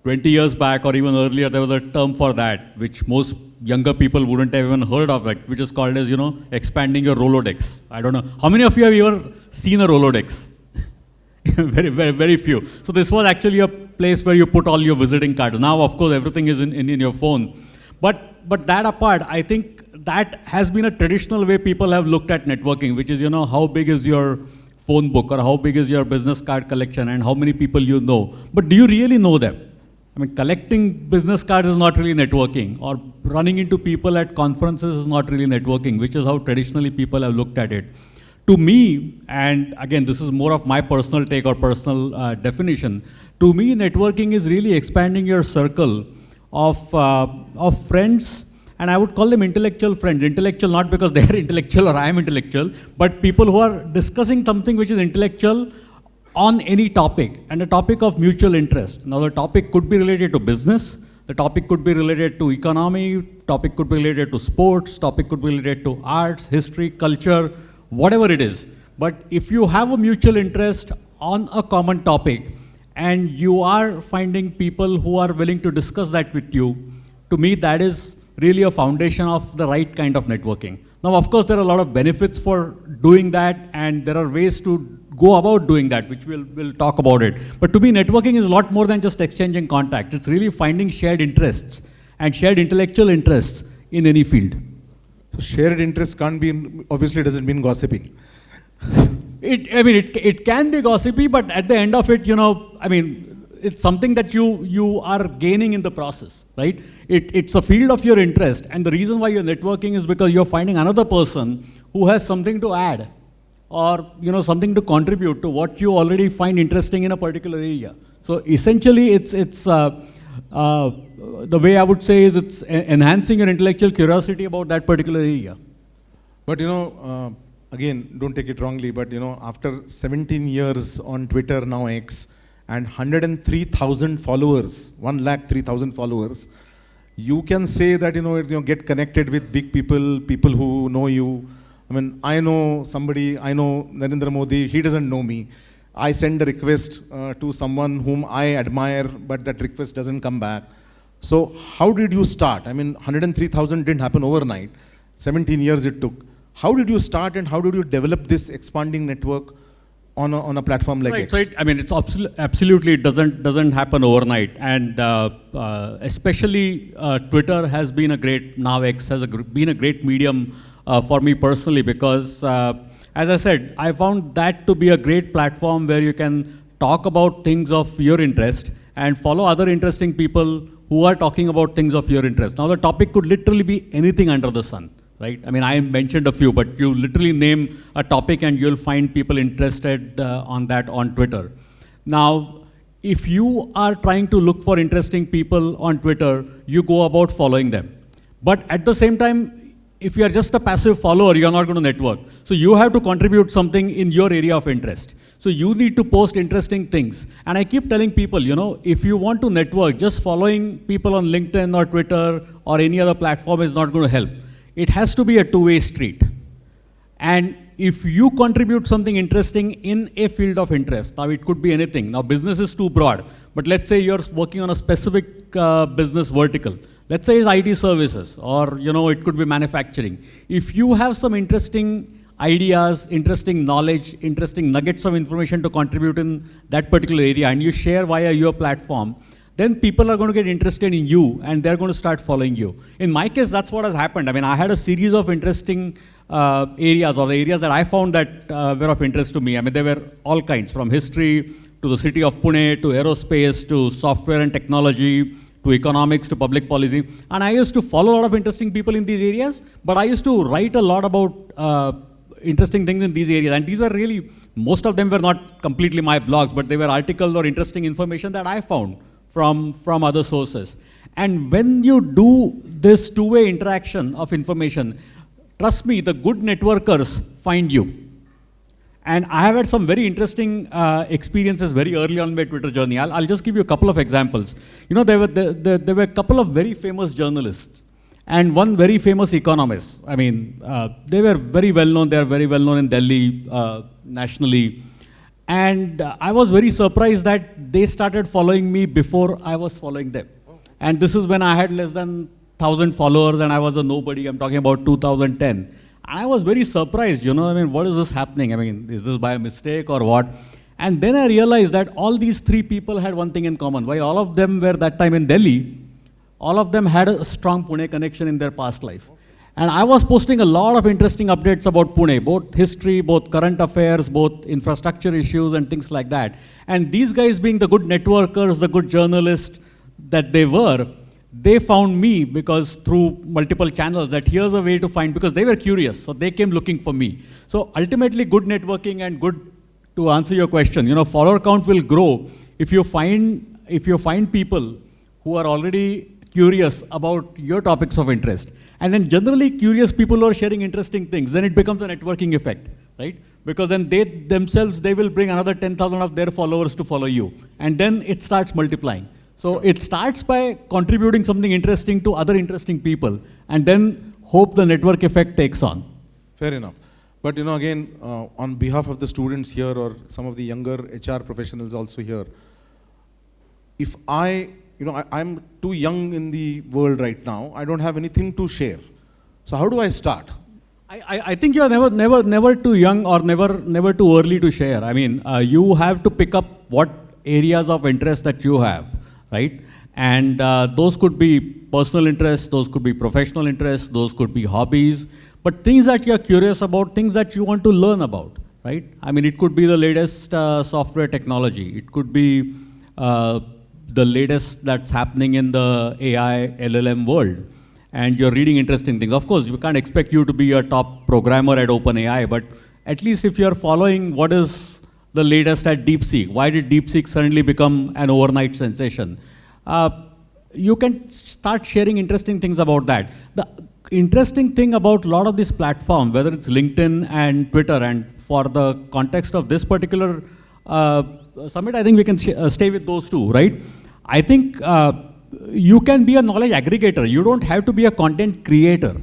20 years back or even earlier, there was a term for that, which most younger people wouldn't have even heard of, which is called as, expanding your Rolodex. I don't know. How many of you have ever seen a Rolodex? Very, very, very few. So this was actually a place where you put all your visiting cards. Now, of course, everything is in your phone. But that apart, I think that has been a traditional way people have looked at networking, which is, how big is your phone book or how big is your business card collection and how many people you know. But do you really know them? I mean, collecting business cards is not really networking, or running into people at conferences is not really networking, which is how traditionally people have looked at it. To me, and again, this is more of my personal take or personal definition, to me, networking is really expanding your circle of friends, and I would call them intellectual friends. Intellectual not because they are intellectual or I am intellectual, but people who are discussing something which is intellectual on any topic, and a topic of mutual interest. Now, the topic could be related to business, the topic could be related to economy, topic could be related to sports, topic could be related to arts, history, culture, whatever it is. But if you have a mutual interest on a common topic, and you are finding people who are willing to discuss that with you, to me, that is really a foundation of the right kind of networking. Now, of course, there are a lot of benefits for doing that, and there are ways to go about doing that, which we'll talk about it. But to me, networking is a lot more than just exchanging contact. It's really finding shared interests and shared intellectual interests in any field. So shared interests can't be, obviously doesn't mean gossiping. It can be gossipy, but at the end of it, it's something that you are gaining in the process, right? It's a field of your interest, and the reason why you're networking is because you're finding another person who has something to add, or something to contribute to what you already find interesting in a particular area. So essentially, it's the way I would say is it's enhancing your intellectual curiosity about that particular area. But again, don't take it wrongly, but after 17 years on Twitter, now X, and 103,000 followers, 103,000 followers, you can say that get connected with big people, people who know you. I mean, I know somebody, I know Narendra Modi, he doesn't know me. I send a request to someone whom I admire, but that request doesn't come back. So how did you start? I mean, 103,000 didn't happen overnight. 17 years it took. How did you start, and how did you develop this expanding network on a platform like X? So it's absolutely it doesn't happen overnight, and especially Twitter has been a great, now X has been a great medium for me personally, because as I said, I found that to be a great platform where you can talk about things of your interest and follow other interesting people who are talking about things of your interest. Now, the topic could literally be anything under the sun, right? I mean, I mentioned a few, but you literally name a topic and you'll find people interested on that on Twitter. Now, if you are trying to look for interesting people on Twitter, you go about following them. But at the same time, if you are just a passive follower, you are not going to network. So you have to contribute something in your area of interest. So you need to post interesting things. And I keep telling people, if you want to network, just following people on LinkedIn or Twitter or any other platform is not going to help. It has to be a two-way street. And if you contribute something interesting in a field of interest, now it could be anything. Now business is too broad, but let's say you're working on a specific business vertical. Let's say it's IT services, or it could be manufacturing. If you have some interesting ideas, interesting knowledge, interesting nuggets of information to contribute in that particular area, and you share via your platform, then people are going to get interested in you and they're going to start following you. In my case, that's what has happened. I mean, I had a series of interesting areas, or the areas that I found that were of interest to me. I mean, there were all kinds, from history to the city of Pune, to aerospace, to software and technology, to economics, to public policy. And I used to follow a lot of interesting people in these areas, but I used to write a lot about interesting things in these areas. And these were really, most of them were not completely my blogs, but they were articles or interesting information that I found from other sources. And when you do this two-way interaction of information, trust me, the good networkers find you. And I have had some very interesting experiences very early on in my Twitter journey. I'll just give you a couple of examples. There were a couple of very famous journalists and one very famous economist. I mean, they were very well known. They are very well known in Delhi, nationally. And I was very surprised that they started following me before I was following them. And this is when I had less than 1,000 followers and I was a nobody. I'm talking about 2010. And I was very surprised, what is this happening? I mean, is this by a mistake or what? And then I realized that all these three people had one thing in common. While all of them were that time in Delhi, all of them had a strong Pune connection in their past life. And I was posting a lot of interesting updates about Pune, both history, both current affairs, both infrastructure issues and things like that. And these guys being the good networkers, the good journalists that they were, they found me because through multiple channels that here's a way to find, because they were curious, so they came looking for me. So ultimately good networking and good, to answer your question, follower count will grow if you find people who are already curious about your topics of interest. And then generally curious people who are sharing interesting things, then it becomes a networking effect, right? Because then they themselves, they will bring another 10,000 of their followers to follow you. And then it starts multiplying. So it starts by contributing something interesting to other interesting people, and then hope the network effect takes on. Fair enough. But again, on behalf of the students here or some of the younger HR professionals also here, if I'm too young in the world right now, I don't have anything to share. So how do I start? I think you are never too young or never too early to share. I mean, you have to pick up what areas of interest that you have, right? And those could be personal interests, those could be professional interests, those could be hobbies, but things that you are curious about, things that you want to learn about, right? I mean, it could be the latest software technology. It could be the latest that's happening in the AI, LLM world. And you're reading interesting things. Of course, we can't expect you to be a top programmer at OpenAI, but at least if you're following what is the latest at DeepSeek, why did DeepSeek suddenly become an overnight sensation? You can start sharing interesting things about that. The interesting thing about a lot of this platform, whether it's LinkedIn and Twitter, and for the context of this particular summit, I think we can stay with those two, right? I think you can be a knowledge aggregator. You don't have to be a content creator,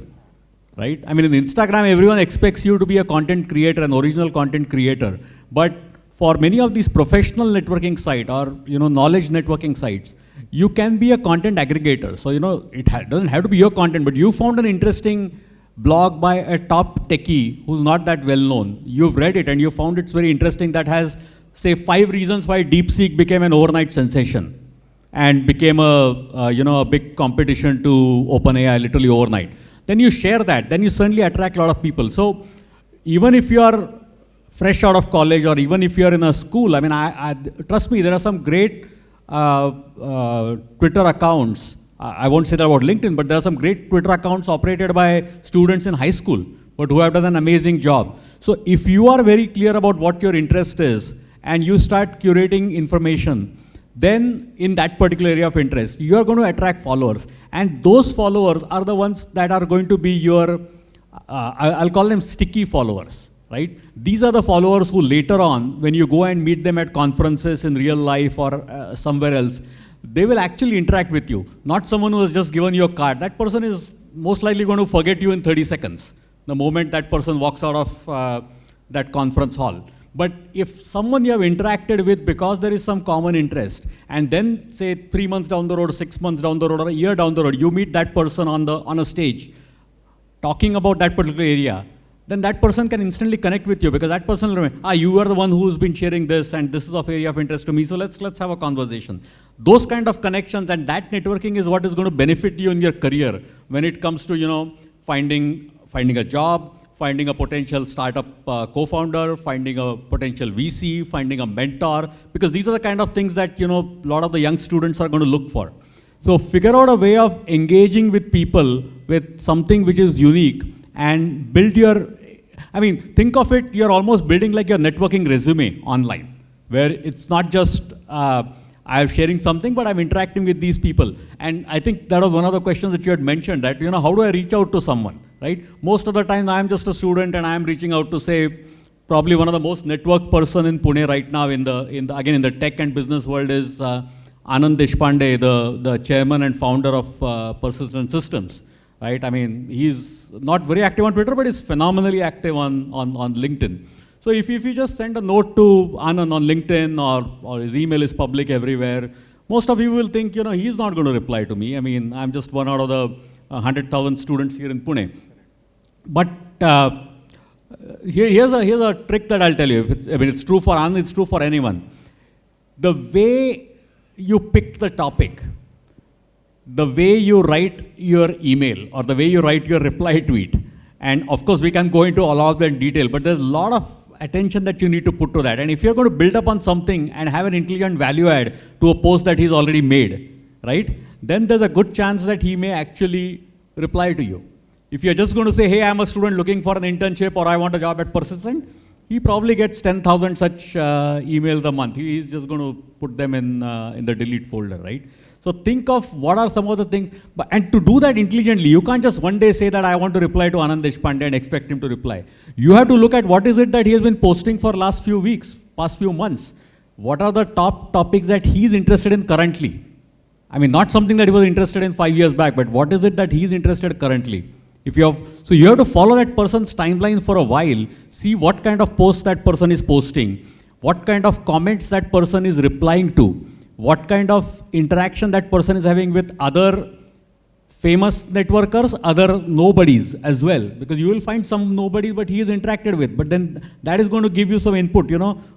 right? I mean, in Instagram, everyone expects you to be a content creator, an original content creator. But for many of these professional networking sites or knowledge networking sites, you can be a content aggregator. So it doesn't have to be your content, but you found an interesting blog by a top techie who's not that well known. You've read it and you found it's very interesting, that has, say, 5 reasons why DeepSeek became an overnight sensation and became a big competition to OpenAI literally overnight. Then you share that, then you certainly attract a lot of people. So even if you are fresh out of college or even if you are in a school, I mean, trust me, there are some great Twitter accounts. I won't say that about LinkedIn, but there are some great Twitter accounts operated by students in high school, but who have done an amazing job. So if you are very clear about what your interest is and you start curating information, then in that particular area of interest, you are going to attract followers. And those followers are the ones that are going to be your, I'll call them sticky followers, right? These are the followers who later on, when you go and meet them at conferences in real life or somewhere else, they will actually interact with you. Not someone who has just given you a card. That person is most likely going to forget you in 30 seconds, the moment that person walks out of that conference hall. But if someone you have interacted with because there is some common interest, and then say 3 months down the road, 6 months down the road, or a year down the road, you meet that person on a stage talking about that particular area, then that person can instantly connect with you, because that person will remember, you are the one who's been sharing this and this is of area of interest to me, so let's have a conversation. Those kind of connections and that networking is what is going to benefit you in your career when it comes to finding a job, finding a potential startup co-founder, finding a potential VC, finding a mentor, because these are the kind of things that a lot of the young students are going to look for. So figure out a way of engaging with people with something which is unique and build your, I mean, think of it, you're almost building like your networking resume online, where it's not just I'm sharing something, but I'm interacting with these people. And I think that was one of the questions that you had mentioned, that how do I reach out to someone, right? Most of the time I'm just a student and I'm reaching out to, say, probably one of the most networked person in Pune right now in the tech and business world is Anand Deshpande, the chairman and founder of Persistent Systems, right? I mean, he's not very active on Twitter, but he's phenomenally active on LinkedIn. So if you just send a note to Anand on LinkedIn, or his email is public everywhere, most of you will think, he's not going to reply to me. I mean, I'm just one out of the 100,000 students here in Pune. But here's a trick that I'll tell you. It's true for Anand, it's true for anyone. The way you pick the topic the way you write your email or the way you write your reply tweet, and of course we can go into all of that in detail, but there's a lot of attention that you need to put to that. And if you're going to build up on something and have an intelligent value add to a post that he's already made, right, then there's a good chance that he may actually reply to you. If you're just going to say, hey, I'm a student looking for an internship or I want a job at Persistent, he probably gets 10,000 such emails a month. He's just going to put them in the delete folder, right? So think of what are some of the things, and to do that intelligently, you can't just one day say that I want to reply to Anand Deshpande and expect him to reply. You have to look at what is it that he has been posting for last few weeks, past few months. What are the top topics that he's interested in currently? I mean, not something that he was interested in 5 years back, but what is it that he's interested currently? So you have to follow that person's timeline for a while, see what kind of posts that person is posting, what kind of comments that person is replying to, what kind of interaction that person is having with other famous networkers, other nobodies as well, because you will find some nobody but he is interacted with, but then that is going to give you some input,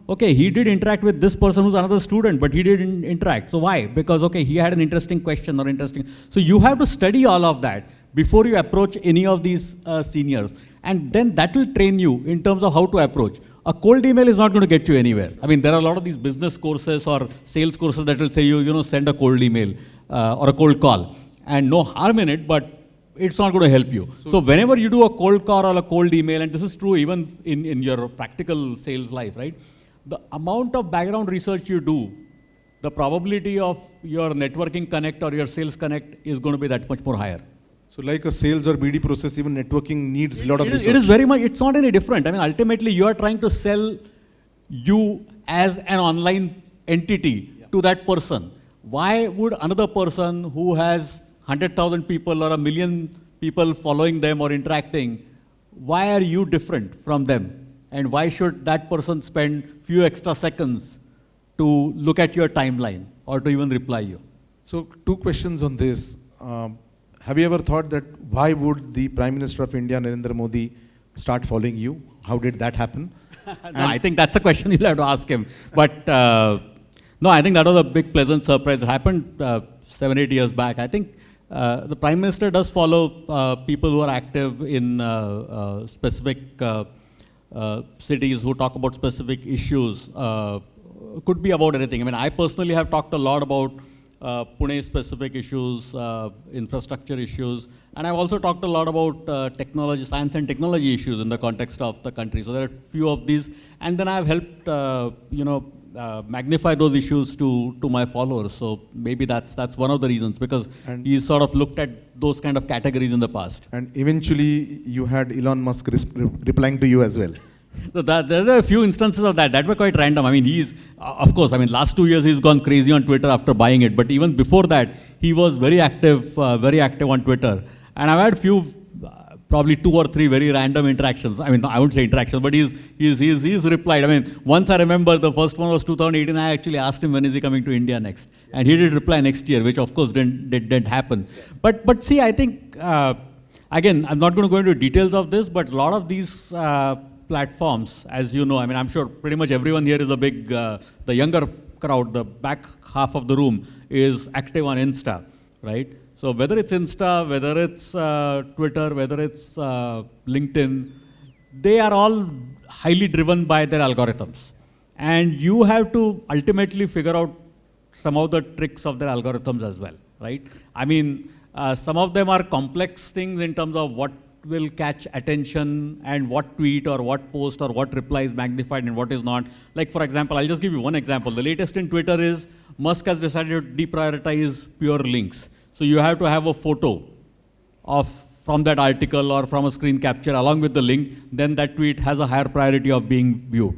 okay, he did interact with this person who's another student, but he didn't interact. So why? Because, okay, he had an interesting question or interesting. So you have to study all of that before you approach any of these seniors. And then that will train you in terms of how to approach. A cold email is not going to get you anywhere. I mean, there are a lot of these business courses or sales courses that will say send a cold email or a cold call. And no harm in it, but it's not going to help you. So whenever you do a cold call or a cold email, and this is true even in your practical sales life, right? The amount of background research you do, the probability of your networking connect or your sales connect is going to be that much more higher. So like a sales or BD process, even networking needs a lot of research. It is very much, it's not any different. I mean, ultimately you are trying to sell you as an online entity to that person. Why would another person who has 100,000 people or 1 million people following them or interacting, why are you different from them? And why should that person spend few extra seconds to look at your timeline or to even reply you? So 2 questions on this. Have you ever thought that why would the Prime Minister of India, Narendra Modi, start following you? How did that happen? No, I think that's a question you'll have to ask him. But no, I think that was a big pleasant surprise. It happened 7-8 years back. I think the Prime Minister does follow people who are active in specific cities who talk about specific issues. Could be about anything. I mean, I personally have talked a lot about Pune-specific issues, infrastructure issues, and I've also talked a lot about technology, science and technology issues in the context of the country. So there are a few of these, and then I've helped, magnify those issues to my followers. So maybe that's one of the reasons, because he's sort of looked at those kind of categories in the past. And eventually, you had Elon Musk replying to you as well. So there are a few instances of that were quite random. I mean, of course, last 2 years he's gone crazy on Twitter after buying it. But even before that, he was very active on Twitter. And I've had few, probably 2 or 3 very random interactions. I mean, I wouldn't say interactions, but he's replied. I mean, once I remember the first one was 2018. I actually asked him when is he coming to India next, and he did reply next year, which of course didn't happen. But see, I think again, I'm not going to go into details of this, but a lot of these platforms, as you know, I mean, I'm sure pretty much everyone here is a big, the younger crowd, the back half of the room is active on Insta, right? So whether it's Insta, whether it's Twitter, whether it's LinkedIn, they are all highly driven by their algorithms. And you have to ultimately figure out some of the tricks of their algorithms as well, right? I mean, some of them are complex things in terms of what will catch attention and what tweet or what post or what reply is magnified and what is not. Like, for example, I'll just give you one example. The latest in Twitter is Musk has decided to deprioritize pure links. So you have to have a photo from that article or from a screen capture along with the link, then that tweet has a higher priority of being viewed.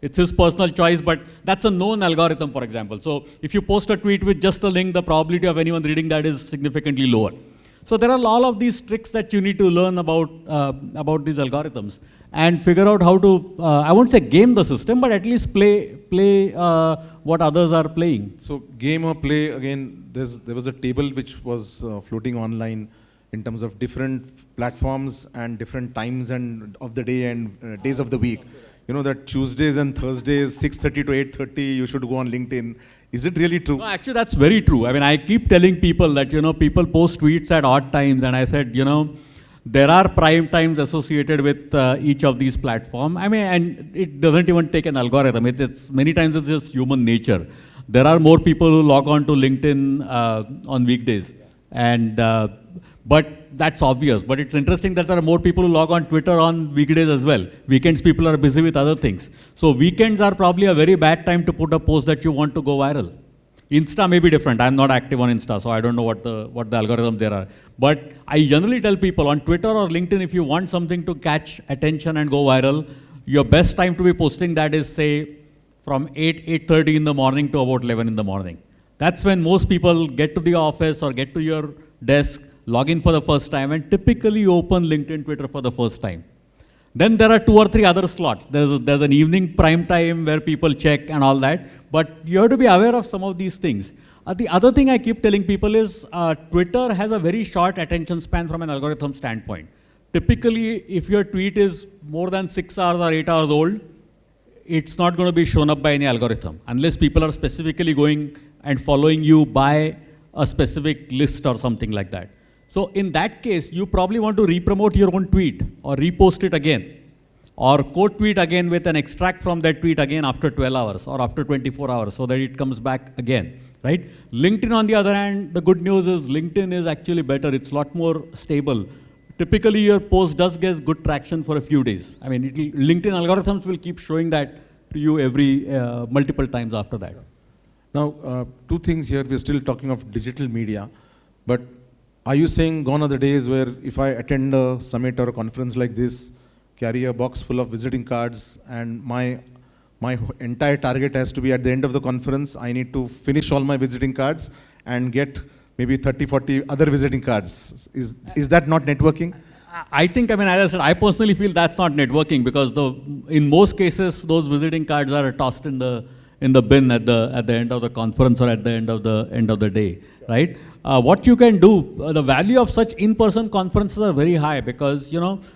It's his personal choice, but that's a known algorithm, for example. So if you post a tweet with just a link, the probability of anyone reading that is significantly lower. So there are all of these tricks that you need to learn about these algorithms and figure out how to, I won't say game the system, but at least play what others are playing. So game or play, again, there was a table which was floating online in terms of different platforms and different times and of the day and days of the week. You know that Tuesdays and Thursdays, 6:30 to 8:30, you should go on LinkedIn. Is it really true? No, actually, that's very true. I mean, I keep telling people that, people post tweets at odd times, and I said, there are prime times associated with each of these platforms. I mean, and it doesn't even take an algorithm. It's many times it's just human nature. There are more people who log on to LinkedIn on weekdays, and but that's obvious. But it's interesting that there are more people who log on Twitter on weekdays as well. Weekends, people are busy with other things. So weekends are probably a very bad time to put a post that you want to go viral. Insta may be different. I'm not active on Insta, so I don't know what the algorithm there are. But I generally tell people on Twitter or LinkedIn, if you want something to catch attention and go viral, your best time to be posting that is, say, from 8:30 in the morning to about 11 in the morning. That's when most people get to the office or get to your desk, log in for the first time, and typically open LinkedIn, Twitter for the first time. Then there are 2 or 3 other slots. There's an evening prime time where people check and all that. But you have to be aware of some of these things. The other thing I keep telling people is Twitter has a very short attention span from an algorithm standpoint. Typically, if your tweet is more than 6 hours or 8 hours old, it's not going to be shown up by any algorithm unless people are specifically going and following you by a specific list or something like that. So in that case, you probably want to re-promote your own tweet or repost it again or quote tweet again with an extract from that tweet again after 12 hours or after 24 hours so that it comes back again, right? LinkedIn, on the other hand, the good news is LinkedIn is actually better. It's a lot more stable. Typically, your post does get good traction for a few days. I mean, LinkedIn algorithms will keep showing that to you every multiple times after that. Now, 2 things here. We're still talking of digital media, but are you saying gone are the days where if I attend a summit or a conference like this, carry a box full of visiting cards, and my entire target has to be at the end of the conference, I need to finish all my visiting cards and get maybe 30, 40 other visiting cards. Is that not networking? I think, as I said, I personally feel that's not networking because in most cases, those visiting cards are tossed in the bin at the end of the conference or at the end of the day, right? What you can do, the value of such in-person conferences are very high because,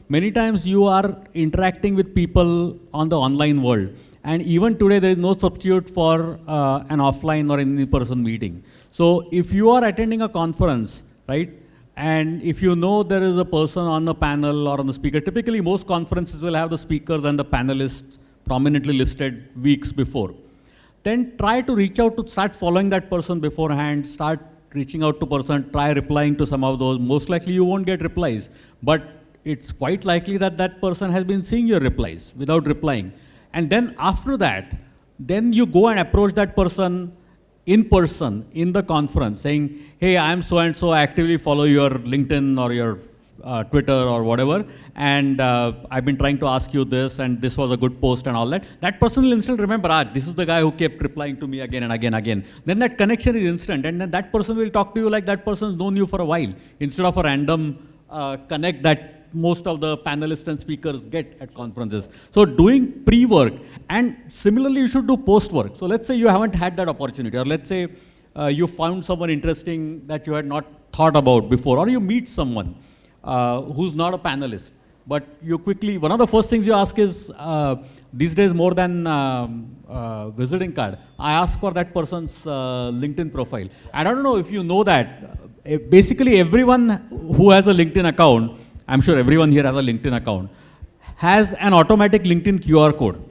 many times you are interacting with people on the online world. And even today, there is no substitute for an offline or an in-person meeting. So if you are attending a conference, right, and if you know there is a person on the panel or on the speaker, typically most conferences will have the speakers and the panelists prominently listed weeks before. Then try to reach out to start following that person beforehand, start reaching out to person, try replying to some of those. Most likely you won't get replies, but it's quite likely that that person has been seeing your replies without replying. And then after that, then you go and approach that person in person in the conference saying, hey, I'm so-and-so, I actively follow your LinkedIn or your Twitter or whatever, and I've been trying to ask you this, and this was a good post and all that. That person will instantly remember, this is the guy who kept replying to me again and again and again. Then that connection is instant, and then that person will talk to you like that person's known you for a while, instead of a random connect that most of the panelists and speakers get at conferences. So doing pre-work, and similarly you should do post-work. So let's say you haven't had that opportunity, or let's say you found someone interesting that you had not thought about before, or you meet someone who's not a panelist, but you quickly, one of the first things you ask is, these days more than visiting card, I ask for that person's LinkedIn profile. And I don't know if you know that, basically everyone who has a LinkedIn account, I'm sure everyone here has a LinkedIn account, has an automatic LinkedIn QR code.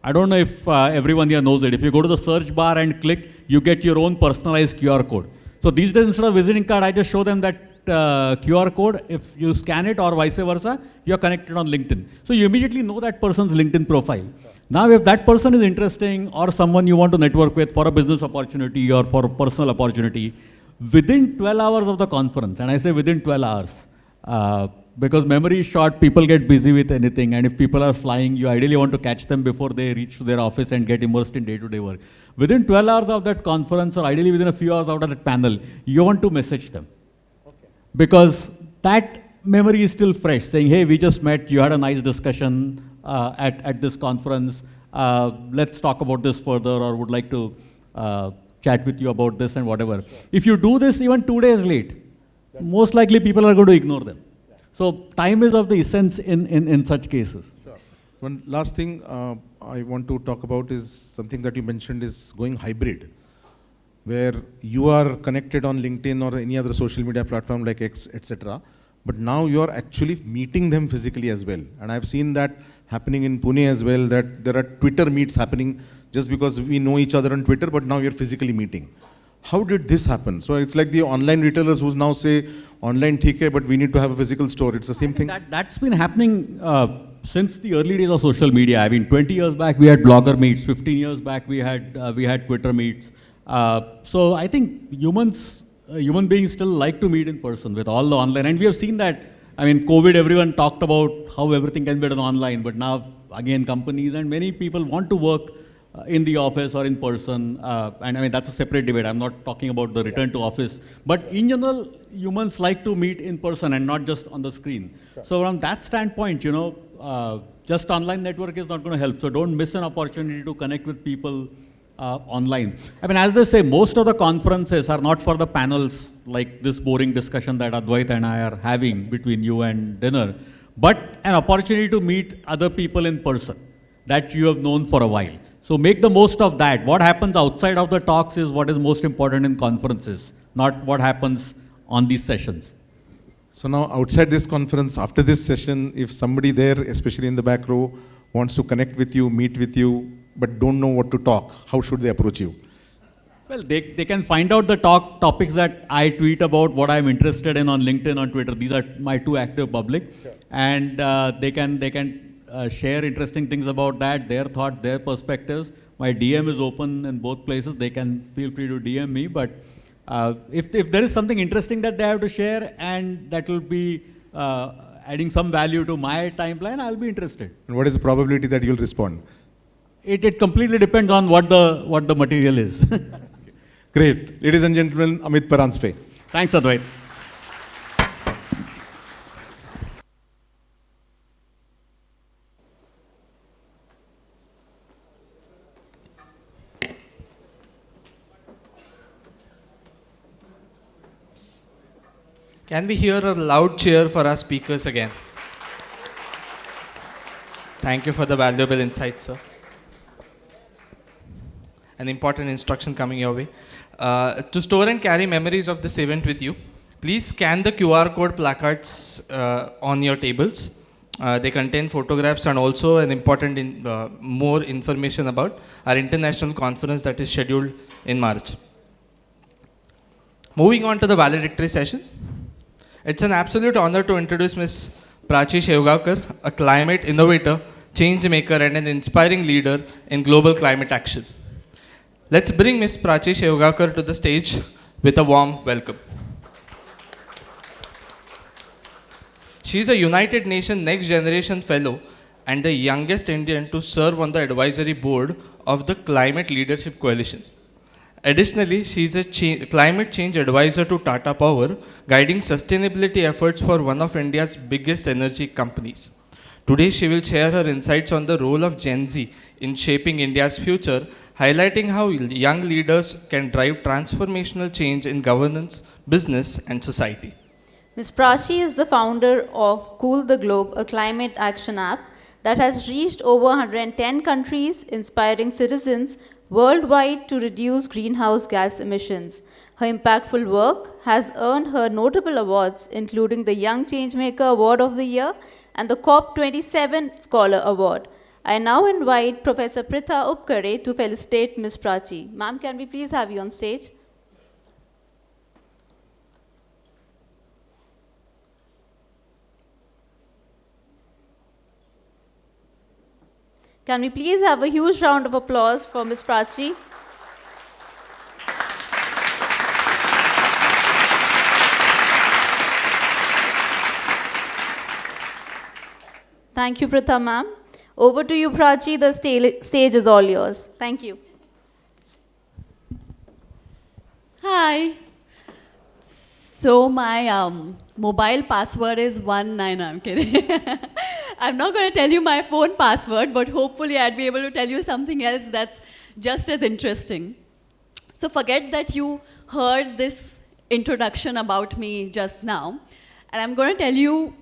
I don't know if everyone here knows it. If you go to the search bar and click, you get your own personalized QR code. So these days, instead of visiting card, I just show them that QR code. If you scan it or vice versa, you're connected on LinkedIn. So you immediately know that person's LinkedIn profile. Now, if that person is interesting or someone you want to network with for a business opportunity or for a personal opportunity, within 12 hours of the conference, and I say within 12 hours, because memory is short, people get busy with anything, and if people are flying, you ideally want to catch them before they reach to their office and get immersed in day-to-day work. Within 12 hours of that conference, or ideally within a few hours out of that panel, you want to message them. Okay. Because that memory is still fresh, saying, hey, we just met, you had a nice discussion at this conference, let's talk about this further, or would like to chat with you about this and whatever. Sure. If you do this even 2 days late, most likely people are going to ignore them. So time is of the essence in such cases. Sure. One last thing I want to talk about is something that you mentioned is going hybrid. where you are connected on LinkedIn or any other social media platform like X, etc. But now you are actually meeting them physically as well. And I've seen that happening in Pune as well, that there are Twitter meets happening just because we know each other on Twitter, but now you're physically meeting. How did this happen? So it's like the online retailers who now say, online theek hai, but we need to have a physical store. It's the same thing. That's been happening since the early days of social media. I mean, 20 years back we had blogger meets. 15 years back we had Twitter meets. So I think human beings still like to meet in person with all the online. And we have seen that. I mean, COVID, everyone talked about how everything can be done online. But now, again, companies and many people want to work in the office or in person. And I mean, that's a separate debate. I'm not talking about the return to office. But in general, humans like to meet in person and not just on the screen. Sure. So from that standpoint, just online network is not going to help. So don't miss an opportunity to connect with people online. I mean, as they say, most of the conferences are not for the panels like this boring discussion that Advait and I are having between you and dinner, but an opportunity to meet other people in person that you have known for a while. So make the most of that. What happens outside of the talks is what is most important in conferences, not what happens on these sessions. So now outside this conference, after this session, if somebody there, especially in the back row, wants to connect with you, meet with you, but don't know what to talk, how should they approach you? Well, they can find out the topics that I tweet about, what I'm interested in on LinkedIn, on Twitter. These are my two active public. Sure. And they can share interesting things about that, their thought, their perspectives. My DM is open in both places. They can feel free to DM me. But if there is something interesting that they have to share and that will be adding some value to my timeline, I'll be interested. And what is the probability that you'll respond? It completely depends on what the material is. Great. Ladies and gentlemen, Amit Paranspe. Thanks, Advait. Can we hear a loud cheer for our speakers again? Thank you for the valuable insights, sir. An important instruction coming your way. To store and carry memories of this event with you, please scan the QR code placards on your tables. They contain photographs and also an important more information about our international conference that is scheduled in March. Moving on to the valedictory session. It's an absolute honor to introduce Ms. Prachi Shevgaonkar, a climate innovator, change maker and an inspiring leader in global climate action. Let's bring Ms. Prachi Shevgaonkar to the stage with a warm welcome. She is a United Nations Next Generation Fellow and the youngest Indian to serve on the advisory board of the Climate Leadership Coalition. Additionally, she is a climate change advisor to Tata Power, guiding sustainability efforts for one of India's biggest energy companies. Today, she will share her insights on the role of Gen Z in shaping India's future, highlighting how young leaders can drive transformational change in governance, business, and society. Ms. Prachi is the founder of Cool the Globe, a climate action app that has reached over 110 countries, inspiring citizens worldwide to reduce greenhouse gas emissions. Her impactful work has earned her notable awards, including the Young Changemaker Award of the Year and the COP27 Scholar Award. I now invite Professor Pritha Upkare to felicitate Ms. Prachi. Ma'am, can we please have you on stage? Can we please have a huge round of applause for Ms. Prachi? Thank you, Pritha ma'am. Over to you, Prachi. The stage is all yours. Thank you. Hi. So my mobile password is 19. I'm kidding. I'm not going to tell you my phone password, but hopefully I'd be able to tell you something else that's just as interesting. So forget that you heard this introduction about me just now, and I'm going to tell you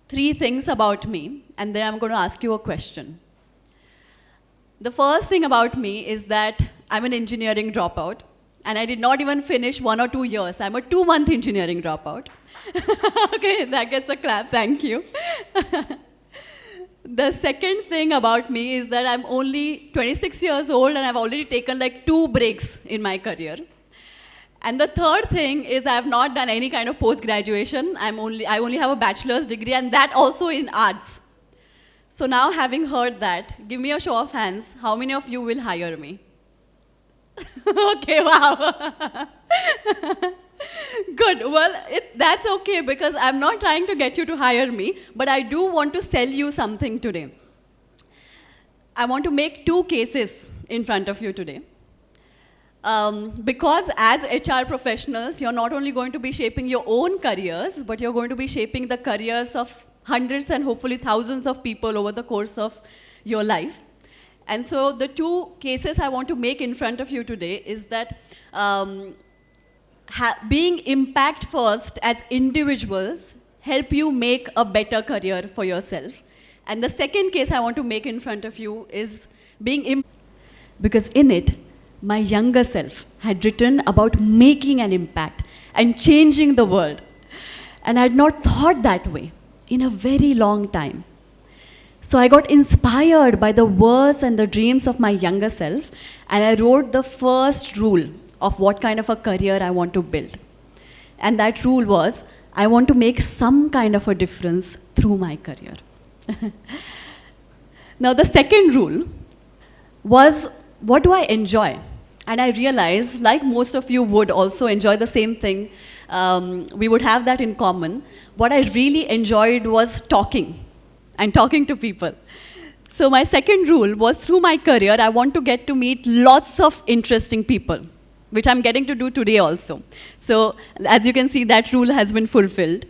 3 things about me, and then I'm going to ask you a question. The first thing about me is that I'm an engineering dropout. and I did not even finish 1 or 2 years. I'm a 2-month engineering dropout. Okay, that gets a clap, thank you. The second thing about me is that I'm only 26 years old and I've already taken like 2 breaks in my career. And the third thing is I have not done any kind of post-graduation. I only have a bachelor's degree, and that also in arts. So now, having heard that, give me a show of hands. How many of you will hire me? Okay, wow. Good. Well, that's okay, because I'm not trying to get you to hire me, but I do want to sell you something today. I want to make 2 cases in front of you today. Because as HR professionals, you're not only going to be shaping your own careers, but you're going to be shaping the careers of hundreds and hopefully thousands of people over the course of your life. And so the 2 cases I want to make in front of you today is that being impact first as individuals help you make a better career for yourself. And the second case I want to make in front of you is because in it, my younger self had written about making an impact and changing the world. And I had not thought that way in a very long time. So I got inspired by the words and the dreams of my younger self, and I wrote the first rule of what kind of a career I want to build. And that rule was, I want to make some kind of a difference through my career. Now the second rule was, what do I enjoy? And I realized, like most of you would also enjoy the same thing, we would have that in common. What I really enjoyed was talking and talking to people. So my second rule was, through my career, I want to get to meet lots of interesting people, which I'm getting to do today also. So as you can see, that rule has been fulfilled.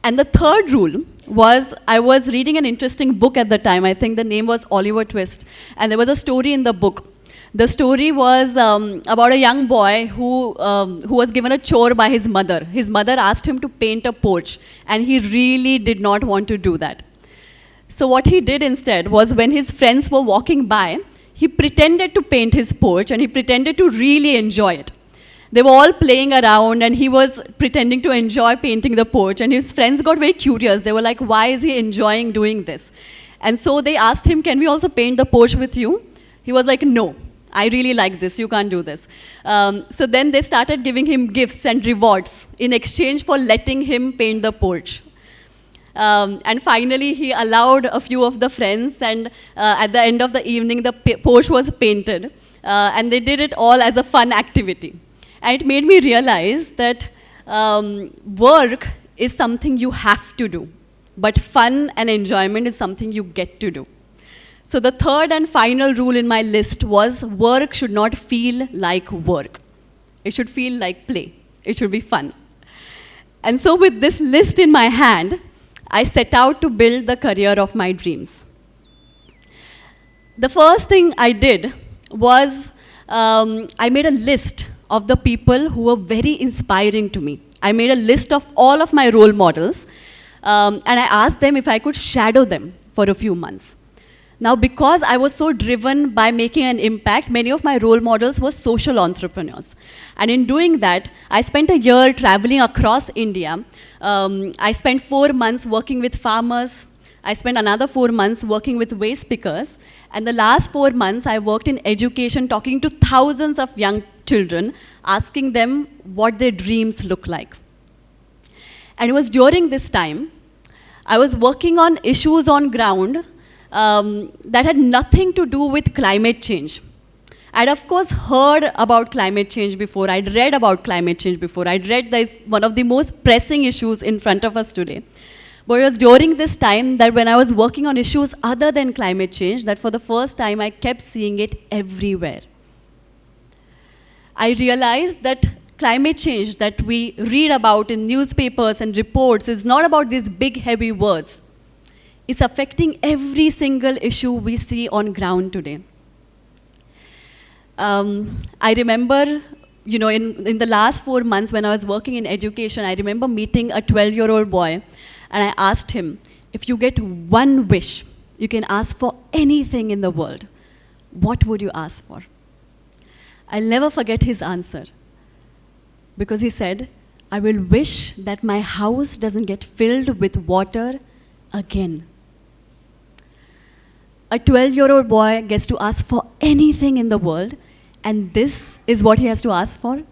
And the third rule was, I was reading an interesting book at the time. I think the name was Oliver Twist. And there was a story in the book. The story was about a young boy who was given a chore by his mother. His mother asked him to paint a porch, and he really did not want to do that. So what he did instead was, when his friends were walking by, he pretended to paint his porch, and he pretended to really enjoy it. They were all playing around, and he was pretending to enjoy painting the porch, and his friends got very curious. They were like, why is he enjoying doing this? And so they asked him, can we also paint the porch with you? He was like, no. I really like this, you can't do this. So then they started giving him gifts and rewards in exchange for letting him paint the porch. And finally, he allowed a few of the friends, and at the end of the evening, the porch was painted. And they did it all as a fun activity. And it made me realize that work is something you have to do, but fun and enjoyment is something you get to do. So the third and final rule in my list was, work should not feel like work. It should feel like play. It should be fun. And so with this list in my hand, I set out to build the career of my dreams. The first thing I did was, I made a list of the people who were very inspiring to me. I made a list of all of my role models, and I asked them if I could shadow them for a few months. Now, because I was so driven by making an impact, many of my role models were social entrepreneurs. And in doing that, I spent a year traveling across India. I spent 4 months working with farmers. I spent another 4 months working with waste pickers. And the last 4 months, I worked in education, talking to thousands of young children, asking them what their dreams look like. And it was during this time, I was working on issues on ground that had nothing to do with climate change. I'd of course heard about climate change before. I'd read about climate change before. I'd read that it's one of the most pressing issues in front of us today. But it was during this time that when I was working on issues other than climate change, that for the first time I kept seeing it everywhere. I realized that climate change that we read about in newspapers and reports is not about these big heavy words. It's affecting every single issue we see on ground today. I remember, in the last 4 months when I was working in education, I remember meeting a 12-year-old boy, and I asked him, if you get one wish, you can ask for anything in the world, what would you ask for? I'll never forget his answer. Because he said, I will wish that my house doesn't get filled with water again. A 12-year-old boy gets to ask for anything in the world, and this is what he has to ask for.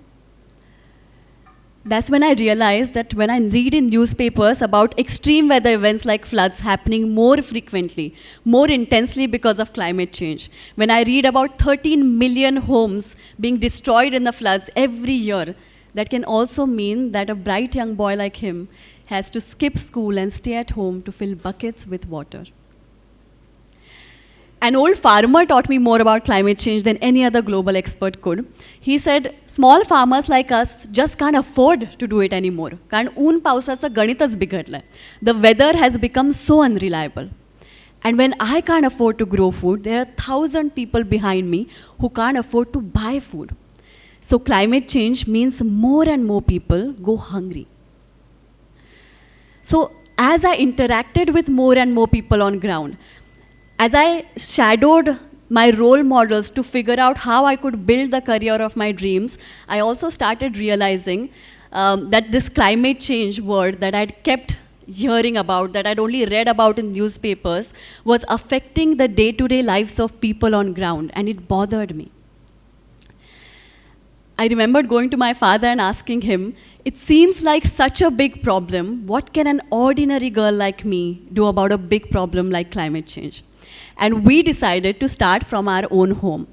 That's when I realized that when I read in newspapers about extreme weather events like floods happening more frequently, more intensely because of climate change, when I read about 13 million homes being destroyed in the floods every year, that can also mean that a bright young boy like him has to skip school and stay at home to fill buckets with water. An old farmer taught me more about climate change than any other global expert could. He said, small farmers like us just can't afford to do it anymore. कारण ऊन पावसाचं गणितच बिघडलंय. The weather has become so unreliable. And when I can't afford to grow food, there are 1,000 people behind me who can't afford to buy food. So climate change means more and more people go hungry. So as I interacted with more and more people on ground, as I shadowed my role models to figure out how I could build the career of my dreams, I also started realizing that this climate change word that I'd kept hearing about, that I'd only read about in newspapers, was affecting the day-to-day lives of people on ground, and it bothered me. I remembered going to my father and asking him, it seems like such a big problem. What can an ordinary girl like me do about a big problem like climate change? And we decided to start from our own home.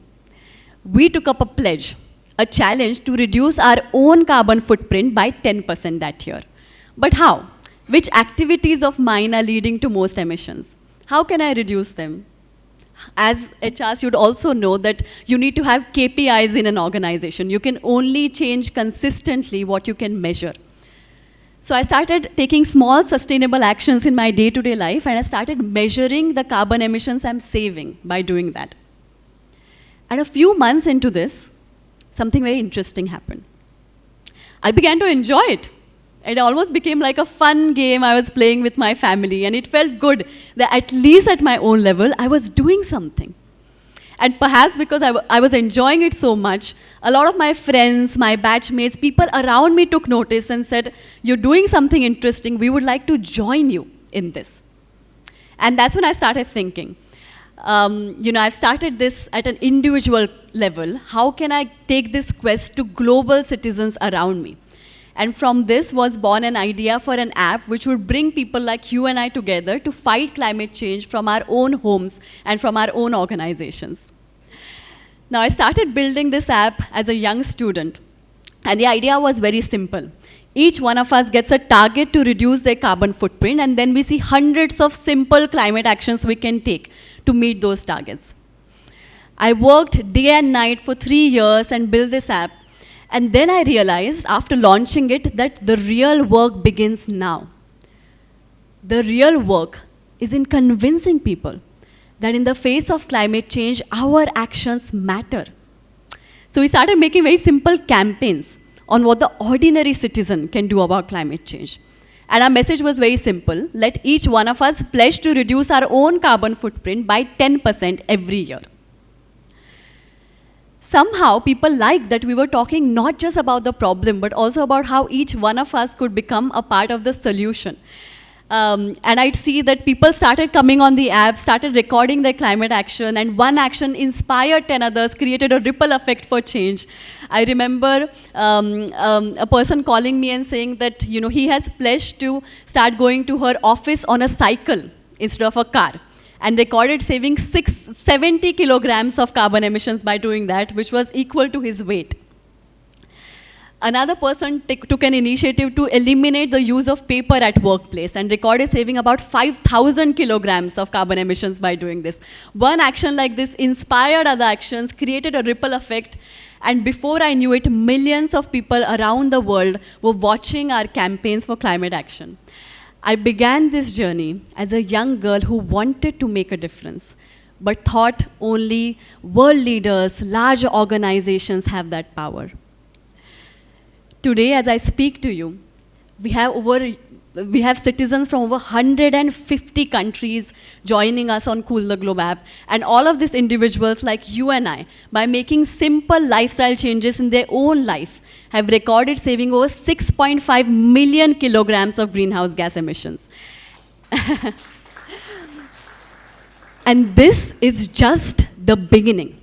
We took up a pledge, a challenge to reduce our own carbon footprint by 10% that year. But how? Which activities of mine are leading to most emissions? How can I reduce them? As HRs, you'd also know that you need to have KPIs in an organization. You can only change consistently what you can measure. So I started taking small sustainable actions in my day-to-day life, and I started measuring the carbon emissions I'm saving by doing that. And a few months into this, something very interesting happened. I began to enjoy it. It almost became like a fun game I was playing with my family, and it felt good that at least at my own level, I was doing something. And perhaps because I was enjoying it so much, a lot of my friends, my batchmates, people around me took notice and said, you're doing something interesting, we would like to join you in this. And that's when I started thinking, I've started this at an individual level. How can I take this quest to global citizens around me? And from this was born an idea for an app which would bring people like you and I together to fight climate change from our own homes and from our own organizations. Now, I started building this app as a young student, and the idea was very simple. Each one of us gets a target to reduce their carbon footprint, and then we see hundreds of simple climate actions we can take to meet those targets. I worked day and night for 3 years and built this app. And then I realized, after launching it, that the real work begins now. The real work is in convincing people that in the face of climate change, our actions matter. So we started making very simple campaigns on what the ordinary citizen can do about climate change. And our message was very simple. Let each one of us pledge to reduce our own carbon footprint by 10% every year. Somehow, people liked that we were talking not just about the problem, but also about how each one of us could become a part of the solution. And I'd see that people started coming on the app, started recording their climate action, and one action inspired 10 others, created a ripple effect for change. I remember a person calling me and saying that he has pledged to start going to her office on a cycle instead of a car, and recorded saving 70 kilograms of carbon emissions by doing that, which was equal to his weight. Another person took an initiative to eliminate the use of paper at workplace and recorded saving about 5,000 kilograms of carbon emissions by doing this. One action like this inspired other actions, created a ripple effect, and before I knew it, millions of people around the world were watching our campaigns for climate action. I began this journey as a young girl who wanted to make a difference, but thought only world leaders, large organizations have that power. Today, as I speak to you, we have over We have citizens from over 150 countries joining us on Cool the Globe app. And all of these individuals like you and I, by making simple lifestyle changes in their own life, have recorded saving over 6.5 million kilograms of greenhouse gas emissions. And this is just the beginning.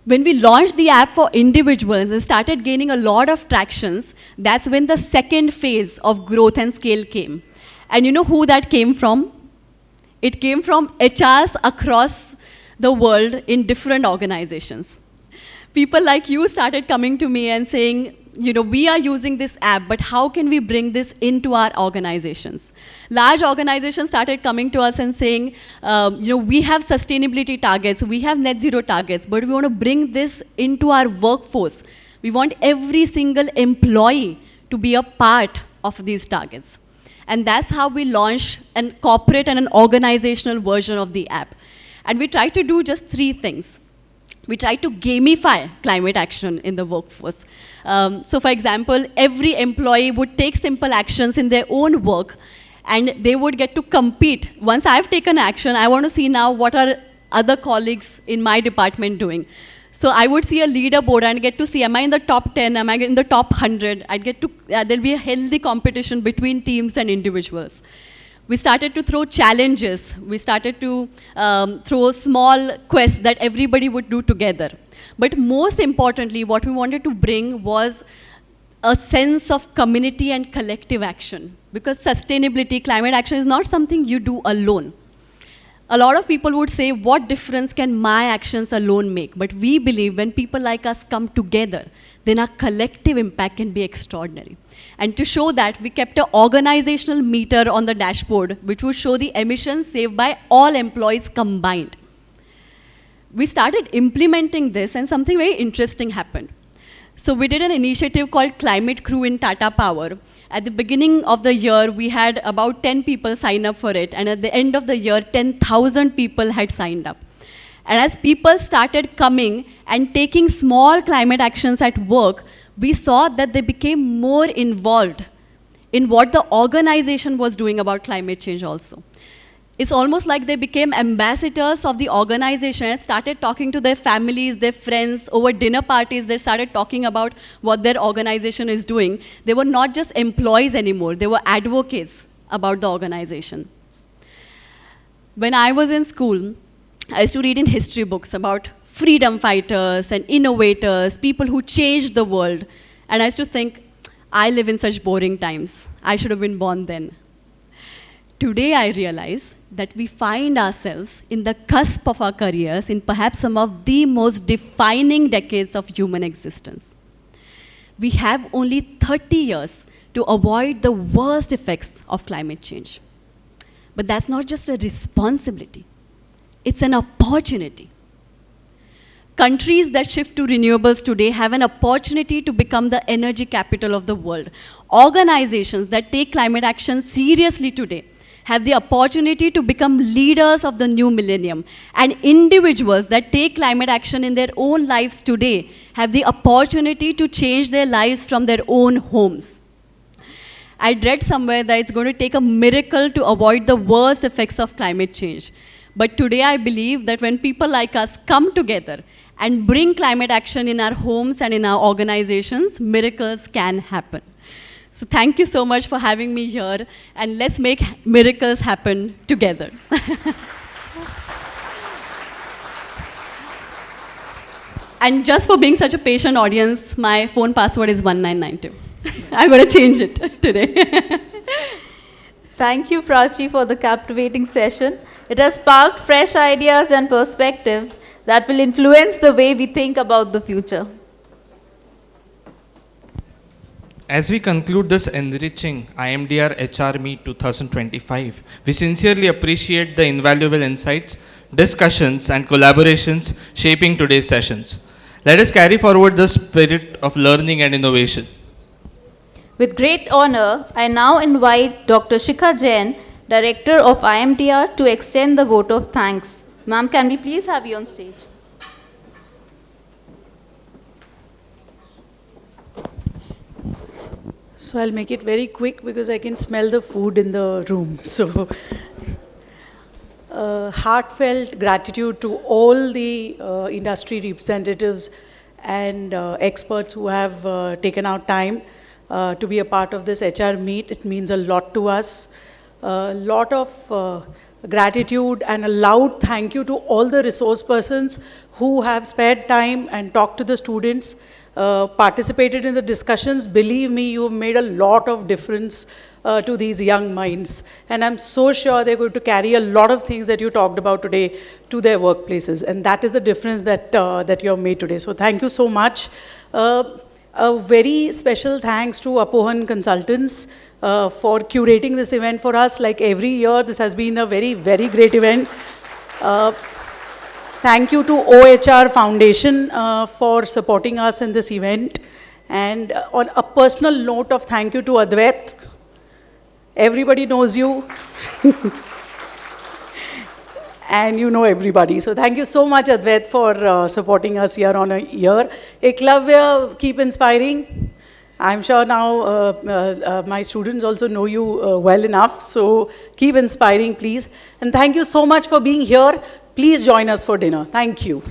When we launched the app for individuals and started gaining a lot of tractions, that's when the second phase of growth and scale came. And you know who that came from? It came from HRs across the world in different organizations. People like you started coming to me and saying, you know, we are using this app, but how can we bring this into our organizations? Large organizations started coming to us and saying, you know, we have sustainability targets, we have net zero targets, but we want to bring this into our workforce. We want every single employee to be a part of these targets. And that's how we launched a corporate and an organizational version of the app. And we try to do just 3 things. We try to gamify climate action in the workforce. So for example, every employee would take simple actions in their own work and they would get to compete. Once I've taken action, I want to see now what are other colleagues in my department doing. So I would see a leaderboard and get to see, am I in the top 10, am I in the top 100? I'd get to, there'll be a healthy competition between teams and individuals. We started to throw challenges. We started to throw small quests that everybody would do together. But most importantly, what we wanted to bring was a sense of community and collective action. Because sustainability, climate action is not something you do alone. A lot of people would say, what difference can my actions alone make? But we believe when people like us come together, then our collective impact can be extraordinary. And to show that, we kept an organizational meter on the dashboard, which would show the emissions saved by all employees combined. We started implementing this, and something very interesting happened. So we did an initiative called Climate Crew in Tata Power. At the beginning of the year, we had about 10 people sign up for it, and at the end of the year, 10,000 people had signed up. And as people started coming and taking small climate actions at work, we saw that they became more involved in what the organization was doing about climate change also. It's almost like they became ambassadors of the organization and started talking to their families, their friends. Over dinner parties, they started talking about what their organization is doing. They were not just employees anymore, they were advocates about the organization. When I was in school, I used to read in history books about freedom fighters and innovators, people who changed the world. And I used to think, I live in such boring times. I should have been born then. Today I realize that we find ourselves in the cusp of our careers in perhaps some of the most defining decades of human existence. We have only 30 years to avoid the worst effects of climate change. But that's not just a responsibility, it's an opportunity. Countries that shift to renewables today have an opportunity to become the energy capital of the world. Organizations that take climate action seriously today have the opportunity to become leaders of the new millennium. And individuals that take climate action in their own lives today have the opportunity to change their lives from their own homes. I read somewhere that it's going to take a miracle to avoid the worst effects of climate change. But today I believe that when people like us come together and bring climate action in our homes and in our organizations, miracles can happen. So thank you so much for having me here, and let's make miracles happen together. And just for being such a patient audience, my phone password is 1992. I'm going to change it today. Thank you, Prachi, for the captivating session. It has sparked fresh ideas and perspectives that will influence the way we think about the future. As we conclude this enriching IMDR HR Meet 2025, we sincerely appreciate the invaluable insights, discussions, and collaborations shaping today's sessions. Let us carry forward the spirit of learning and innovation. With great honor, I now invite Dr. Shikha Jain, Director of IMDR, to extend the vote of thanks. Ma'am, can we please have you on stage? So I'll make it very quick because I can smell the food in the room. So heartfelt gratitude to all the industry representatives and experts who have taken out time to be a part of this HR meet. It means a lot to us. A lot of gratitude and a loud thank you to all the resource persons who have spared time and talked to the students, participated in the discussions. Believe me, you've made a lot of difference to these young minds. And I'm so sure they're going to carry a lot of things that you talked about today to their workplaces. And that is the difference that, that you have made today. So thank you so much. A very special thanks to Apohan Consultants for curating this event for us. Like every year, this has been a very, very great event. Thank you to OHR Foundation for supporting us in this event. And on a personal note of thank you to Advait. Everybody knows you. And you know everybody. So thank you so much, Advait, for supporting us year on a year. Eklavya, keep inspiring. I'm sure now my students also know you well enough. So keep inspiring, please. And thank you so much for being here. Please join us for dinner. Thank you.